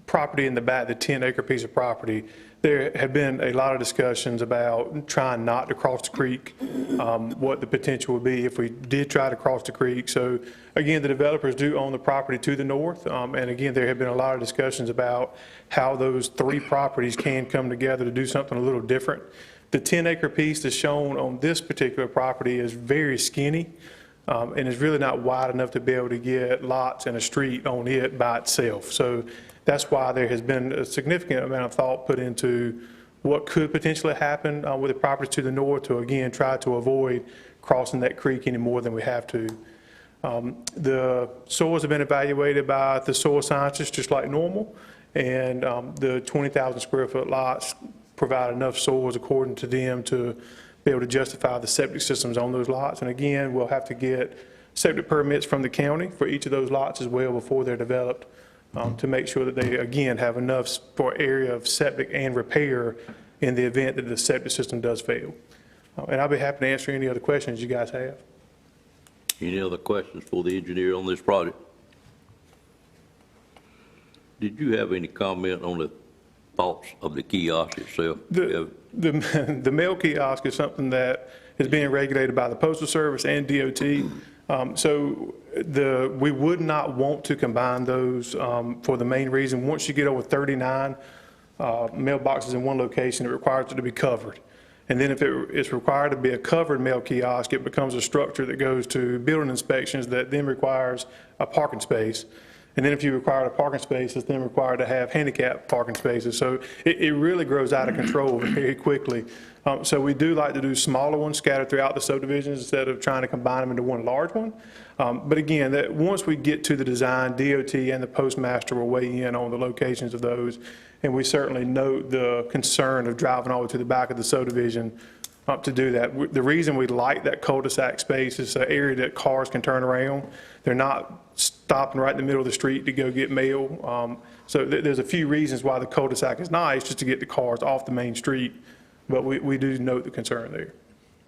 property in the back, the 10-acre piece of property, there have been a lot of discussions about trying not to cross the creek, what the potential would be if we did try to cross the creek. So again, the developers do own the property to the north. And again, there have been a lot of discussions about how those three properties can come together to do something a little different. The 10-acre piece that's shown on this particular property is very skinny. And is really not wide enough to be able to get lots and a street on it by itself. So that's why there has been a significant amount of thought put into what could potentially happen with the properties to the north to, again, try to avoid crossing that creek any more than we have to. The soils have been evaluated by the soil scientists just like normal, and the 20,000 square foot lots provide enough soils according to them to be able to justify the septic systems on those lots. And again, we'll have to get septic permits from the county for each of those lots as well before they're developed to make sure that they, again, have enough for area of septic and repair in the event that the septic system does fail. And I'll be happy to answer any other questions you guys have. Any other questions for the engineer on this project? Did you have any comment on the thoughts of the kiosk itself? The mail kiosk is something that is being regulated by the Postal Service and DOT. So we would not want to combine those for the main reason. Once you get over 39 mailboxes in one location, it requires it to be covered. And then if it's required to be a covered mail kiosk, it becomes a structure that goes to building inspections that then requires a parking space. And then if you require a parking space, it's then required to have handicap parking spaces. So it really grows out of control very quickly. So we do like to do smaller ones scattered throughout the subdivisions instead of trying to combine them into one large one. But again, once we get to the design, DOT and the postmaster will weigh in on the locations of those. And we certainly note the concern of driving all the way to the back of the subdivision to do that. The reason we like that cul-de-sac space is an area that cars can turn around. They're not stopping right in the middle of the street to go get mail. So there's a few reasons why the cul-de-sac is nice, just to get the cars off the main street. But we do note the concern there.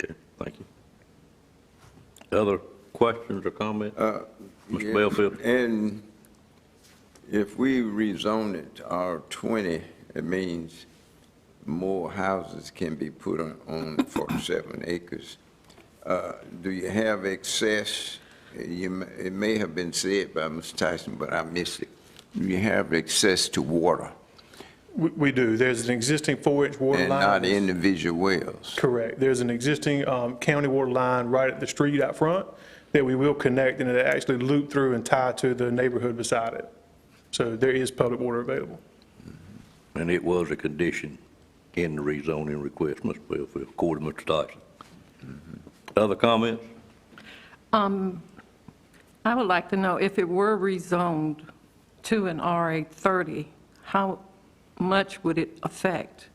Okay, thank you. Other questions or comments? Mr. Belfield? And if we rezone it to R20, it means more houses can be put on 47 acres. Do you have excess? It may have been said by Mr. Tyson, but I missed it. Do you have access to water? We do. There's an existing 4-inch water line. And not individual wells? Correct. There's an existing county water line right at the street out front that we will connect, and it actually loop through and tie to the neighborhood beside it. So there is public water available. And it was a condition in the rezoning request, Mr. Belfield, according to Mr. Tyson. Other comments? I would like to know if it were rezoned to an RA 30, how much would it affect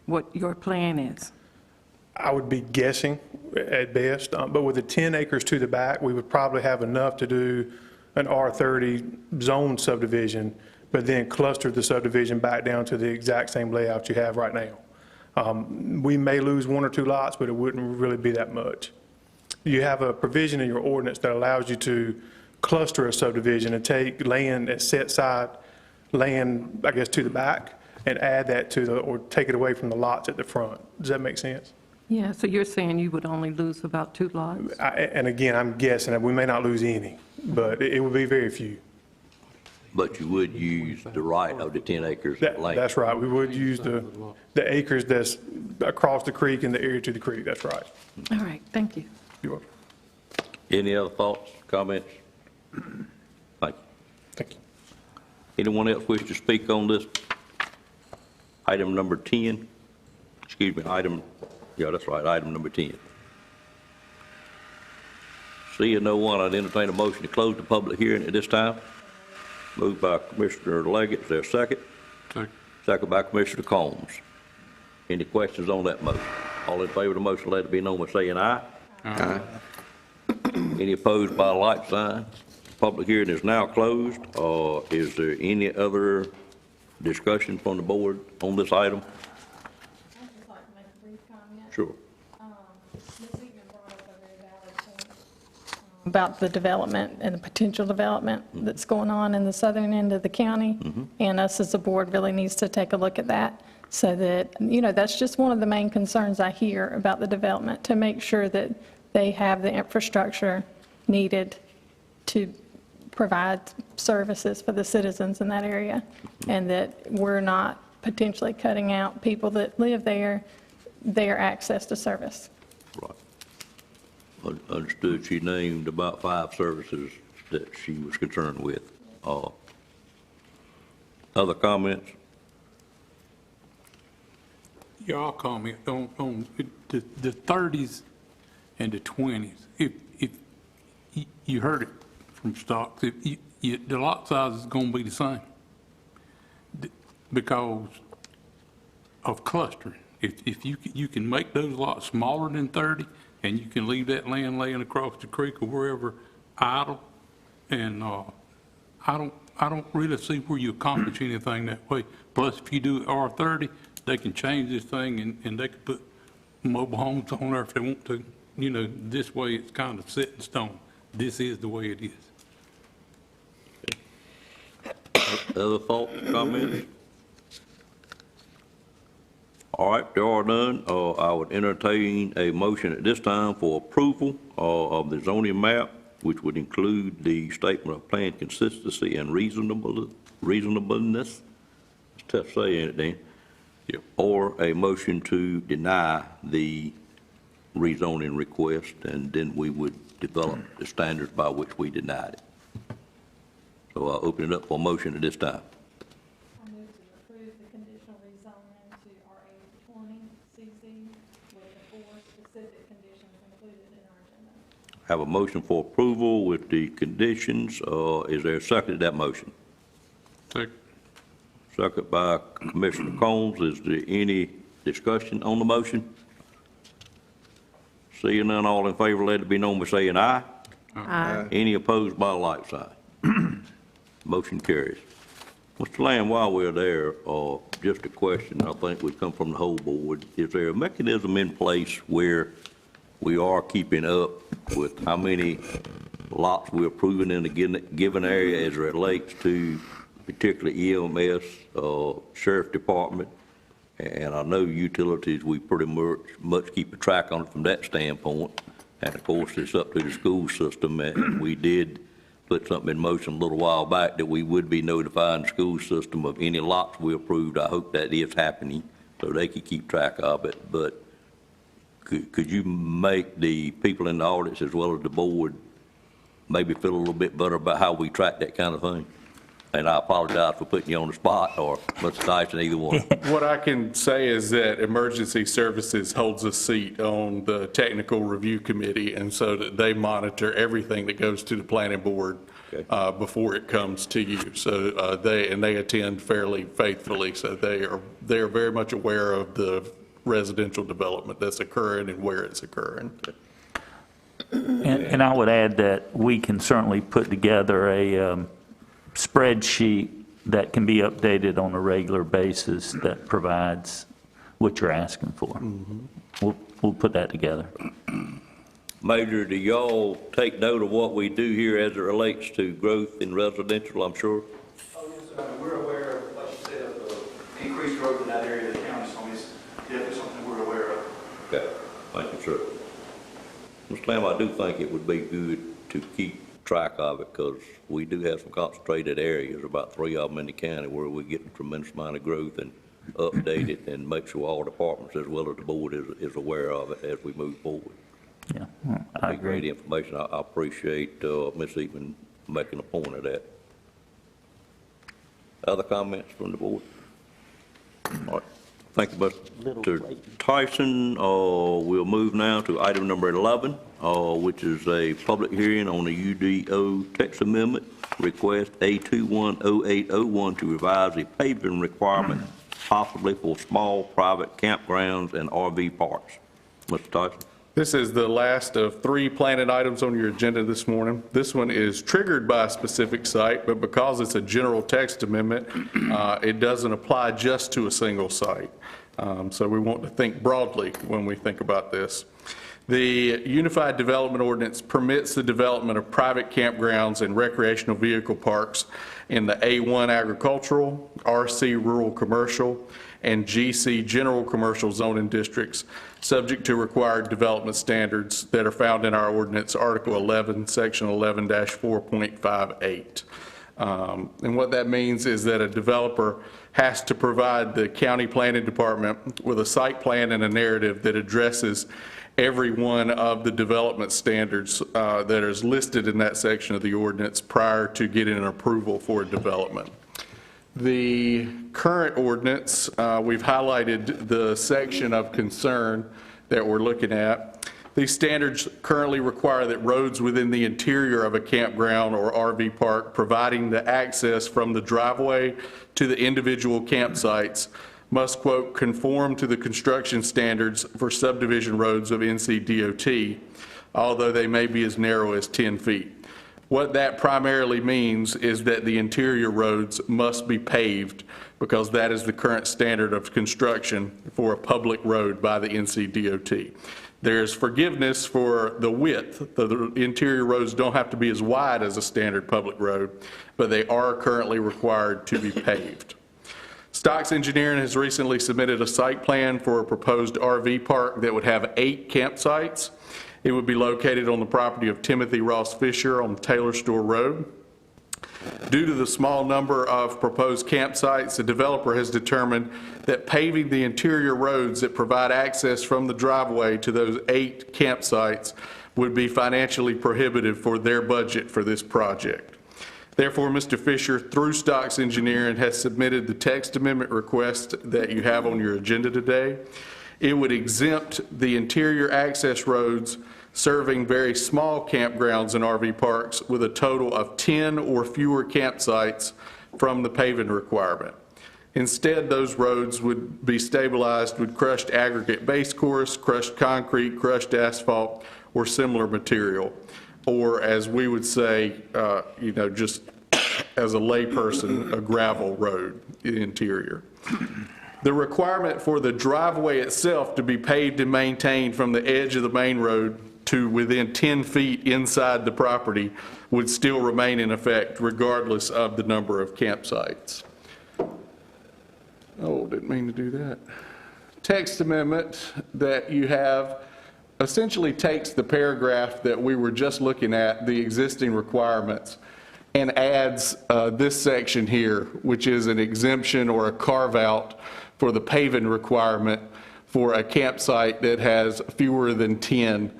what your plan is? I would be guessing at best, but with the 10 acres to the back, we would probably have enough to do an R30 zone subdivision, but then cluster the subdivision back down to the exact same layout you have right now. We may lose 1 or 2 lots, but it wouldn't really be that much. You have a provision in your ordinance that allows you to cluster a subdivision and take land at set side land, I guess, to the back and add that to or take it away from the lots at the front. Does that make sense? Yeah, so you're saying you would only lose about 2 lots? And again, I'm guessing that we may not lose any, but it would be very few. But you would use the right of the 10 acres of land. That's right. We would use the acres that's across the creek and the area to the creek. That's right. All right, thank you. You're welcome. Any other thoughts, comments? Thank you. Thank you. Anyone else wish to speak on this? Item number 10, excuse me, yeah, that's right, item number 10. Seeing no one, I'd entertain a motion to close the public hearing at this time. Moved by Commissioner Leggett, is there a second? Second. Second by Commissioner Combs. Any questions on that motion? All in favor of the motion, let it be known by saying aye. Aye. Any opposed by a like sign? Public hearing is now closed. Is there any other discussion from the board on this item? I'd just like to make a brief comment. Sure. Ms. Egan brought up a very valid point about the development and the potential development that's going on in the southern end of the county. And us as a board really needs to take a look at that so that, that's just one of the main concerns I hear about the development, to make sure that they have the infrastructure needed to provide services for the citizens in that area, and that we're not potentially cutting out people that live there, their access to service. Right. Understood. She named about 5 services that she was concerned with. Other comments? Yeah, I'll comment on the 30s and the 20s. If you heard it from Stocks, the lot size is going to be the same because of clustering. If you can make those lots smaller than 30, and you can leave that land laying across the creek or wherever idle, and I don't really see where you accomplish anything that way. Plus, if you do R30, they can change this thing and they can put mobile homes on there if they want to. This way it's kind of set in stone. This is the way it is. Other thoughts, comments? All right, there are none. I would entertain a motion at this time for approval of the zoning map, which would include the statement of plan consistency and reasonableness. It's tough saying it, Dan. Yeah. Or a motion to deny the rezoning request, and then we would develop the standards by which we denied it. So I'll open it up for a motion at this time. I move to approve the conditional rezoning to RA20 CZ with the 4 specific conditions included in our agenda. Have a motion for approval with the conditions. Is there a second to that motion? Second. Second by Commissioner Combs. Is there any discussion on the motion? Seeing none, all in favor, let it be known by saying aye. Aye. Any opposed by a like sign? Motion carries. Mr. Lamb, while we're there, just a question, I think would come from the whole board. Is there a mechanism in place where we are keeping up with how many lots we're approving in a given area as it relates to particularly EMS, Sheriff Department? And I know utilities, we pretty much keep a track on it from that standpoint. And of course, it's up to the school system, and we did put something in motion a little while back that we would be notifying the school system of any lots we approved. I hope that is happening so they can keep track of it. But could you make the people in the audience as well as the board maybe feel a little bit better about how we track that kind of thing? And I apologize for putting you on the spot, or Mr. Tyson, either one. What I can say is that Emergency Services holds a seat on the Technical Review Committee, and so that they monitor everything that goes to the planning board before it comes to you. So they attend fairly faithfully, so they are very much aware of the residential development that's occurring and where it's occurring. And I would add that we can certainly put together a spreadsheet that can be updated on a regular basis that provides what you're asking for. We'll put that together. Major, do y'all take note of what we do here as it relates to growth in residential, I'm sure? Oh, yes, sir. We're aware of, like you said, of the increased growth in that area of the county, so it's definitely something we're aware of. Okay, thank you, sir. Mr. Lamb, I do think it would be good to keep track of it, because we do have some concentrated areas, about 3 of them in the county, where we get a tremendous amount of growth, and update it and make sure all departments as well as the board is aware of it as we move forward. Yeah, I agree. Great information. I appreciate Ms. Eatman making a point of that. Other comments from the board? All right. Thank you, Mr. Tyson. We'll move now to item number 11, which is a public hearing on the UDO text amendment, request A210801 to revise the paving requirement possibly for small private campgrounds and RV parks. Mr. Tyson. This is the last of 3 planned items on your agenda this morning. This one is triggered by a specific site, but because it's a general text amendment, it doesn't apply just to a single site. So we want to think broadly when we think about this. The Unified Development Ordinance permits the development of private campgrounds and recreational vehicle parks in the A1 agricultural, RC rural commercial, and GC general commercial zoning districts, subject to required development standards that are found in our ordinance, Article 11, Section 11-4.58. And what that means is that a developer has to provide the county planning department with a site plan and a narrative that addresses every one of the development standards that is listed in that section of the ordinance prior to getting an approval for development. The current ordinance, we've highlighted the section of concern that we're looking at. These standards currently require that roads within the interior of a campground or RV park providing the access from the driveway to the individual campsites must, quote, conform to the construction standards for subdivision roads of NCDOT, although they may be as narrow as 10 feet. What that primarily means is that the interior roads must be paved, because that is the current standard of construction for a public road by the NCDOT. There's forgiveness for the width. The interior roads don't have to be as wide as a standard public road, but they are currently required to be paved. Stocks Engineering has recently submitted a site plan for a proposed RV park that would have 8 campsites. It would be located on the property of Timothy Ross Fisher on Taylor Store Road. Due to the small number of proposed campsites, the developer has determined that paving the interior roads that provide access from the driveway to those 8 campsites would be financially prohibitive for their budget for this project. Therefore, Mr. Fisher, through Stocks Engineering, has submitted the text amendment request that you have on your agenda today. It would exempt the interior access roads serving very small campgrounds and RV parks with a total of 10 or fewer campsites from the paving requirement. Instead, those roads would be stabilized with crushed aggregate base course, crushed concrete, crushed asphalt, or similar material. Or as we would say, just as a layperson, a gravel road interior. The requirement for the driveway itself to be paved and maintained from the edge of the main road to within 10 feet inside the property would still remain in effect regardless of the number of campsites. Oh, didn't mean to do that. Text amendment that you have essentially takes the paragraph that we were just looking at, the existing requirements, and adds this section here, which is an exemption or a carve-out for the paving requirement for a campsite that has fewer than 10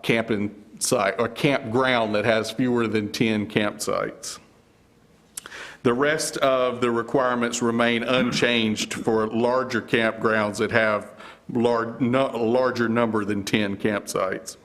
camping site, or campground that has fewer than 10 campsites. The rest of the requirements remain unchanged for larger campgrounds that have a larger number than 10 campsites.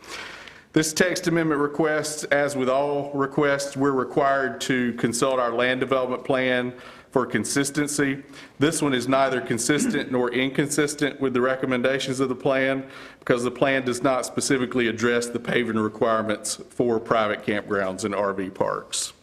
This text amendment request, as with all requests, we're required to consult our land development plan for consistency. This one is neither consistent nor inconsistent with the recommendations of the plan because the plan does not specifically address the paving requirements for private campgrounds and RV parks.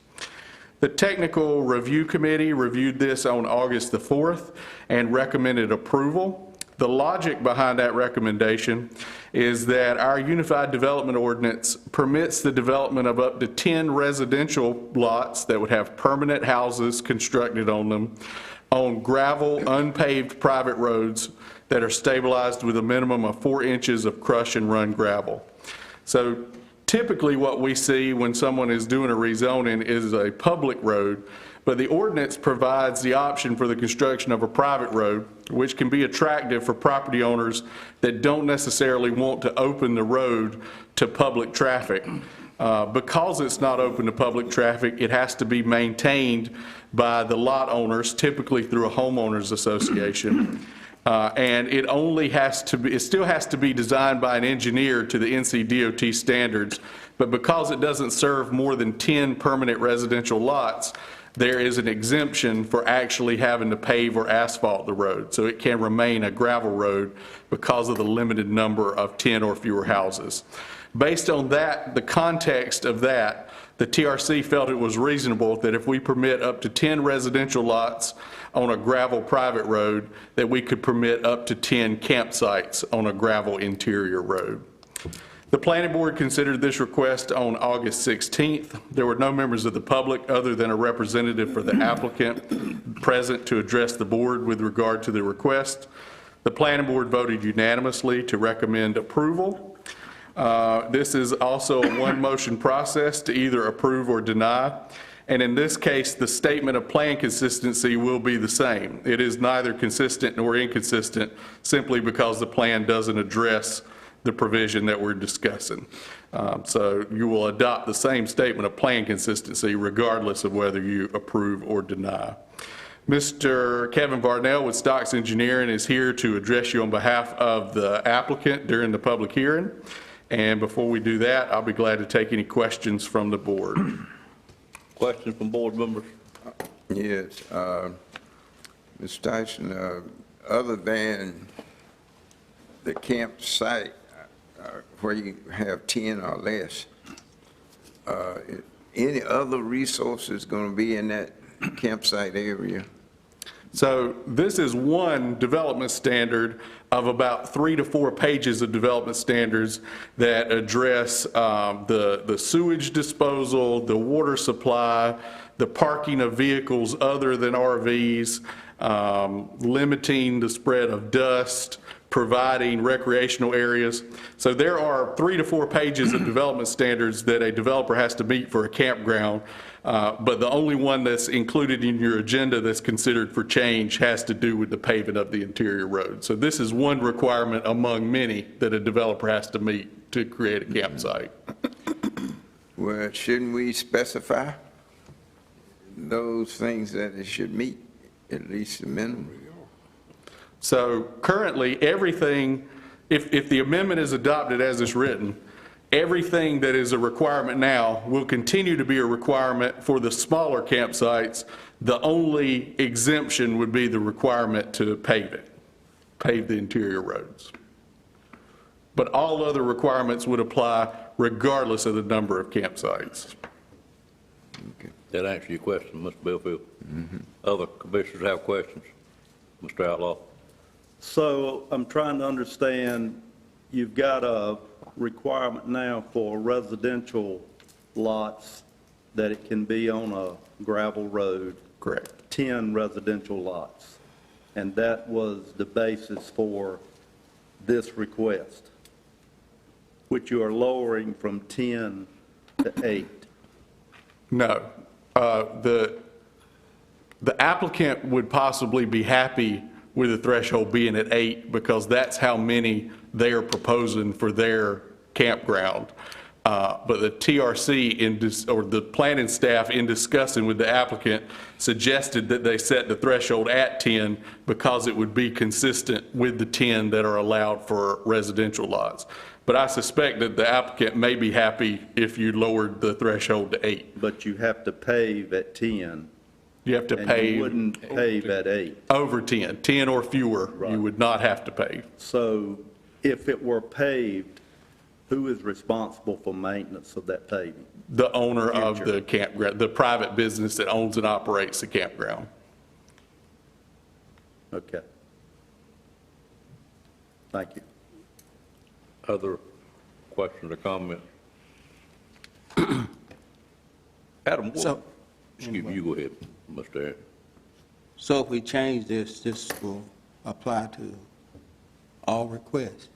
The Technical Review Committee reviewed this on August the 4th and recommended approval. The logic behind that recommendation is that our Unified Development Ordinance permits the development of up to 10 residential lots that would have permanent houses constructed on them on gravel, unpaved private roads that are stabilized with a minimum of 4 inches of crush and run gravel. So typically what we see when someone is doing a rezoning is a public road, but the ordinance provides the option for the construction of a private road, which can be attractive for property owners that don't necessarily want to open the road to public traffic. Because it's not open to public traffic, it has to be maintained by the lot owners, typically through a homeowners association. And it still has to be designed by an engineer to the NCDOT standards, but because it doesn't serve more than 10 permanent residential lots, there is an exemption for actually having to pave or asphalt the road. So it can remain a gravel road because of the limited number of 10 or fewer houses. Based on that, the context of that, the TRC felt it was reasonable that if we permit up to 10 residential lots on a gravel private road, that we could permit up to 10 campsites on a gravel interior road. The Planning Board considered this request on August 16th. There were no members of the public other than a representative for the applicant present to address the board with regard to the request. The Planning Board voted unanimously to recommend approval. This is also a one-motion process to either approve or deny. And in this case, the statement of plan consistency will be the same. It is neither consistent nor inconsistent simply because the plan doesn't address the provision that we're discussing. So you will adopt the same statement of plan consistency regardless of whether you approve or deny. Mr. Kevin Varnell with Stocks Engineering is here to address you on behalf of the applicant during the public hearing. And before we do that, I'll be glad to take any questions from the board. Questions from board members? Yes. Ms. Tyson, other than the campsite where you have 10 or less, any other resources going to be in that campsite area? So this is one development standard of about 3 to 4 pages of development standards that address the sewage disposal, the water supply, the parking of vehicles other than RVs, limiting the spread of dust, providing recreational areas. So there are 3 to 4 pages of development standards that a developer has to meet for a campground, but the only one that's included in your agenda that's considered for change has to do with the paving of the interior road. So this is one requirement among many that a developer has to meet to create a campsite. Well, shouldn't we specify those things that it should meet, at least the minimum? So currently, everything, if the amendment is adopted as it's written, everything that is a requirement now will continue to be a requirement for the smaller campsites. The only exemption would be the requirement to pave the interior roads. But all other requirements would apply regardless of the number of campsites. Okay. That answers your question, Mr. Billfield. Other commissioners have questions? Mr. Outlaw? So I'm trying to understand, you've got a requirement now for residential lots that it can be on a gravel road. Correct. 10 residential lots. And that was the basis for this request, which you are lowering from 10 to 8. No. The applicant would possibly be happy with the threshold being at 8 because that's how many they are proposing for their campground. But the TRC, or the planning staff in discussing with the applicant, suggested that they set the threshold at 10 because it would be consistent with the 10 that are allowed for residential lots. But I suspect that the applicant may be happy if you lowered the threshold to 8. But you have to pave at 10. You have to And pave. you wouldn't pave at 8. Over 10 or fewer, you would not have to pave. So if it were paved, who is responsible for maintenance of that paving? The owner of the campground, the private business that owns and operates the campground. Okay. Thank you. Other questions or comments? Adam, excuse me, you go ahead, Mr. Aaron. So if we change this, this will apply to all requests?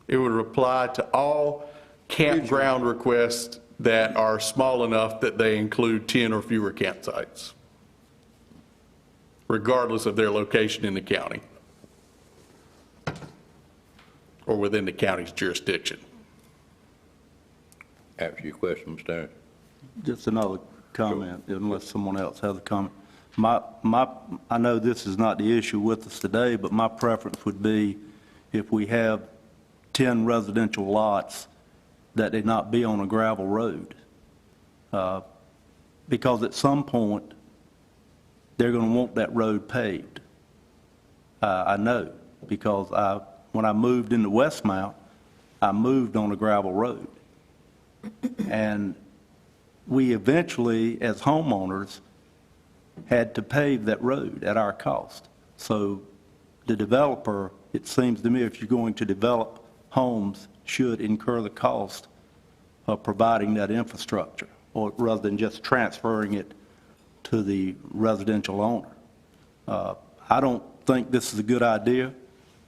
It would apply to all campground requests that are small enough that they include 10 or fewer campsites, regardless of their location in the county or within the county's jurisdiction. Answer your question, Mr. Aaron. Just another comment, unless someone else has a comment. I know this is not the issue with us today, but my preference would be if we have 10 residential lots, that they not be on a gravel road. Because at some point, they're going to want that road paved. I know, because when I moved into Westmount, I moved on a gravel road. And we eventually, as homeowners, had to pave that road at our cost. So the developer, it seems to me, if you're going to develop homes, should incur the cost of providing that infrastructure, or rather than just transferring it to the residential owner. I don't think this is a good idea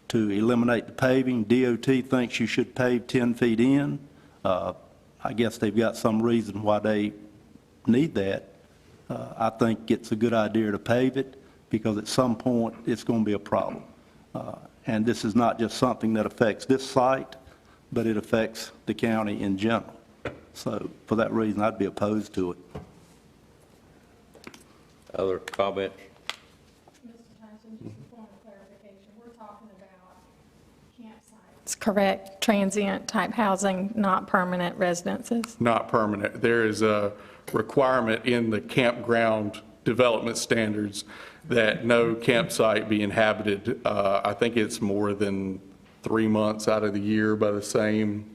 to eliminate the paving. DOT thinks you should pave 10 feet in. I guess they've got some reason why they need that. I think it's a good idea to pave it, because at some point, it's going to be a problem. And this is not just something that affects this site, but it affects the county in general. So for that reason, I'd be opposed to it. Other comments? Mr. Tyson, just a point of clarification. We're talking about campsites. It's correct, transient type housing, not permanent residences. Not permanent. There is a requirement in the campground development standards that no campsite be inhabited. I think it's more than 3 months out of the year by the same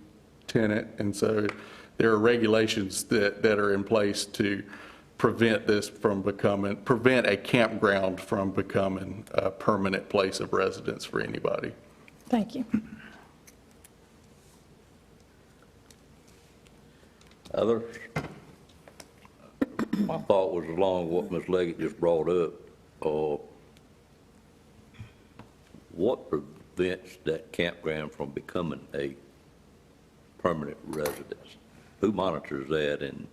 tenant. And so there are regulations that are in place to prevent this from prevent a campground from becoming a permanent place of residence for anybody. Thank you. Others? My thought was along what Ms. Leggett just brought up. What prevents that campground from becoming a permanent residence? Who monitors that, and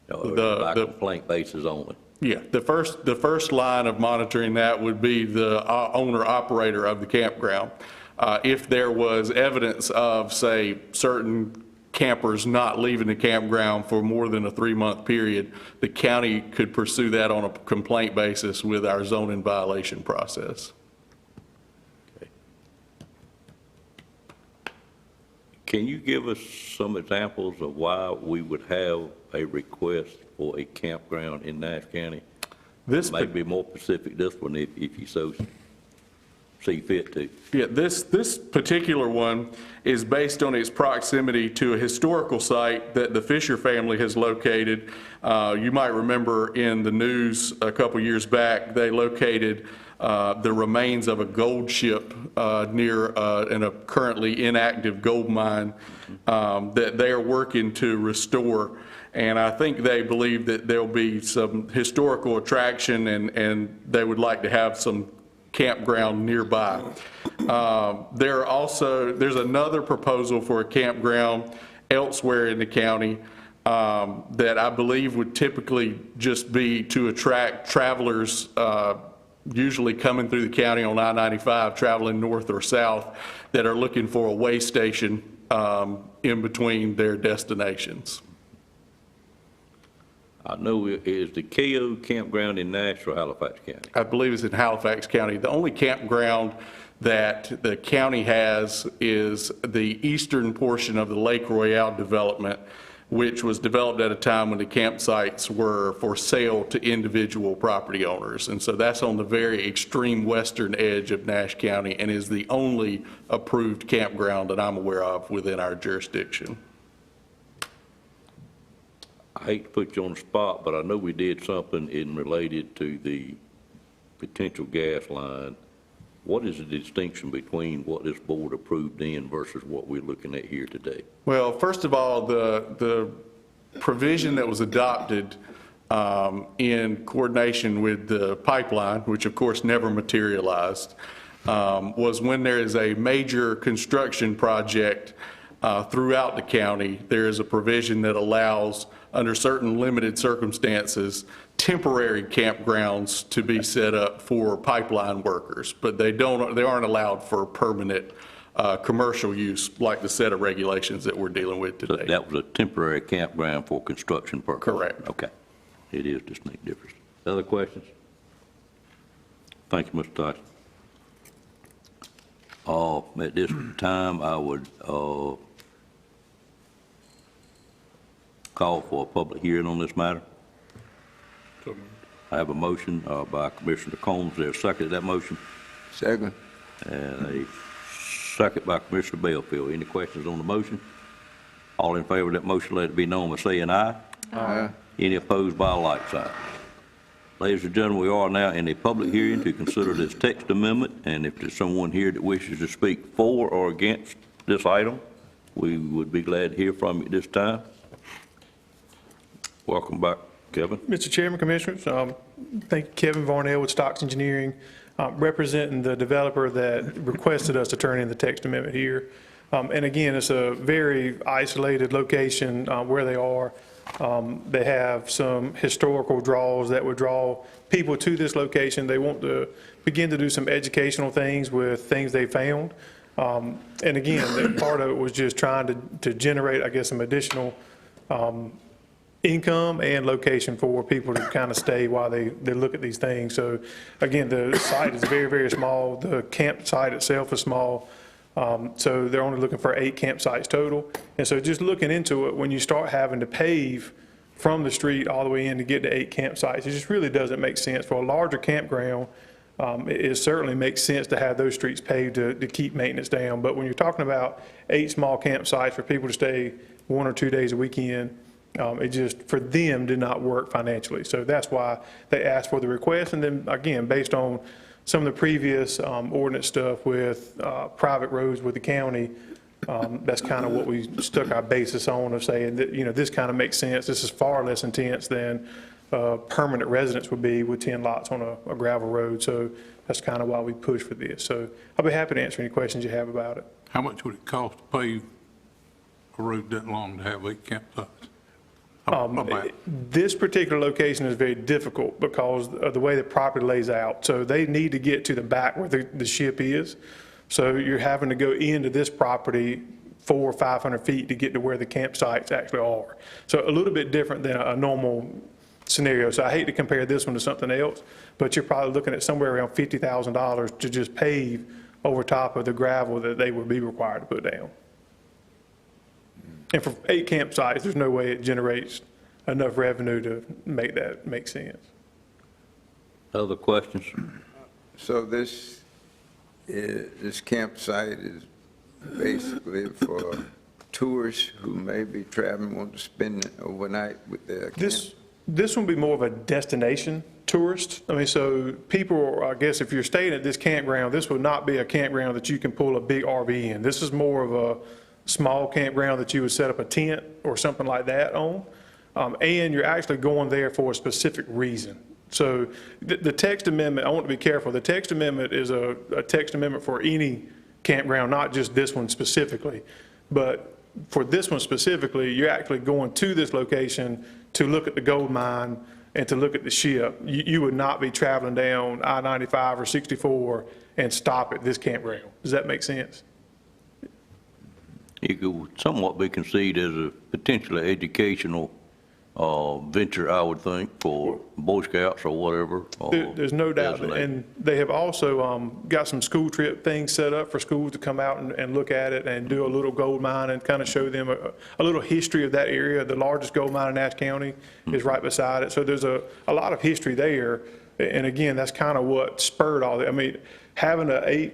by complaint basis only? Yeah, the first line of monitoring that would be the owner-operator of the campground. If there was evidence of, say, certain campers not leaving the campground for more than a 3-month period, the county could pursue that on a complaint basis with our zoning violation process. Okay. Can you give us some examples of why we would have a request for a campground in Nash County? This may be more specific, this one, if you so see fit to. Yeah, this particular one is based on its proximity to a historical site that the Fisher family has located. You might remember in the news a couple years back, they located the remains of a gold ship near in a currently inactive gold mine that they are working to restore. And I think they believe that there'll be some historical attraction, and they would like to have some campground nearby. There's another proposal for a campground elsewhere in the county that I believe would typically just be to attract travelers, usually coming through the county on I-95, traveling north or south, that are looking for a way station in between their destinations. I know, is the KO campground in Nash or Halifax County? I believe it's in Halifax County. The only campground that the county has is the eastern portion of the Lake Royale development, which was developed at a time when the campsites were for sale to individual property owners. And so that's on the very extreme western edge of Nash County and is the only approved campground that I'm aware of within our jurisdiction. I hate to put you on the spot, but I know we did something in related to the potential gas line. What is the distinction between what this board approved then versus what we're looking at here today? Well, first of all, the provision that was adopted in coordination with the pipeline, which of course never materialized, was when there is a major construction project throughout the county, there is a provision that allows, under certain limited circumstances, temporary campgrounds to be set up for pipeline workers, but they aren't allowed for permanent commercial use like the set of regulations that we're dealing with today. So that was a temporary campground for construction purposes? Correct. Okay. It is distinct difference. Other questions? Thank you, Mr. Tyson. At this time, I would call for a public hearing on this matter. I have a motion by Commissioner Combs. Is there a second to that motion? Second. And a second by Commissioner Bellfield. Any questions on the motion? All in favor of that motion, let it be known by saying aye. Aye. Any opposed by a like sign. Ladies and gentlemen, we are now in a public hearing to consider this text amendment, and if there's someone here that wishes to speak for or against this item, we would be glad to hear from you at this time. Welcome back, Kevin. Mr. Chairman, Commissioners, thank you, Kevin Varnell with Stocks Engineering, representing the developer that requested us to turn in the text amendment here. And again, it's a very isolated location where they are. They have some historical draws that would draw people to this location. They want to begin to do some educational things with things they found. And again, part of it was just trying to generate, I guess, some additional income and location for people to kind of stay while they look at these things. So again, the site is very, very small. The campsite itself is small. So they're only looking for 8 campsites total. And so just looking into it, when you start having to pave from the street all the way in to get to 8 campsites, it just really doesn't make sense. For a larger campground, it certainly makes sense to have those streets paved to keep maintenance down. But when you're talking about 8 small campsites for people to stay 1 or 2 days a weekend, it just, for them, did not work financially. So that's why they asked for the request. And then again, based on some of the previous ordinance stuff with private roads with the county, that's kind of what we stuck our basis on, of saying that, you know, this kind of makes sense. This is far less intense than permanent residence would be with 10 lots on a gravel road. So that's kind of why we push for this. So I'll be happy to answer any questions you have about it. How much would it cost to pave a road that long to have 8 campsites? This particular location is very difficult because of the way the property lays out. So they need to get to the back where the ship is. So you're having to go into this property 400 or 500 feet to get to where the campsites actually are. So a little bit different than a normal scenario. So I hate to compare this one to something else, but you're probably looking at somewhere around $50,000 to just pave over top of the gravel that they would be required to put down. And for 8 campsites, there's no way it generates enough revenue to make that make sense. Other questions? So this campsite is basically for tourists who may be traveling, want to spend overnight with their camp? This will be more of a destination tourist. I mean, so people, I guess if you're staying at this campground, this would not be a campground that you can pull a big RV in. This is more of a small campground that you would set up a tent or something like that on. And you're actually going there for a specific reason. So the text amendment, I want to be careful. The text amendment is a text amendment for any campground, not just this one specifically. But for this one specifically, you're actually going to this location to look at the gold mine and to look at the ship. You would not be traveling down I-95 or 64 and stop at this campground. Does that make sense? it could somewhat be conceived as a potentially educational venture, I would think, for Boy Scouts or whatever. There's no doubt, and they have also got some school trip things set up for schools to come out and look at it and do a little gold mine and kind of show them a little history of that area. The largest gold mine in Nash County is right beside it, so there's a lot of history there. And again, that's kind of what spurred all that. I mean, having an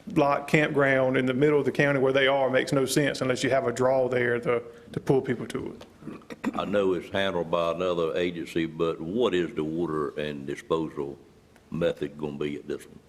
8-lot campground in the middle of the county where they are makes no sense unless you have a draw there to pull people to it. I know it's handled by another agency, but what is the water and disposal method going to be at this one?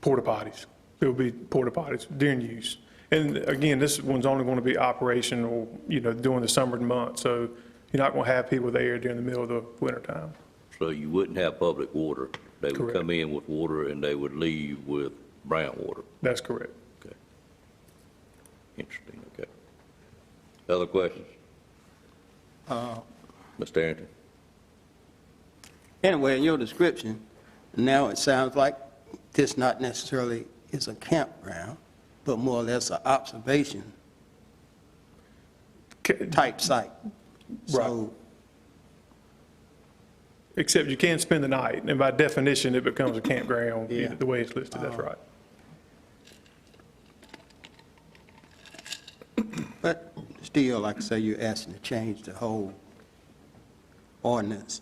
Porta potties. It will be porta potties during use. And again, this one's only going to be operational, during the summer months. So you're not going to have people there during the middle of the winter time. So you wouldn't have public water. They would Correct. come in with water and they would leave with brown water. That's correct. Okay. Interesting, okay. Other questions? Mr. Arrington? Anyway, in your description, now it sounds like this not necessarily is a campground, but more or less an observation type site. So, Except you can spend the night, and by definition, it becomes a campground, Yeah. the way it's listed, that's right. but still, like I say, you're asking to change the whole ordinance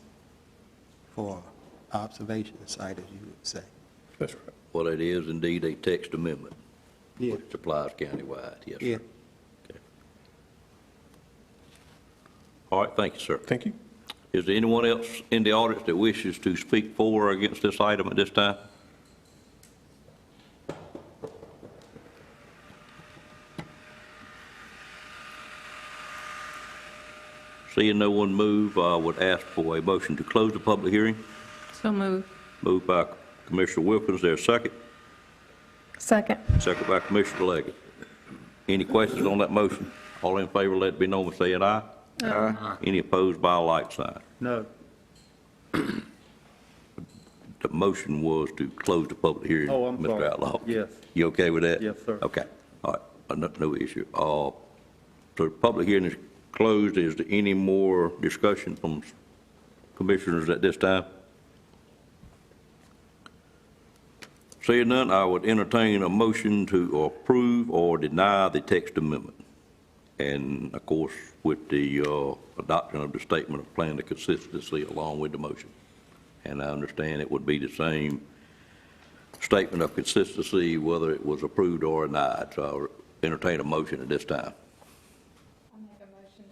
for observation site, as you would say. That's right. Well, it is indeed a text amendment. Yeah. Which applies countywide, yes, sir. Yeah. Okay. All right, thank you, sir. Thank you. Is there anyone else in the audience that wishes to speak for or against this item at this time? Seeing no one move, I would ask for a motion to close the public hearing. So moved. Moved by Commissioner Wilkins, there a second? Second. Second by Commissioner Leggett. Any questions on that motion? All in favor, let it be known by saying aye. Aye. Any opposed by a like sign? No. The motion was to close the public hearing, Oh, I'm Mr. sorry. Outlaw. Yes. You okay with that? Yes, sir. Okay, all right, no issue. So the public hearing is closed. Is there any more discussion from commissioners at this time? Seeing none, I would entertain a motion to approve or deny the text amendment. And of course, with the adoption of the statement of plan of consistency along with the motion. And I understand it would be the same statement of consistency whether it was approved or denied. So I'll entertain a motion at this time. I'll make a motion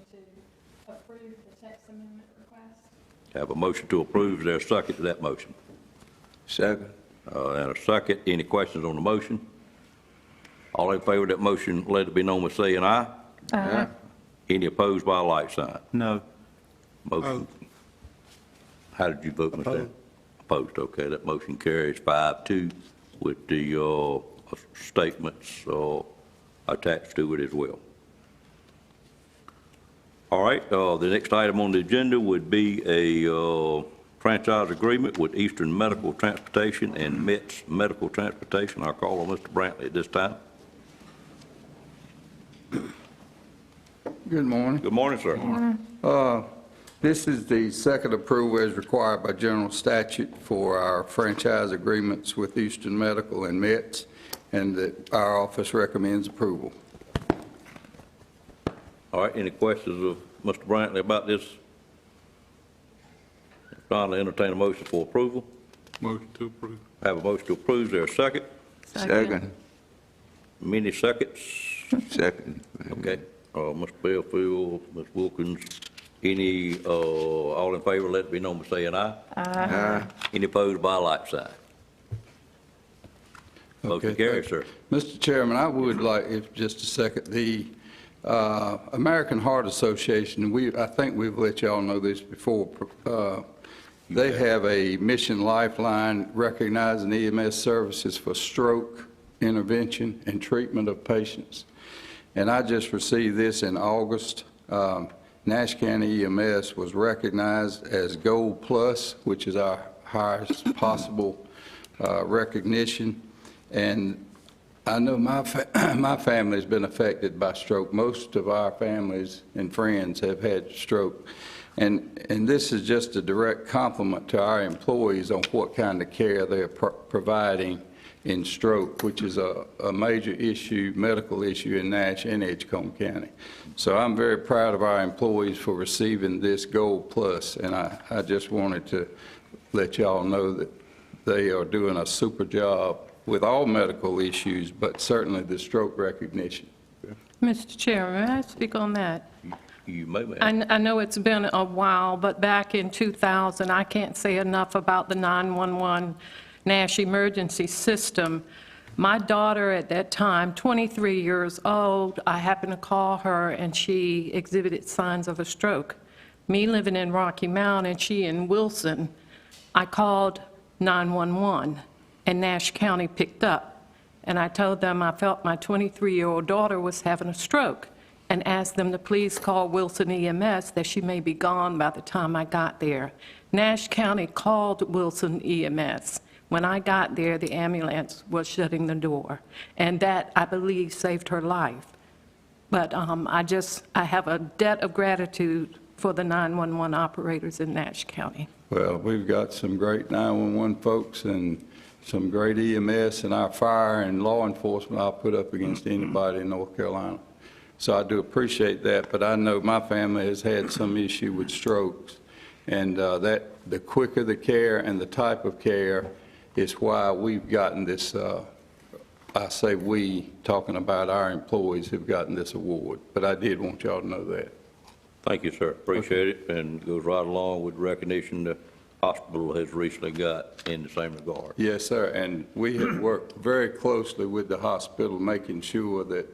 to approve the text amendment request. Have a motion to approve. Is there a second to that motion? Second. And a second. Any questions on the motion? All in favor of that motion, let it be known by saying aye. Aye. Any opposed by a like sign? No. Motion. How did you vote, Mr. Allen? Opposed, okay. That motion carries 5-2 with the statements attached to it as well. All right, the next item on the agenda would be a franchise agreement with Eastern Medical Transportation and Metz Medical Transportation. I'll call on Mr. Brantley at this time. Good morning. Good morning, sir. This is the second approval as required by general statute for our franchise agreements with Eastern Medical and Metz, and that our office recommends approval. All right, any questions of Mr. Brantley about this? If not, I'll entertain a motion for approval. Motion to approve. Have a motion to approve. Is there a second? Second. Many seconds? Second. Okay. Mr. Bellfield, Ms. Wilkins, any, all in favor, let it be known by saying aye. Aye. Any opposed by a like sign? Motion carries, sir. Mr. Chairman, I would like, if just a second, the American Heart Association, I think we've let y'all know this before. They have a mission lifeline recognizing EMS services for stroke intervention and treatment of patients. And I just received this in August. Nash County EMS was recognized as Gold Plus, which is our highest possible recognition. And I know my family's been affected by stroke. Most of our families and friends have had stroke. And this is just a direct compliment to our employees on what kind of care they're providing in stroke, which is a major issue, medical issue in Nash and Edgecombe County. So I'm very proud of our employees for receiving this Gold Plus, and I just wanted to let y'all know that they are doing a super job with all medical issues, but certainly the stroke recognition. Mr. Chairman, may I speak on that? You may, ma'am. I know it's been a while, but back in 2000, I can't say enough about the 911 Nash emergency system. My daughter at that time, 23 years old, I happened to call her and she exhibited signs of a stroke. Me living in Rocky Mount and she in Wilson, I called 911 and Nash County picked up. And I told them I felt my 23-year-old daughter was having a stroke and asked them to please call Wilson EMS, that she may be gone by the time I got there. Nash County called Wilson EMS. When I got there, the ambulance was shutting the door, and that, I believe, saved her life. But I have a debt of gratitude for the 911 operators in Nash County. Well, we've got some great 911 folks and some great EMS, and our fire and law enforcement I'll put up against anybody in North Carolina. So I do appreciate that, but I know my family has had some issue with strokes, and that the quicker the care and the type of care is why we've gotten this, I say we, talking about our employees who've gotten this award, but I did want y'all to know that. Thank you, sir. Appreciate it, and goes right along with recognition the hospital has recently got in the same regard. Yes, sir, and we have worked very closely with the hospital, making sure that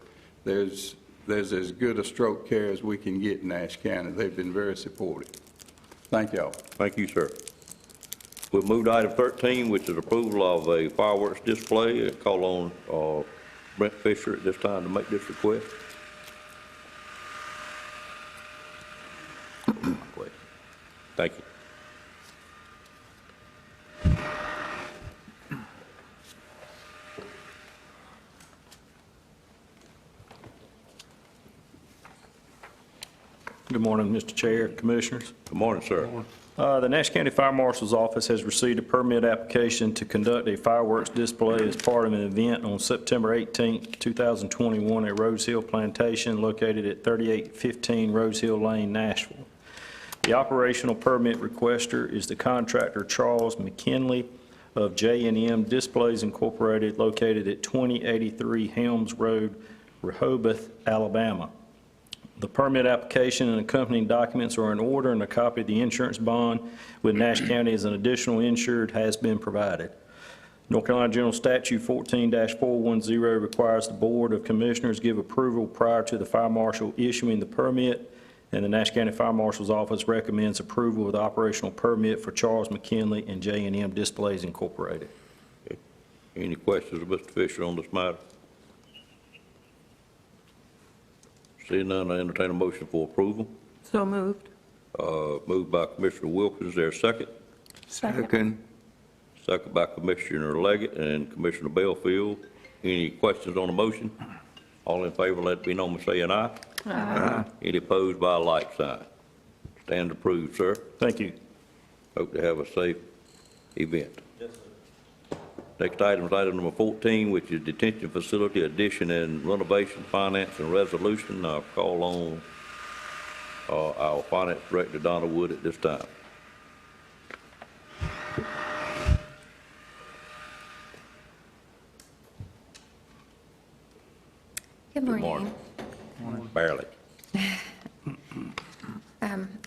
there's as good a stroke care as we can get in Nash County. They've been very supportive. Thank y'all. Thank you, sir. We'll move to item 13, which is approval of a fireworks display. Call on Brent Fisher at this time to make this request. Thank you. Good morning, Mr. Chair, Commissioners. Good morning, sir. The Nash County Fire Marshal's Office has received a permit application to conduct a fireworks display as part of an event on September 18, 2021 at Rose Hill Plantation located at 3815 Rose Hill Lane, Nashville. The operational permit requester is the contractor Charles McKinley of J&M Displays Incorporated located at 2083 Helms Road, Rehoboth, Alabama. The permit application and accompanying documents are in order, and a copy of the insurance bond with Nash County as an additional insured has been provided. North Carolina General Statute 14-410 requires the Board of Commissioners give approval prior to the Fire Marshal issuing the permit, and the Nash County Fire Marshal's Office recommends approval of the operational permit for Charles McKinley and J&M Displays Incorporated. Okay. Any questions of Mr. Fisher on this matter? Seeing none, I entertain a motion for approval. So moved. Moved by Commissioner Wilkins. Is there a second? Second. Second by Commissioner Leggett and Commissioner Belfield. Any questions on the motion? All in favor, let it be known by saying aye. Aye. Any opposed by a like sign? Stand approved, sir. Thank you. Hope to have a safe event. Yes, sir. Next item is item number 14, which is detention facility addition and renovation, finance and resolution. I'll call on our finance director, Donna Wood, at this time. Good morning. Good morning. Barely.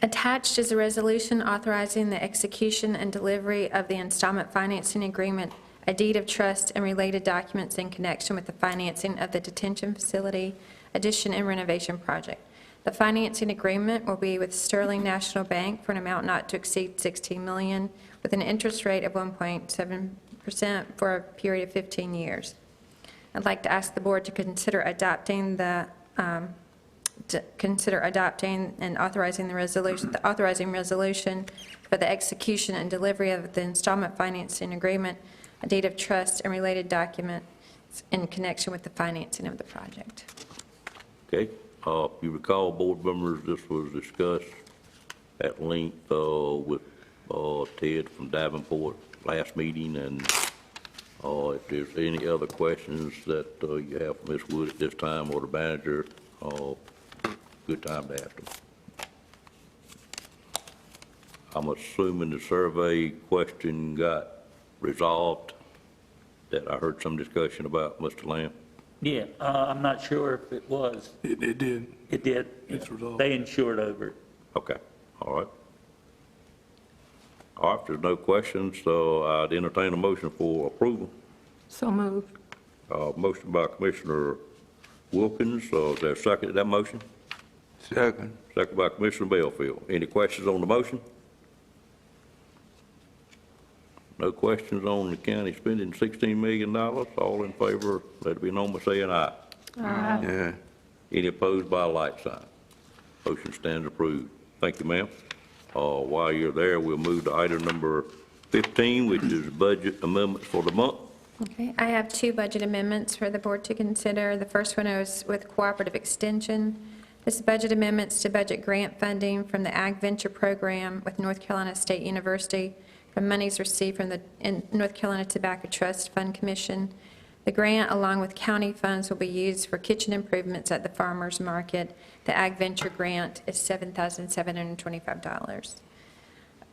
Attached is a resolution authorizing the execution and delivery of the installment financing agreement, a deed of trust, and related documents in connection with the financing of the detention facility addition and renovation project. The financing agreement will be with Sterling National Bank for an amount not to exceed $16 million, with an interest rate of 1.7% for a period of 15 years. I'd like to ask the board to consider adopting and authorizing the resolution for the execution and delivery of the installment financing agreement, a deed of trust, and related document in connection with the financing of the project. Okay, if you recall, board members, this was discussed at length with Ted from Davenport last meeting, and if there's any other questions that you have for Ms. Wood at this time or the manager, good time to ask them. I'm assuming the survey question got resolved, that I heard some discussion about, Mr. Lamb. Yeah, I'm not sure if it was. It did. It did. It's resolved. They insured over it. Okay, all right. All right, if there's no questions, so I'd entertain a motion for approval. So moved. Motion by Commissioner Wilkins, is there a second to that motion? Second. Second by Commissioner Belfield. Any questions on the motion? No questions on the county spending $16 million. All in favor, let it be known by saying aye. Aye. Yeah. Any opposed by a like sign? Motion stands approved. Thank you, ma'am. While you're there, we'll move to item number 15, which is budget amendments for the month. Okay, I have two budget amendments for the board to consider. The first one is with Cooperative Extension. This is budget amendments to budget grant funding from the Ag Venture Program with North Carolina State University from monies received from the North Carolina Tobacco Trust Fund Commission. The grant, along with county funds, will be used for kitchen improvements at the farmers market. The Ag Venture grant is $7,725.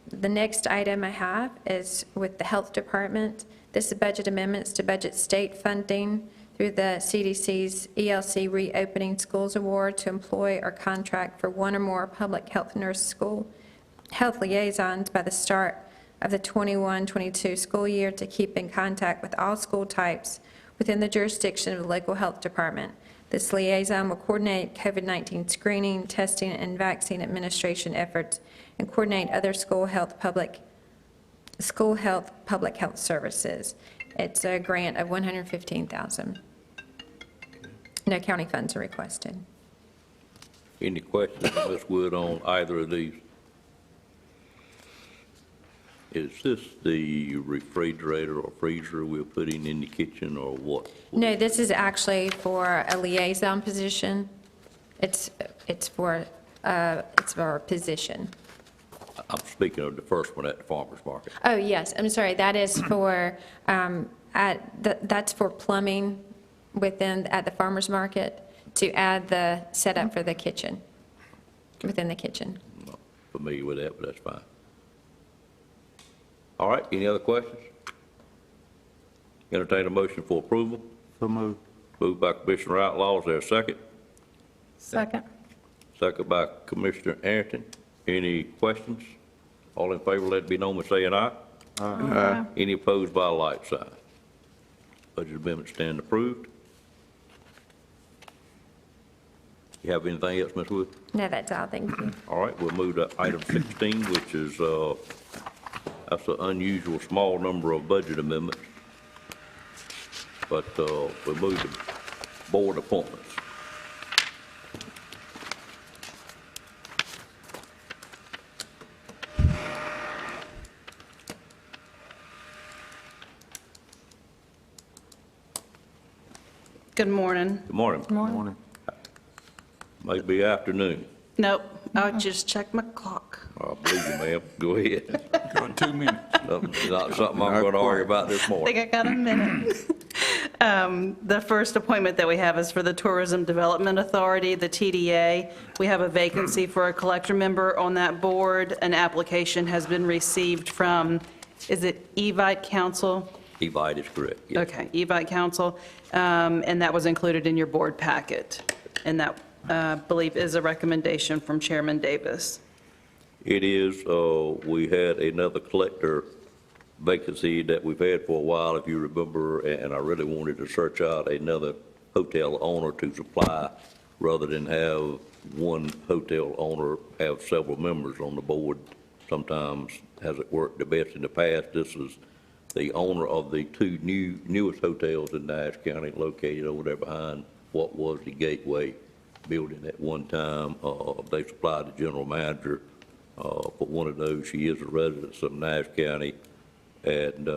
The next item I have is with the Health Department. This is budget amendments to budget state funding through the CDC's ELC Reopening Schools Award to employ or contract for one or more public health nurse school health liaisons by the start of the 21-22 school year to keep in contact with all school types within the jurisdiction of the local health department. This liaison will coordinate COVID-19 screening, testing, and vaccine administration efforts and coordinate other school health public health services. It's a grant of $115,000. No county funds are requested. Any questions, Ms. Wood, on either of these? Is this the refrigerator or freezer we're putting in the kitchen, or what? No, this is actually for a liaison position. It's for a position. I'm speaking of the first one at the farmer's market. Oh, yes, I'm sorry, that is for, that's for plumbing at the farmer's market to add the setup for the kitchen, within the kitchen. I'm not familiar with that, but that's fine. All right, any other questions? Entertain a motion for approval. So moved. Moved by Commissioner Outlaw, is there a second? Second. Second by Commissioner Arrington. Any questions? All in favor, let it be known by saying aye. Aye. Any opposed by a like sign? Budget amendment stand approved. You have anything else, Ms. Wood? No, that's all, thank you. All right, we'll move to item 16, which is, that's an unusual small number of budget amendments. But we'll move to board appointments. Good morning. Good morning. Good morning. Might be afternoon. Nope, I just checked my clock. I believe you, ma'am. Go ahead. Got 2 minutes. Not something I'm going to argue about this I morning. think I got a minute. The first appointment that we have is for the Tourism Development Authority, the TDA. We have a vacancy for a collector member on that board. An application has been received from, is it Evite Council? Evite is correct, yes. Okay, Evite Council, and that was included in your board packet. And that, I believe, is a recommendation from Chairman Davis. It is. We had another collector vacancy that we've had for a while, if you remember, and I really wanted to search out another hotel owner to supply rather than have one hotel owner have several members on the board. Sometimes hasn't worked the best in the past. This is the owner of the two newest hotels in Nash County, located over there behind what was the Gateway building at one time. They supplied the general manager for one of those. She is a resident of Nash County, and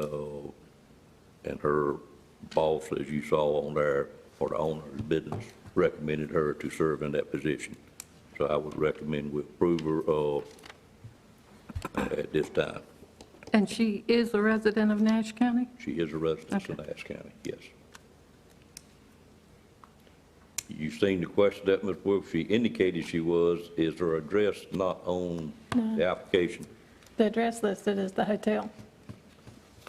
her boss, as you saw on there, or the owner of the business, recommended her to serve in that position. So I would recommend we approve her at this time. And she is a resident of Nash County? She is a resident of Nash County, yes. You seen the question that Ms. Wilkes, she indicated she was, is her address not on the application? The address listed is the hotel.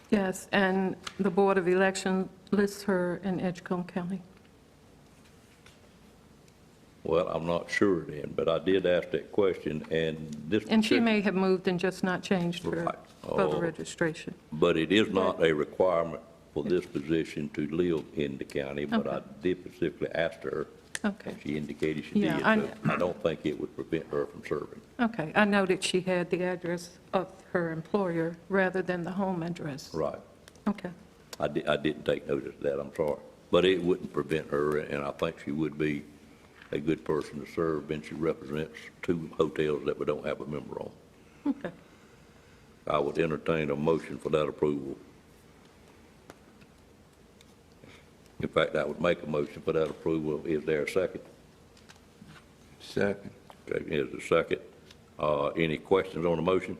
Yes, and the Board of Election lists her in Edgecombe County. Well, I'm not sure then, but I did ask that question, and this. And she may have moved and just not changed her Right. further registration. But it is not a requirement for this position to live in the county, but I did specifically ask her. Okay. And she indicated she Yeah, did, so I don't think it would prevent her from serving. Okay, I noted she had the address of her employer rather than the home address. Right. Okay. I didn't take notice of that, I'm sorry. But it wouldn't prevent her, and I think she would be a good person to serve, and she represents 2 hotels that we don't have a member on. Okay. I would entertain a motion for that approval. In fact, I would make a motion for that approval. Is there a second? Second. Okay, is a second. Any questions on the motion?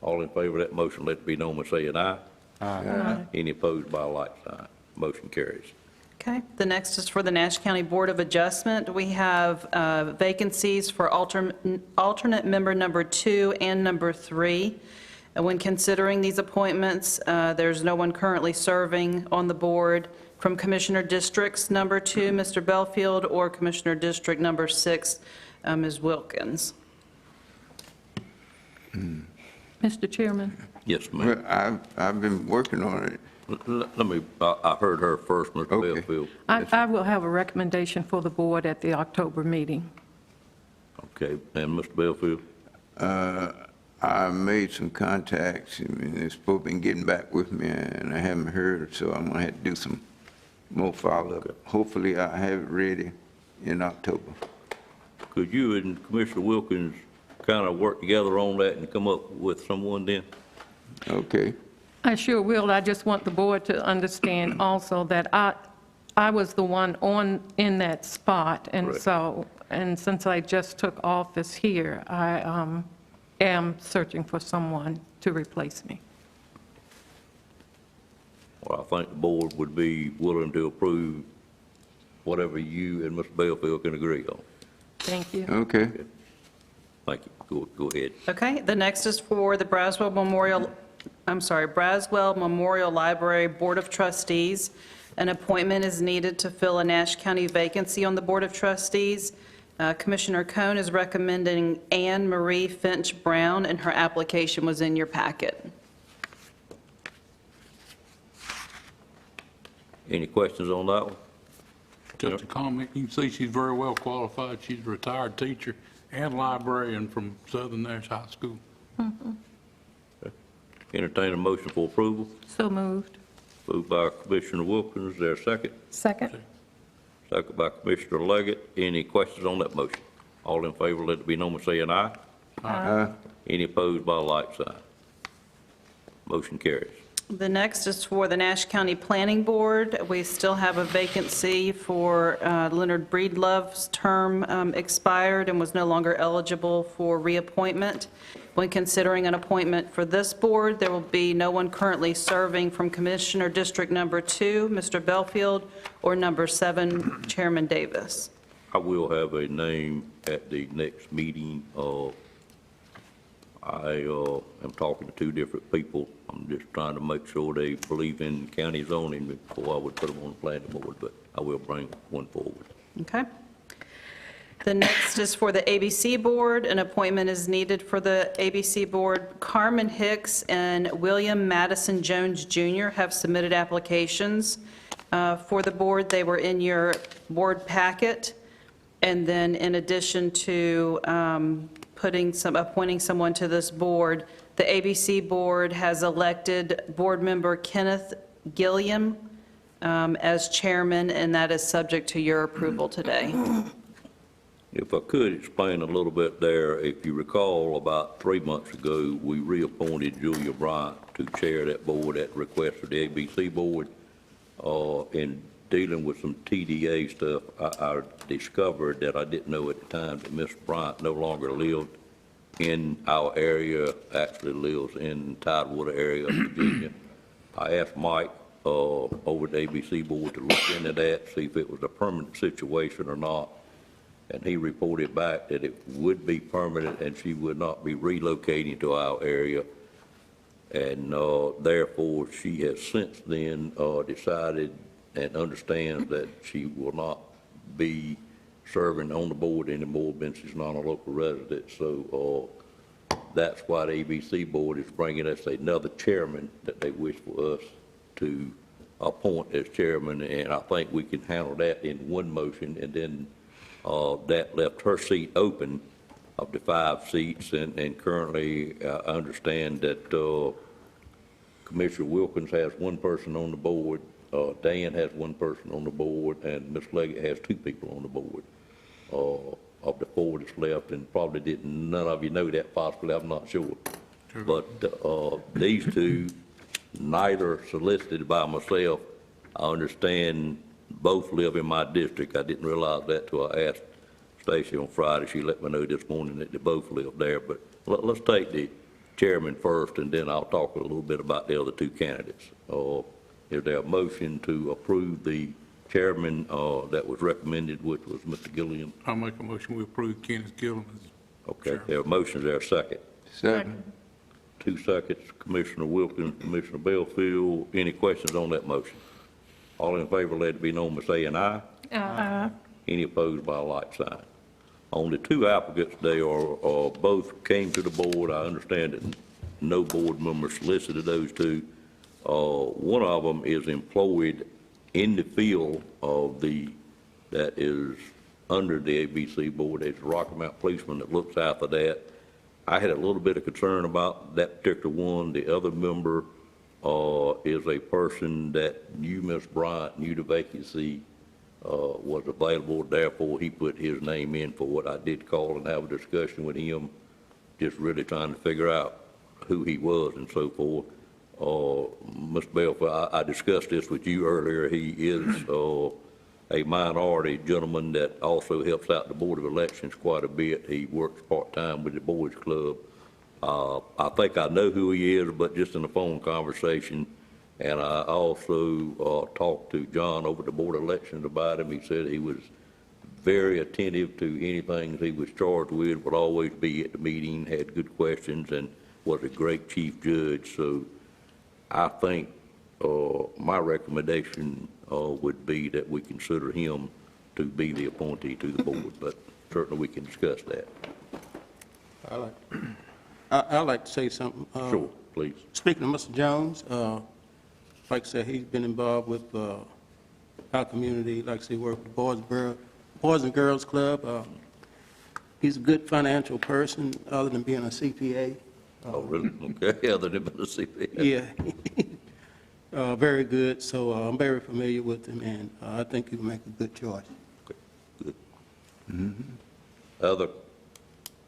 All in favor of that motion, let it be known by saying aye. Aye. Any opposed by a like sign. Motion carries. Okay, the next is for the Nash County Board of Adjustment. We have vacancies for alternate member number 2 and number 3. And when considering these appointments, there's no one currently serving on the board from Commissioner Districts number 2, Mr. Belfield, or Commissioner District number 6, Ms. Wilkins. Mr. Chairman? Yes, ma'am. Well, I've been working on it. Let me, I heard her first, Mr. Okay. Belfield. I will have a recommendation for the board at the October meeting. Okay, and Mr. Belfield? I made some contacts, and they're supposed to be getting back with me, and I haven't heard, so I'm gonna have to do some more follow-up. Okay. Hopefully, I have it ready in October. Could you and Commissioner Wilkins kind of work together on that and come up with someone then? Okay. I sure will. I just want the board to understand also that I was the one in that spot, and Correct. so, and since I just took office here, I am searching for someone to replace me. Well, I think the board would be willing to approve whatever you and Mr. Belfield can agree on. Thank you. Okay. Thank you. Go ahead. Okay, the next is for the Braswell Memorial Library Board of Trustees. An appointment is needed to fill a Nash County vacancy on the Board of Trustees. Commissioner Cohn is recommending Anne Marie Finch Brown, and her application was in your packet. Any questions on that one? Just a comment, you can see she's very well qualified. She's a retired teacher and librarian from Southern Nash High School. Entertain a motion for approval. So moved. Moved by Commissioner Wilkins. Is there a second? Second. Second by Commissioner Leggett. Any questions on that motion? All in favor, let it be known by saying aye. Aye. Any opposed by a like sign. Motion carries. The next is for the Nash County Planning Board. We still have a vacancy for Leonard Breedlove's term expired and was no longer eligible for reappointment. When considering an appointment for this board, there will be no one currently serving from Commissioner District Number 2, Mr. Belfield, or Number 7, Chairman Davis. I will have a name at the next meeting. I am talking to 2 different people. I'm just trying to make sure they believe in county zoning before I would put them on the planning board, but I will bring one forward. Okay. The next is for the ABC Board. An appointment is needed for the ABC Board. Carmen Hicks and William Madison Jones Jr. have submitted applications for the board. They were in your board packet. And then in addition to appointing someone to this board, the ABC Board has elected Board Member Kenneth Gilliam as chairman, and that is subject to your approval today. If I could explain a little bit there, if you recall, about 3 months ago, we reappointed Julia Bryant to chair that board at the request of the ABC Board. in dealing with some TDA stuff, I discovered that I didn't know at the time that Ms. Bryant no longer lived in our area, actually lives in Tidewater area of Virginia. I asked Mike over at the ABC board to look into that, see if it was a permanent situation or not, and he reported back that it would be permanent and she would not be relocating to our area. And therefore, she has since then decided and understands that she will not be serving on the board anymore, since she's not a local resident. So that's why the ABC board is bringing us another chairman that they wish for us to appoint as chairman, and I think we can handle that in one motion, and then that left her seat open of the 5 seats, and currently I understand that Commissioner Wilkins has 1 person on the board, Dan has 1 person on the board, and Ms. Leggett has 2 people on the board of the 4 that's left, and probably none of you know that possibly, I'm not sure. Sure. But these 2, neither solicited by myself. I understand both live in my district. I didn't realize that till I asked Stacy on Friday. She let me know this morning that they both live there. But let's take the chairman first, and then I'll talk a little bit about the other 2 candidates. Is there a motion to approve the chairman that was recommended, which was Mr. Gilliam? I'll make a motion we approve Kenneth Gilliam as Okay, chairman. there are motions, there a second? Second. 2 seconds, Commissioner Wilkins, Commissioner Belfield. Any questions on that motion? All in favor, let it be known by saying aye. Aye. Any opposed by a like sign. On the 2 applicants, they are both came to the board. I understand that no board member solicited those 2. One of them is employed in the field of that is under the ABC board. It's a Rocky Mount policeman that looks after that. I had a little bit of concern about that particular one. The other member is a person that you, Ms. Bryant, knew the vacancy was available. Therefore, he put his name in for what I did call and have a discussion with him, just really trying to figure out who he was and so forth. Mr. Belfield, I discussed this with you earlier. He is a minority gentleman that also helps out the Board of Elections quite a bit. He works part-time with the Boys Club. I think I know who he is, but just in a phone conversation. And I also talked to John over the Board of Elections about him. He said he was very attentive to anything he was charged with, would always be at the meeting, had good questions, and was a great chief judge. So I think my recommendation would be that we consider him to be the appointee to the board, but certainly we can discuss that. I'd like to say something. Sure, please. Speaking of Mr. Jones, like I said, he's been involved with our community. Like I said, he worked with the Boys and Girls Club. He's a good financial person, other than being a CPA. Oh, really? Okay, other than being a CPA. Yeah. Very good. So I'm very familiar with him, and I think he'll make a good choice. Okay, good. Other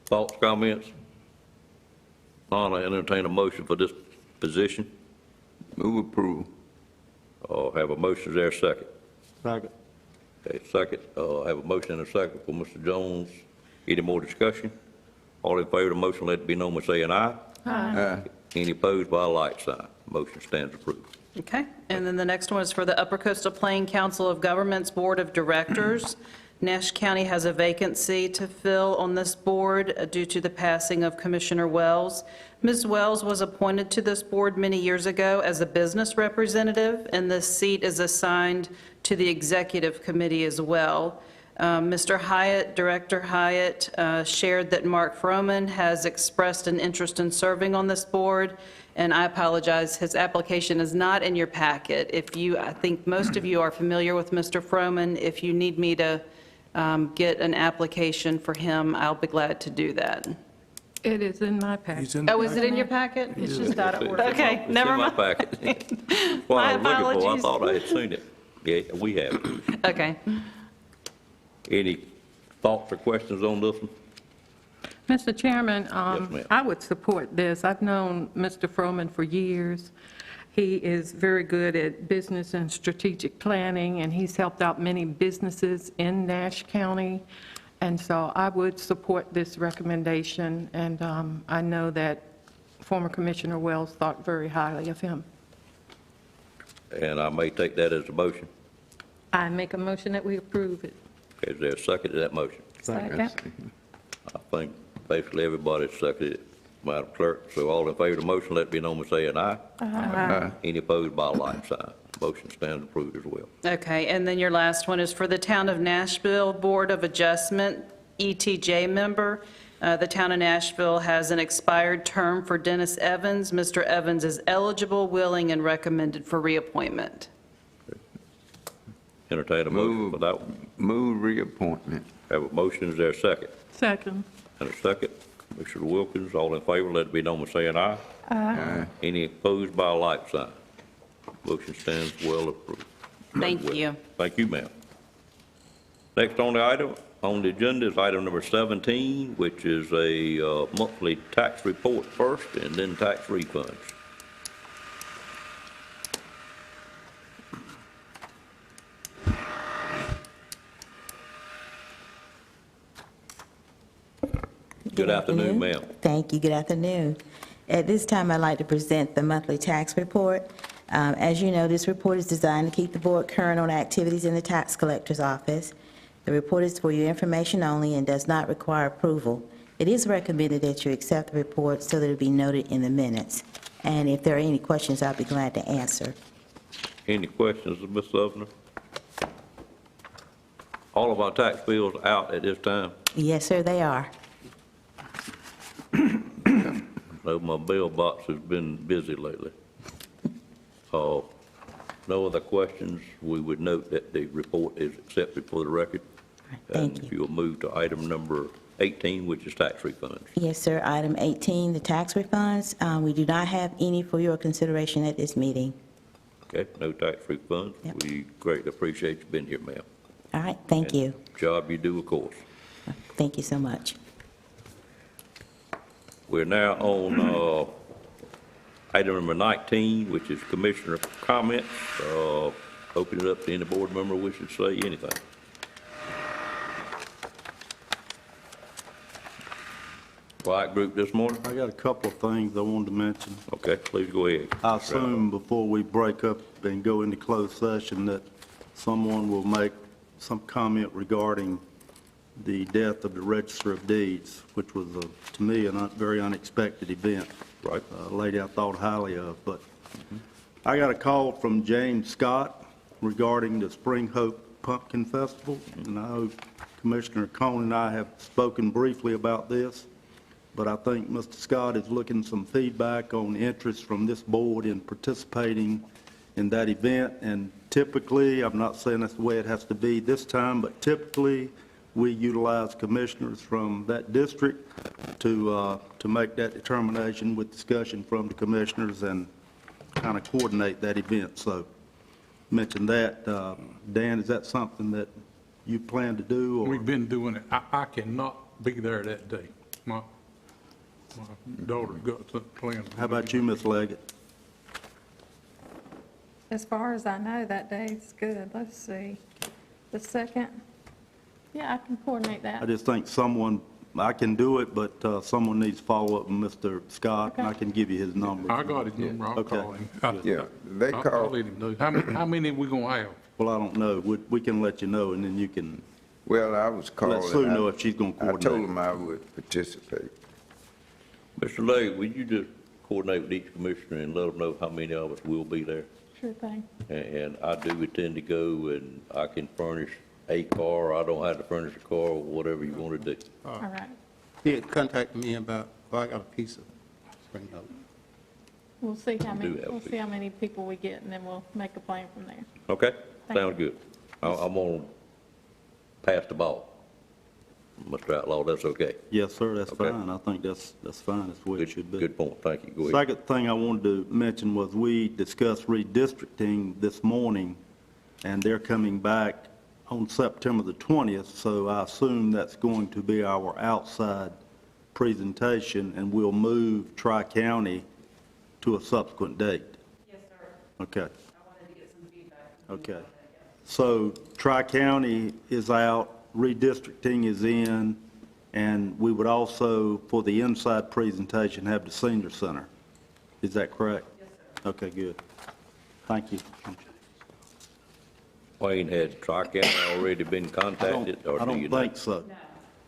thoughts, comments? None, I entertain a motion for this position. Move approval. Have a motion, is there a second? Second. Okay, second, have a motion and a second for Mr. Jones. Any more discussion? All in favor of the motion, let it be known by saying aye. Aye. Any opposed by a like sign. Motion stands approved. Okay, and then the next one is for the Upper Coastal Plain Council of Governments Board of Directors. Nash County has a vacancy to fill on this board due to the passing of Commissioner Wells. Ms. Wells was appointed to this board many years ago as a business representative, and this seat is assigned to the executive committee as well. Mr. Hyatt, Director Hyatt, shared that Mark Froman has expressed an interest in serving on this board, and I apologize, his application is not in your packet. I think most of you are familiar with Mr. Froman. If you need me to get an application for him, I'll be glad to do that. It is in my packet. Oh, is it in your packet? It's just out of order. Okay, never mind. It's in my packet. Well, I was looking for, I thought I had seen it. Yeah, we have it. Okay. Any thoughts or questions on this one? Mr. Chairman, ma'am. I would support this. I've known Mr. Froman for years, He is very good at business and strategic planning, and he's helped out many businesses in Nash County. And so I would support this recommendation, and I know that former Commissioner Wells thought very highly of him. And I may take that as a motion. I make a motion that we approve it. Okay, is there a second to that motion? Second. I think basically everybody seconded it, Madam Clerk. So all in favor of the motion, let it be known by saying aye. Aye. Any opposed by a like sign. Motion stands approved as well. Okay, and then your last one is for the Town of Nashville Board of Adjustment, ETJ member. The Town of Nashville has an expired term for Dennis Evans. Mr. Evans is eligible, willing, and recommended for reappointment. Entertain a motion for that one. Move reappointment. Have a motion, is there a second? Second. And a second. Commissioner Wilkins, all in favor, let it be known by saying aye. Aye. Any opposed by a like sign. Motion stands well approved. Thank you. Thank you, ma'am. Next on the agenda is item number 17, which is a monthly tax report first and then tax refunds. Good afternoon, ma'am. Thank you. Good afternoon. At this time, I'd like to present the monthly tax report. As you know, this report is designed to keep the board current on activities in the tax collector's office. The report is for your information only and does not require approval. It is recommended that you accept the report so that it will be noted in the minutes. And if there are any questions, I'll be glad to answer. Any questions of Ms. Sumner? All of our tax bills out at this time? Yes, sir, they are. No, my bill box has been busy lately. No other questions, we would note that the report is accepted for the record. Thank you. And if you'll move to item number 18, which is tax refunds. Yes, sir. Item 18, the tax refunds. We do not have any for your consideration at this meeting. Okay, no tax refunds. Yep. We greatly appreciate you being here, ma'am. All right, thank you. Job you do, of course. Thank you so much. We're now on item number 19, which is commissioner comments. Open it up to any board member wishing to say anything. Quiet group this morning? I got a couple of things I wanted to mention. Okay, please go ahead. I assume before we break up and go into closed session that someone will make some comment regarding the death of the Register of Deeds, which was, to me, a very unexpected event. Right. A lady I thought highly of. But I got a call from James Scott regarding the Spring Hope Pumpkin Festival, and I hope Commissioner Cohn and I have spoken briefly about this, but I think Mr. Scott is looking some feedback on interest from this board in participating in that event. And typically, I'm not saying that's the way it has to be this time, but typically, we utilize commissioners from that district to make that determination with discussion from the commissioners and kind of coordinate that event. So mention that. Dan, is that something that you plan to do? Or? We've been doing it. I cannot be there that day. My daughter's got something planned. How about you, Ms. Leggett? As far as I know, that day's good. Let's see. The second? Yeah, I can coordinate that. I just think I can do it, but someone needs to follow up with Mr. Scott, and I can give you his number. I got his number. I'll call him. Yeah, they I'll call. let him know. How many we gonna have? Well, I don't know. We can let you know, and then you can Well, I was calling. let Sue know if she's going to I coordinate. told him I would participate. Mr. Legg, would you just coordinate with each commissioner and let them know how many of us will be there? Sure thing. And I do intend to go, and I can furnish a car, I don't have to furnish a car, or whatever you want to do. All right. He had contacted me about, I got a piece of Spring Hope. We'll see how Do many, that, we'll see how many people we get, and then we'll make a plan from there. Okay, Thank sounds good. I'm going to pass the ball. Mr. Outlaw, that's okay? Yes, sir, that's Okay. fine. I think that's fine. That's the way it should be. Good point, thank you, go ahead. Second thing I wanted to mention was we discussed redistricting this morning, and they're coming back on September the 20th, so I assume that's going to be our outside presentation, and we'll move Tri-County to a subsequent date. Yes, sir. Okay. Okay. So Tri-County is out, redistricting is in, and we would also, for the inside presentation, have the senior center. Is that correct? Yes, sir. Okay, good. Thank you. Wayne, has Tri-County already been contacted, or I do you don't know? think so.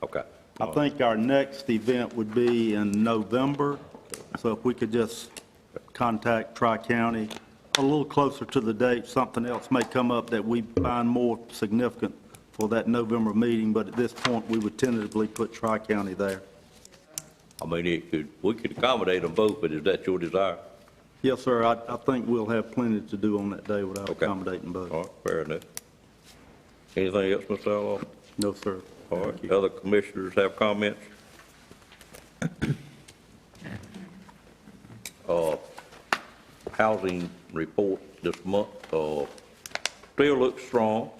Okay. I think our next event would be in November, so if we could just contact Tri-County a little closer to the date, something else may come up that we find more significant for that November meeting, but at this point, we would tentatively put Tri-County there. I mean, we could accommodate them both, but is that your desire? Yes, sir, I think we'll have plenty to do on that day without accommodating both. All right, fair enough. Anything else, Mr. Outlaw? No, sir. All right, other commissioners have comments? Housing report this month, still looks strong,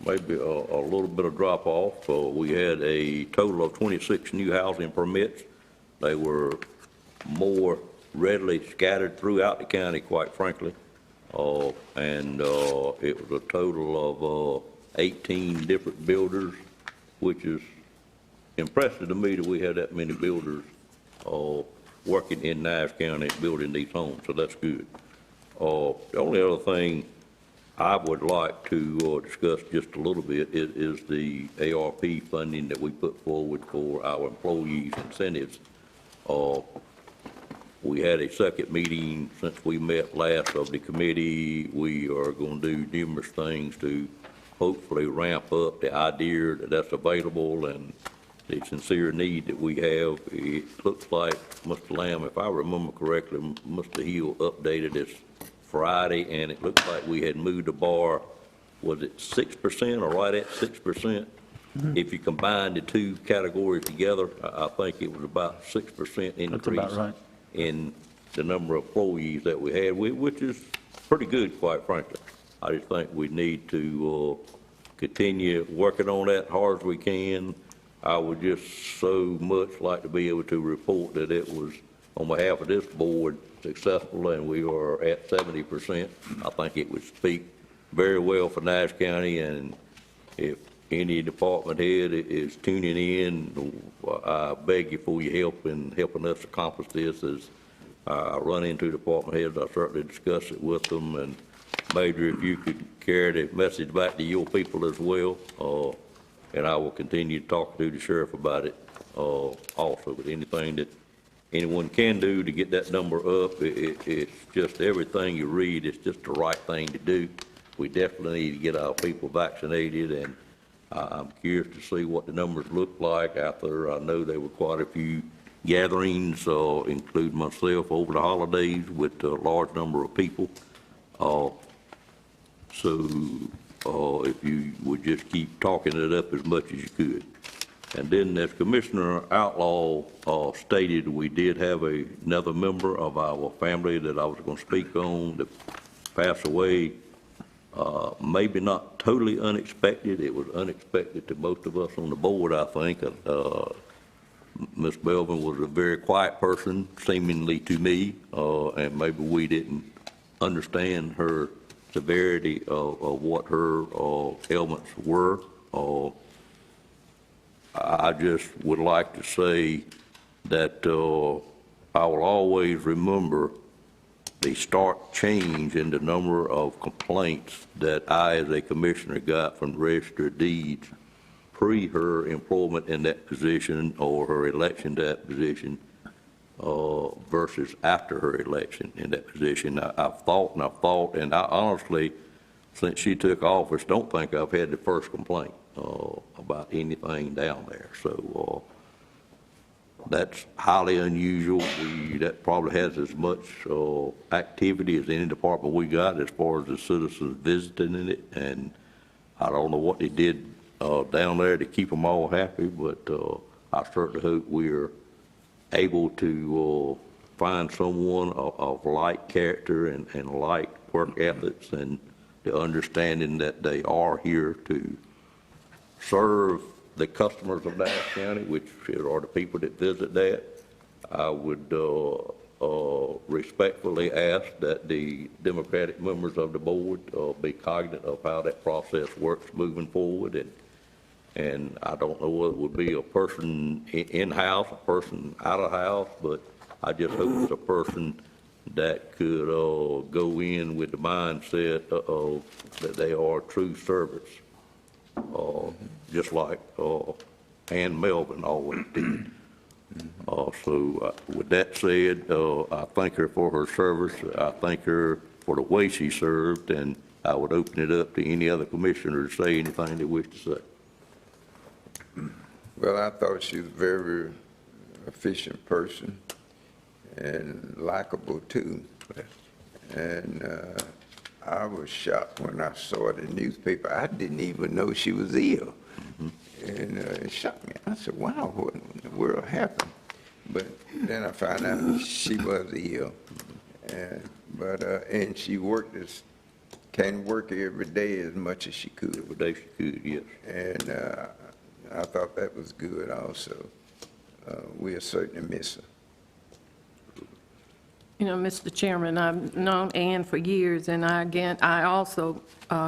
maybe a little bit of drop off. We had a total of 26 new housing permits. They were more readily scattered throughout the county, quite frankly. And it was a total of 18 different builders, which is impressive to me that we had that many builders working in Nash County building these homes, so that's good. The only other thing I would like to discuss just a little bit is the ARP funding that we put forward for our employees' incentives. We had a second meeting since we met last of the committee. We are going to do numerous things to hopefully ramp up the idea that that's available and the sincere need that we have. It looks like, Mr. Lamb, if I remember correctly, Mr. Hill updated this Friday, and it looks like we had moved the bar, was it 6% or right at 6%? If you combine the two categories together, I think it was about 6% increase. That's about right. In the number of employees that we had, which is pretty good, quite frankly. I just think we need to continue working on that hard as we can. I would just so much like to be able to report that it was, on behalf of this board, successful, and we are at 70%. I think it would speak very well for Nash County, and if any department head is tuning in, I beg you for your help in helping us accomplish this. As I run into department heads, I certainly discuss it with them, and Major, if you could carry the message back to your people as well, and I will continue to talk to the sheriff about it also. But anything that anyone can do to get that number up, it's just everything you read, it's just the right thing to do. We definitely need to get our people vaccinated, and I'm curious to see what the numbers look like after I know there were quite a few gatherings, including myself, over the holidays with a large number of people. So if you would just keep talking it up as much as you could. And then, as Commissioner Outlaw stated, we did have another member of our family that I was going to speak on that passed away. Maybe not totally unexpected. It was unexpected to most of us on the board, I think. Ms. Belvin was a very quiet person, seemingly to me, and maybe we didn't understand her severity of what her ailments were. I just would like to say that I will always remember the stark change in the number of complaints that I, as a commissioner, got from the Register of Deeds pre her employment in that position or her election to that position versus after her election in that position. I've thought, and I honestly, since she took office, don't think I've had the first complaint about anything down there. So that's highly unusual. That probably has as much activity as any department we got as far as the citizens visiting it, and I don't know what they did down there to keep them all happy, but I certainly hope we're able to find someone of like character and like work ethics and the understanding that they are here to serve the customers of Nash County, which are the people that visit that. I would respectfully ask that the Democratic members of the board be cognizant of how that process works moving forward. And I don't know whether it would be a person in-house, a person out-of-house, but I just hope it's a person that could go in with the mindset that they are true servants, just like Ann Melvin always did. So with that said, I thank her for her service. I thank her for the way she served, and I would open it up to any other commissioner to say anything they wish to say. Well, I thought she was a very efficient person and likable too. And I was shocked when I saw it in the newspaper. I didn't even know she was ill. And it shocked me. I said, wow, what in the world happened? But then I found out she was ill. And she can't work every day as much as she could. Every day she could, yes. And I thought that was good also. We'll certainly miss her. You know, Mr. Chairman, I've known Ann for years, and I also,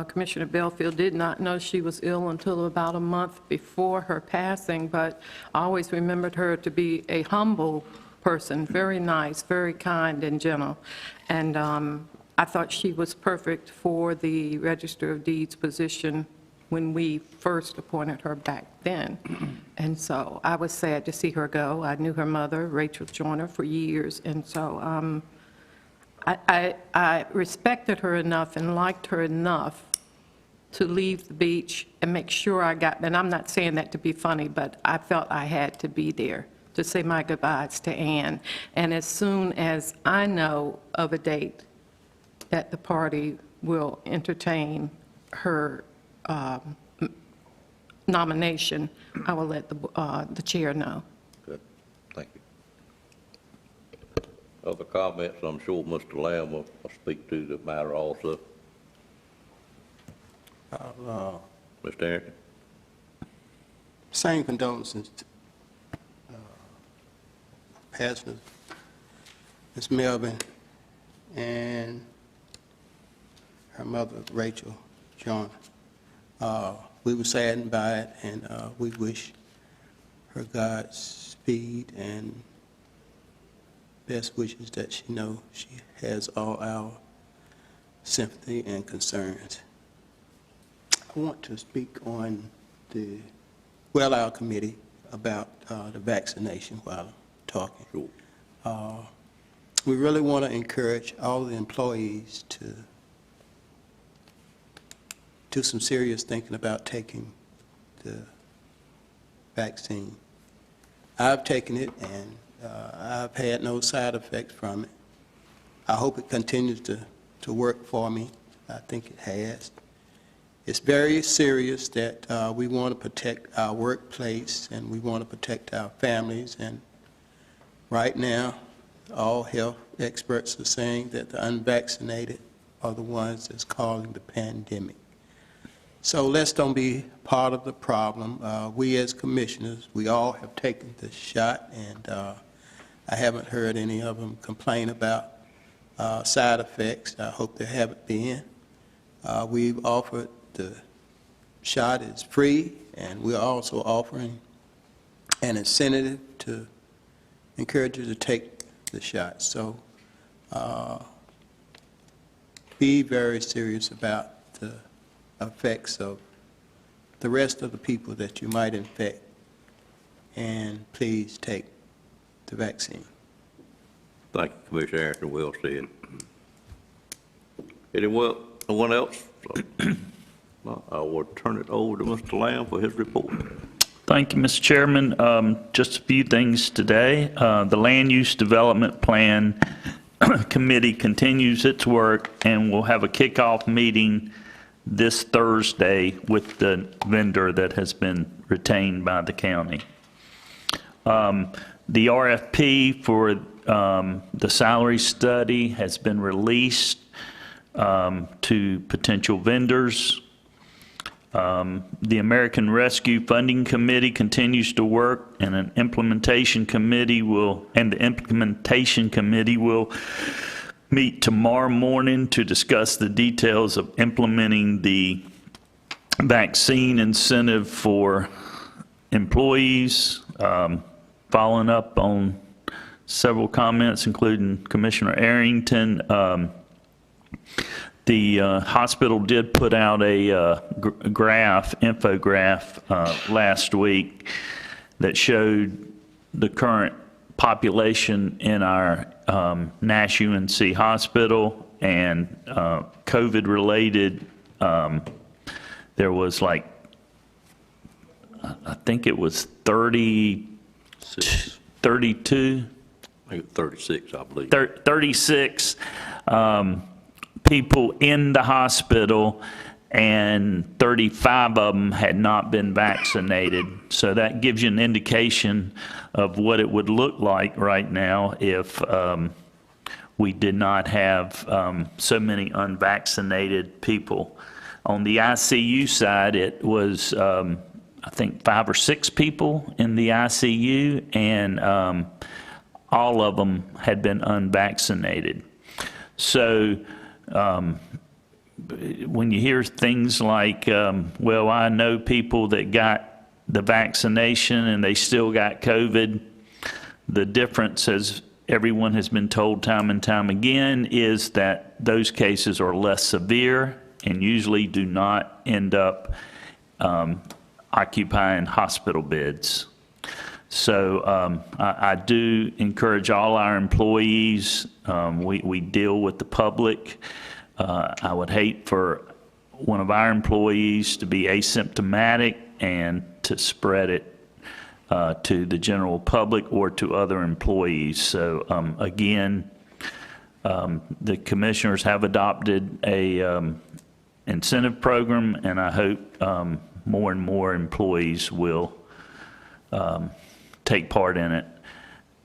Commissioner Belfield, did not know she was ill until about a month before her passing, but I always remembered her to be a humble person, very nice, very kind and gentle. And I thought she was perfect for the Register of Deeds position when we first appointed her back then. And so I was sad to see her go. I knew her mother, Rachel Joyner, for years, and so I respected her enough and liked her enough to leave the beach and make sure I got, and I'm not saying that to be funny, but I felt I had to be there to say my goodbyes to Ann. And as soon as I know of a date that the party will entertain her nomination, I will let the chair know. Good. Thank you. Other comments? I'm sure Mr. Lamb will speak to the matter also. Mr. Arrington? Same condolences to Pastor Ms. Melvin and her mother, Rachel Joyner. We were saddened by it, and we wish her Godspeed and best wishes that she knows she has all our sympathy and concerns. I want to speak on our committee about the vaccination while I'm talking. Sure. We really want to encourage all the employees to do some serious thinking about taking the vaccine. I've taken it, and I've had no side effects from it. I hope it continues to work for me. I think it has. It's very serious that we want to protect our workplace, and we want to protect our families. And right now, all health experts are saying that the unvaccinated are the ones that's causing the pandemic. So let's don't be part of the problem. We as commissioners, we all have taken the shot, and I haven't heard any of them complain about side effects. I hope there haven't been. We've offered the shot is free, and we're also offering an incentive to encourage you to take the shot. So be very serious about the effects of the rest of the people that you might infect, and please take the vaccine. Thank you, Commissioner Arrington. Well said. Anyone else? I will turn it over to Mr. Lamb for his report. Thank you, Mr. Chairman. Just a few things today. The Land Use Development Plan Committee continues its work, and we'll have a kickoff meeting this Thursday with the vendor that has been retained by the county. The RFP for the salary study has been released to potential vendors. The American Rescue Funding Committee continues to work, and the implementation committee will meet tomorrow morning to discuss the details of implementing the vaccine incentive for employees, following up on several comments, including Commissioner Arrington. The hospital did put out a infograph last week that showed the current population in our Nash UNC hospital, and COVID-related, there was like, I think it was 32? I think 36, I believe. 36 people in the hospital, and 35 of them had not been vaccinated. So that gives you an indication of what it would look like right now if we did not have so many unvaccinated people. On the ICU side, it was, I think, 5 or 6 people in the ICU, and all of them had been unvaccinated. So when you hear things like, well, I know people that got the vaccination and they still got COVID, the difference, as everyone has been told time and time again, is that those cases are less severe and usually do not end up occupying hospital beds. So I do encourage all our employees, we deal with the public. I would hate for one of our employees to be asymptomatic and to spread it to the general public or to other employees. So again, the commissioners have adopted a incentive program, and I hope more and more employees will take part in it.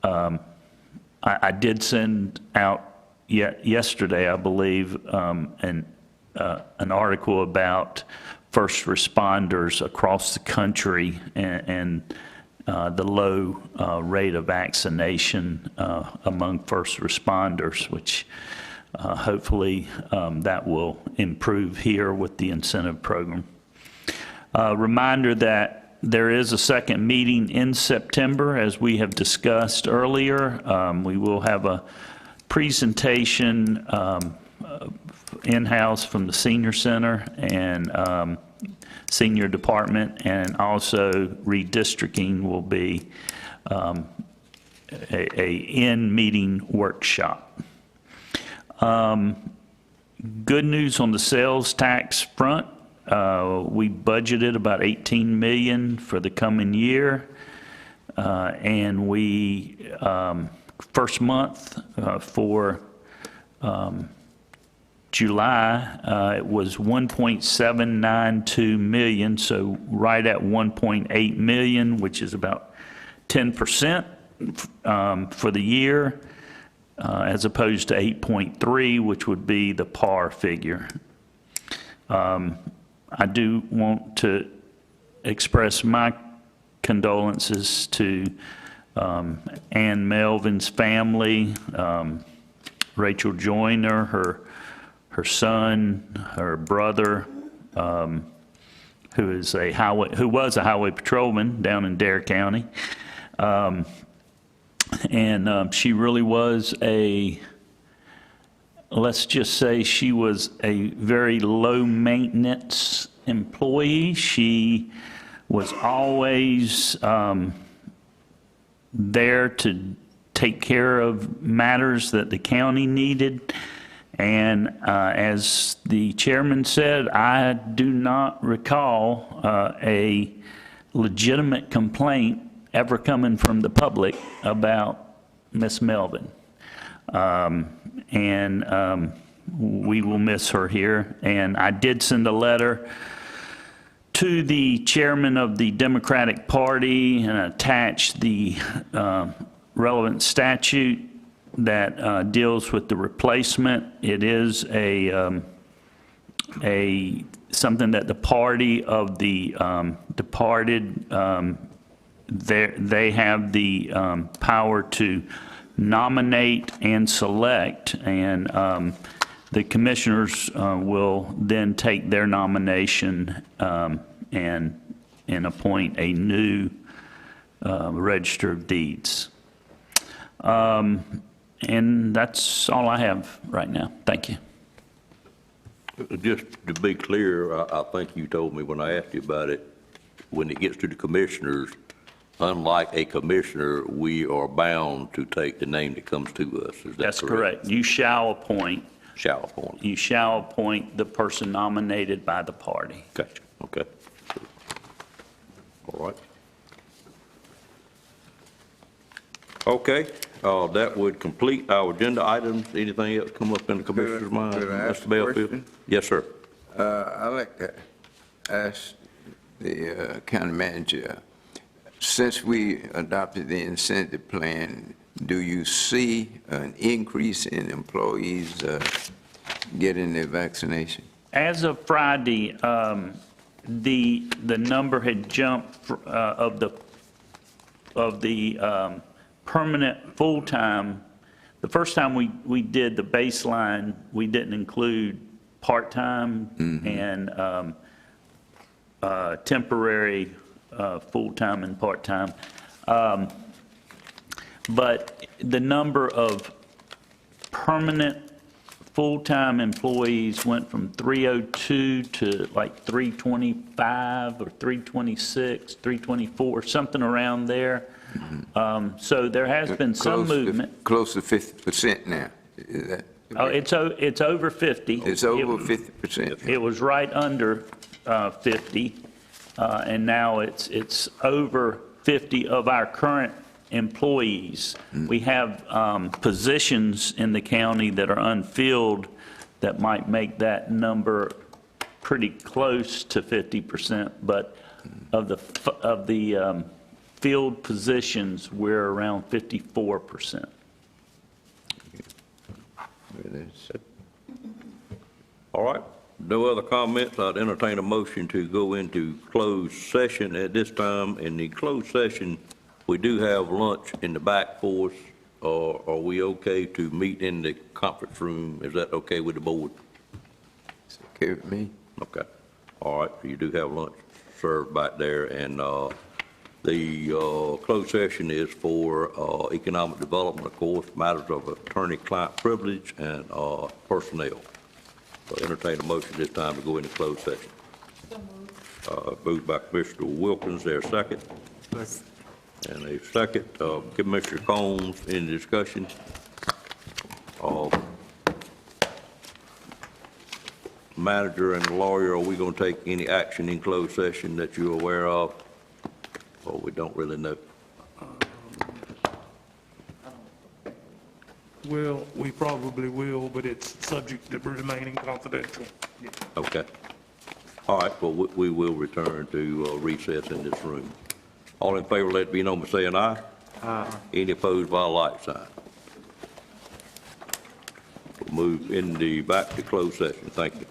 I did send out yesterday, I believe, an article about first responders across the country and the low rate of vaccination among first responders, which hopefully that will improve here with the incentive program. Reminder that there is a second meeting in September, as we have discussed earlier. We will have a presentation in-house from the Senior Center and Senior Department, and also redistricting will be a in-meeting workshop. Good news on the sales tax front. We budgeted about $18 million for the coming year, and we first month for July, it was $1.792 million, so right at $1.8 million, which is about 10% for the year, as opposed to 8.3, which would be the par figure. I do want to express my condolences to Ann Melvin's family, Rachel Joyner, her son, her brother, who was a highway patrolman down in Dare County, and she really was let's just say she was a very low maintenance employee. She was always there to take care of matters that the county needed. And as the chairman said, I do not recall a legitimate complaint ever coming from the public about Miss Melvin. We will miss her here. And I did send a letter to the chairman of the Democratic Party and attached the relevant statute that deals with the replacement. It is a something that the party of the departed, they have the power to nominate and select, and the commissioners will then take their nomination and appoint a new register of deeds. And that's all I have right now. Thank you. Just to be clear, I think you told me when I asked you about it, when it gets to the commissioners, unlike a commissioner, we are bound to take the name that comes to us. Is that correct? That's correct. You shall appoint. Shall appoint. You shall appoint the person nominated by the party. Gotcha. Okay. All right. Okay, that would complete our agenda items. Anything else come up in the commissioner's mind? Could I ask Mr. a Bellfield? question? Yes, sir. I'd like to ask the county manager, since we adopted the incentive plan, do you see an increase in employees getting their vaccination? As of Friday, the number had jumped of the permanent full-time. The first time we did the baseline, we didn't include part-time and temporary full-time and part-time. But the number of permanent full-time employees went from 302 to like 325 or 326, 324, something around there. So there has been some movement. Close to 50% now. Is that? Oh, it's over 50. It's over 50%. It was right under 50, and now it's over 50 of our current employees. We have positions in the county that are unfilled that might make that number pretty close to 50%, but of the filled positions, we're around 54%. All right. No other comments. I'd entertain a motion to go into closed session at this time. In the closed session, we do have lunch in the back for us. Are we okay to meet in the conference room? Is that okay with the board? It's okay with me. Okay. All right. So you do have lunch served back there. And the closed session is for economic development, of course, matters of attorney-client privilege, and personnel. So entertain a motion this time to go into closed session. Moved by Commissioner Wilkins. There a second? And a second, Commissioner Combs, in discussion. Manager and lawyer, are we going to take any action in closed session that you're aware of? Or we don't really know? Well, we probably will, but it's subject to remaining confidential. Yeah. Okay. All right, well, we will return to recess in this room. All in favor, let it be known by saying aye. Aye. Any opposed by a like sign. We'll move back to closed session. Thank you.